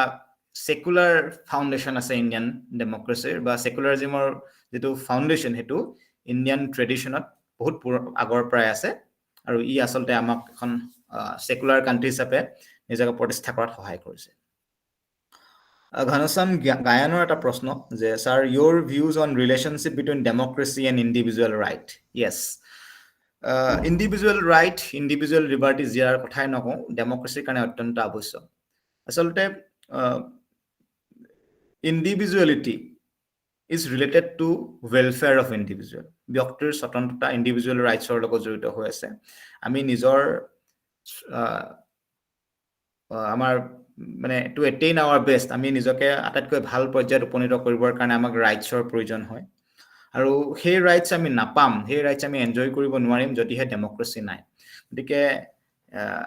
সেকুলাৰ ফাউন্ডেশন আছে ইণ্ডিয়ান ডেমক্ৰেচিৰ বা সেকুলাৰিজমৰ যেটো ফাউন্ডেশন হেতু ইণ্ডিয়ান ট্ৰেডিশনত বহুত আগৰ পৰাই আছে আৰু ই আসলতে আমাক এখন সেকুলাৰ কান্ট্ৰি হিচাপে নিজকে প্ৰতিষ্ঠা কৰাত সহায় কৰিছে ঘনশ্যাম গায়নৰ এটা প্ৰশ্ন যে sir your views on relationship between democracy and individual right yes individual right individual liberty জিয়াৰ কথাই নকওঁ ডেমক্ৰেচিৰ কাৰণে অত্যন্ত আৱশ্যক আসলতে individuality is related to welfare of individual ব্যক্তিৰ স্বতন্ত্ৰতা individual rights ৰ লগত জড়িত হৈ আছে আমি নিজৰ আমাৰ মানে to attain our best আমি নিজকে আটাইতকৈ ভাল পৰ্যায়ত উপনীত কৰিবৰ কাৰণে আমাক ৰাইটছৰ প্ৰয়োজন হয় আৰু সেই ৰাইটছ আমি নাপাম সেই ৰাইটছ আমি এনজয় কৰিব নোৱাৰিম যদিহে ডেমক্ৰেচি নাই গতিকে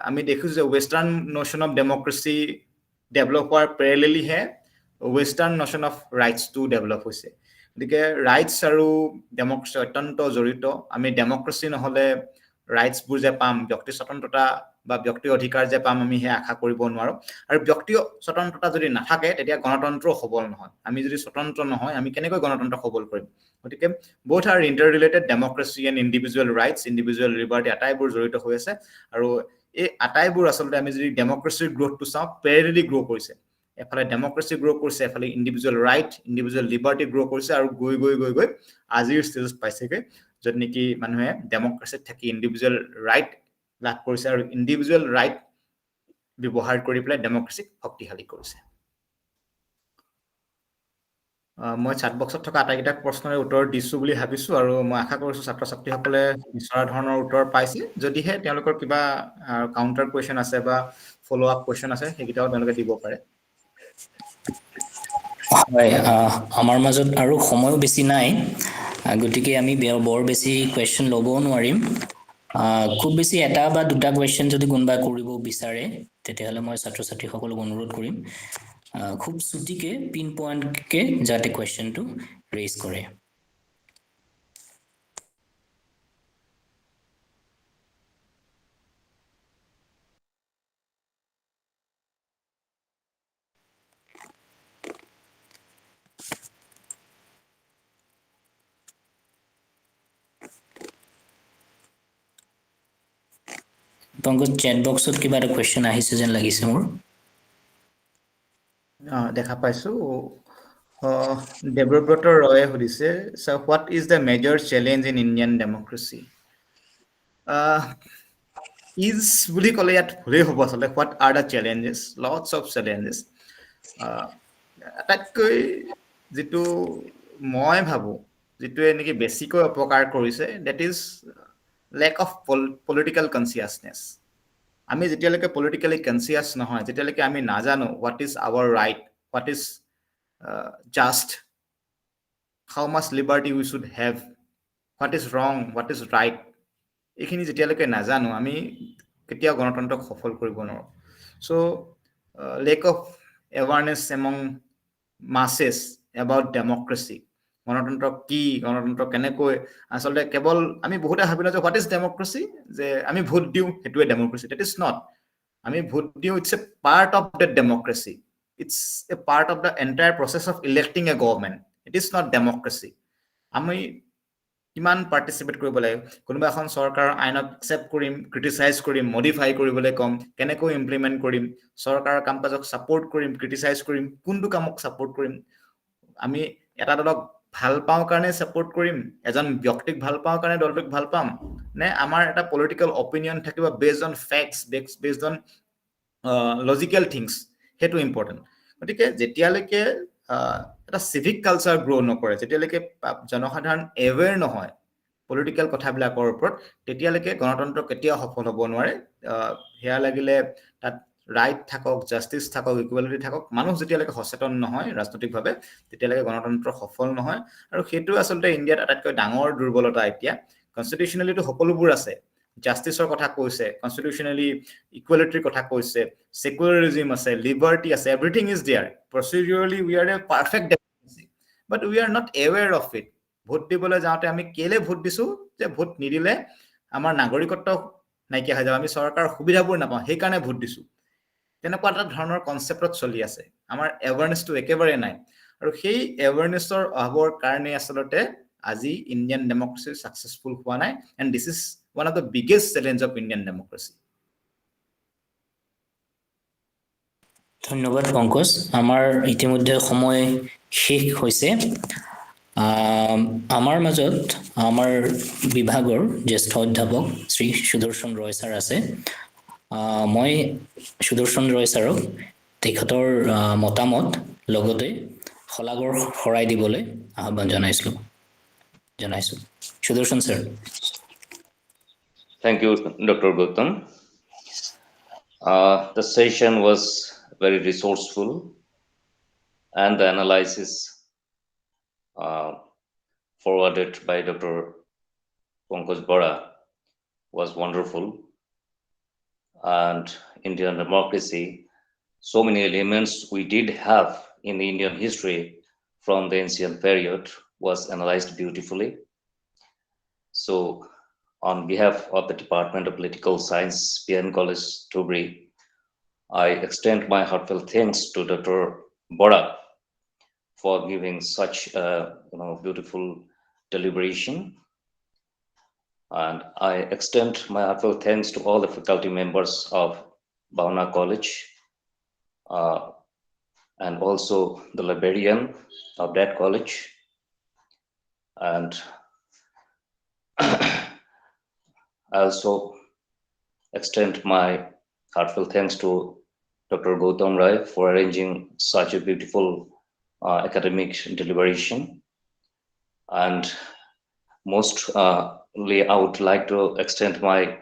আমি দেখিছো যে western notion of democracy develop হোৱাৰ প্যাৰেলেলি হে western notion of rights to develop হৈছে গতিকে ৰাইটছ আৰু ডেমক্ৰেচি অত্যন্ত জড়িত আমি ডেমক্ৰেচি নহলে ৰাইটছ বোৰ যে পাম ব্যক্তি স্বতন্ত্ৰতা বা ব্যক্তি অধিকাৰ যে পাম আমি হে আশা কৰিব নোৱাৰো আৰু ব্যক্তি স্বতন্ত্ৰতা যদি নাথাকে তেতিয়া গণতন্ত্ৰ সবল নহয় আমি যদি স্বতন্ত্ৰ নহয় আমি কেনেকৈ গণতন্ত্ৰ সবল কৰিম গতিকে both are interrelated democracy and individual rights individual liberty আটাইবোৰ জড়িত হৈ আছে আৰু এই আটাইবোৰ আসলতে আমি যদি ডেমক্ৰেচিৰ গ্ৰোথটো চাওঁ প্যাৰেলেলি গ্ৰো কৰিছে এফালে ডেমক্ৰেচি গ্ৰ' কৰিছে, এফালে ইণ্ডিভিজুৱেল ৰাইট, ইণ্ডিভিজুৱেল লিবাৰ্টি গ্ৰ' কৰিছে, আৰু গৈ গৈ গৈ গৈ আজিৰ ষ্টেজত পাইছেগৈ য'ত নেকি মানুহে ডেমক্ৰেচিত থাকি ইণ্ডিভিজুৱেল ৰাইট লাভ কৰিছে আৰু ইণ্ডিভিজুৱেল ৰাইট ব্যৱহাৰ কৰি পেলাই ডেমক্ৰেচিক শক্তিশালী কৰিছে। মই চাট বক্সত থকা আটাইকেইটা প্ৰশ্নৰে উত্তৰ দিছোঁ বুলি ভাবিছোঁ, আৰু মই আশা কৰিছোঁ ছাত্ৰ ছাত্ৰীসকলে বিচৰা ধৰণৰ উত্তৰ পাইছে। যদিহে তেওঁলোকৰ কিবা কাউণ্টাৰ কুৱেশ্যন আছে বা ফ'ল' আপ কুৱেশ্যন আছে, সেইকেইটাও তেওঁলোকে দিব পাৰে। হয়, আমাৰ মাজত আৰু সময়ো বেছি নাই, গতিকে আমি বৰ বেছি কুৱেশ্যন ল'বও নোৱাৰিম। খুব বেছি এটা বা দুটা কুৱেশ্যন যদি কোনোবা কৰিব বিচাৰে, তেতিয়াহ'লে মই ছাত্ৰ ছাত্ৰীসকলক অনুৰোধ কৰিম খুব চুটিকে পিন পইণ্টকে যাতে কুৱেশ্যনটো ৰেইজ কৰে। পংকজ, চেট বক্সত কিবা এটা কুৱেশ্যন আহিছে যেন লাগিছে মোৰ। দেখা পাইছোঁ। দেৱব্ৰত ৰয়ে সুধিছে, so' what is the major challenge in Indian democracy? Is বুলি ক'লে ইয়াত ভুলেই হ'ব আচলতে। What are the challenges? Lots of challenges. আটাইতকৈ যিটো মই ভাবোঁ যিটোৱে নেকি বেছিকৈ অপকাৰ কৰিছে, that is lack of political consciousness. আমি যেতিয়ালৈকে পলিটিকেলি কনচিয়াছ নহয়, যেতিয়ালৈকে আমি নাজানো what is our right, what is just, how much liberty we should have, what is wrong, what is right, এইখিনি যেতিয়ালৈকে নাজানো আমি কেতিয়াও গণতন্ত্ৰক সফল কৰিব নোৱাৰোঁ। So' lack of awareness among masses about democracy, গণতন্ত্ৰ কি, গণতন্ত্ৰ কেনেকৈ, আচলতে কেৱল আমি বহুতে ভাবি লওঁ যে হোৱাট ইজ ডেমক্ৰেচি, যে আমি ভোট দিওঁ সেইটোৱে ডেমক্ৰেচি। That is not. আমি ভোট দিওঁ, it's a part of the democracy, it's a part of the entire process of electing a government. It is not democracy. আমি কিমান পাৰ্টিচিপেট কৰিব লাগে, কোনোবা এখন চৰকাৰৰ আইনক একচেপ্ট কৰিম, ক্ৰিটিচাইজ কৰিম, মডিফাই কৰিবলৈ ক'ম, কেনেকৈ ইমপ্লিমেণ্ট কৰিম, চৰকাৰৰ কাম কাজক ছাপোৰ্ট কৰিম, ক্ৰিটিচাইজ কৰিম, কোনটো কামক ছাপোৰ্ট কৰিম, আমি এটা দলক ভাল পাওঁ কাৰণে ছাপোৰ্ট কৰিম, এজন ব্যক্তিক ভাল পাওঁ কাৰণে দলটোক ভাল পাম, নে আমাৰ এটা পলিটিকেল অপিনিয়ন থাকিব based on facts, based on logical things, সেইটো ইম্পৰ্টেণ্ট। গতিকে যেতিয়ালৈকে এটা চিভিক কালচাৰ গ্ৰ' নকৰে, যেতিয়ালৈকে জনসাধাৰণ এৱেৰ নহয় পলিটিকেল কথাবিলাকৰ ওপৰত, তেতিয়ালৈকে গণতন্ত্ৰ কেতিয়াও সফল হ'ব নোৱাৰে। সেয়া লাগিলে তাত ৰাইট থাকক, জাষ্টিছ থাকক, ইকুৱেলিটি থাকক, মানুহ যেতিয়ালৈকে সচেতন নহয় ৰাজনৈতিকভাৱে, তেতিয়ালৈকে গণতন্ত্ৰ সফল নহয়। আৰু সেইটো আচলতে ইণ্ডিয়াত আটাইতকৈ ডাঙৰ দুৰ্বলতা। এতিয়া কনষ্টিটিউচনেলিটো সকলোবোৰ আছে, জাষ্টিছৰ কথা কৈছে, কনষ্টিটিউচনেলি ইকুৱেলিটিৰ কথা কৈছে, সেকুলাৰিজিম আছে, লিবাৰ্টি আছে, everything is there. Procedurally we are a perfect democracy, but we are not aware of it. Vote দিবলৈ যাওঁতে আমি কেলে ভোট দিছোঁ, যে ভোট নিদিলে আমাৰ নাগৰিকত্ব নাইকিয়া হৈ যাব, আমি চৰকাৰৰ সুবিধাবোৰ নাপাওঁ, সেইকাৰণে ভোট দিছোঁ। তেনেকুৱা এটা ধৰণৰ কনচেপ্টত চলি আছে। আমাৰ এৱাৰনেছটো একেবাৰে নাই, আৰু সেই এৱাৰনেছৰ অভাৱৰ কাৰণে আচলতে আজি ইণ্ডিয়ান ডেমক্ৰেচি ছাকচেছফুল হোৱা নাই, and this is one of the biggest challenge of Indian democracy. ধন্যবাদ পংকজ। আমাৰ ইতিমধ্যে সময় শেষ হৈছে। আমাৰ মাজত আমাৰ বিভাগৰ জ্যেষ্ঠ অধ্যাপক শ্ৰী সুদৰ্শন ৰয় ছাৰ আছে। মই সুদৰ্শন ৰয় ছাৰক তেখেতৰ মতামত লগতে শলাগৰ শৰাই দিবলৈ আহ্বান জনাইছোঁ। সুদৰ্শন sir. Thank you, Dr. Gautam. The session was very resourceful, and the analysis forwarded by Dr. Pankaj Bora was wonderful. And Indian democracy, so many elements we did have in the Indian history from the ancient period was analyzed beautifully. So, on behalf of the Department of Political Science, PN College, Dhubri, I extend my heartfelt thanks to Dr. Bora for giving such a beautiful deliberation. And I extend my heartfelt thanks to all the faculty members of Bahuna College, and also the librarian of that college. And I also extend my heartfelt thanks to Dr. Gautam Rai for arranging such a beautiful academic deliberation. And mostly, I would like to extend my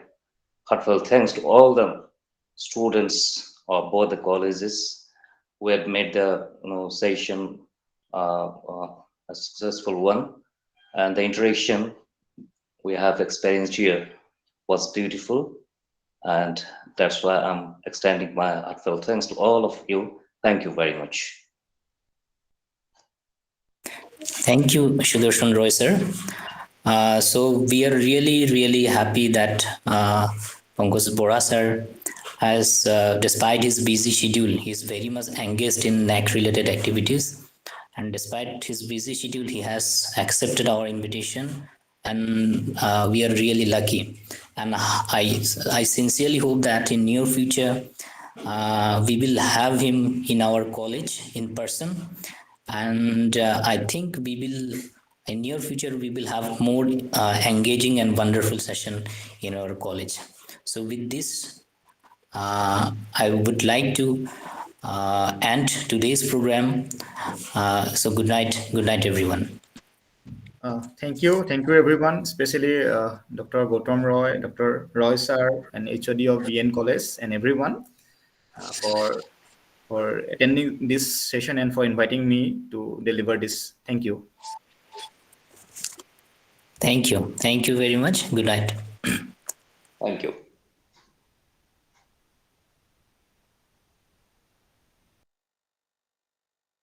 heartfelt thanks to all the students of both the colleges who had made the session a successful one, and the interaction we have experienced here was beautiful, and that's why I'm extending my heartfelt thanks to all of you. Thank you very much. Thank you, Sudarshan Roy, sir. So we are really happy that Pankaj Bora sir has, despite his busy schedule, he's very much engaged in NAC-related activities. And despite his busy schedule, he has accepted our invitation, and we are really lucky. And I sincerely hope that in near future, we will have him in our college in person. And I think we will, in near future, we will have more engaging and wonderful session in our college. So with this, I would like to end today's program. So good night everyone. Thank you everyone, especially Dr. Gautam Roy, Dr. Roy sir, and HOD of BN College, and everyone for attending this session and for inviting me to deliver this. Thank you. Thank you very much. Good night.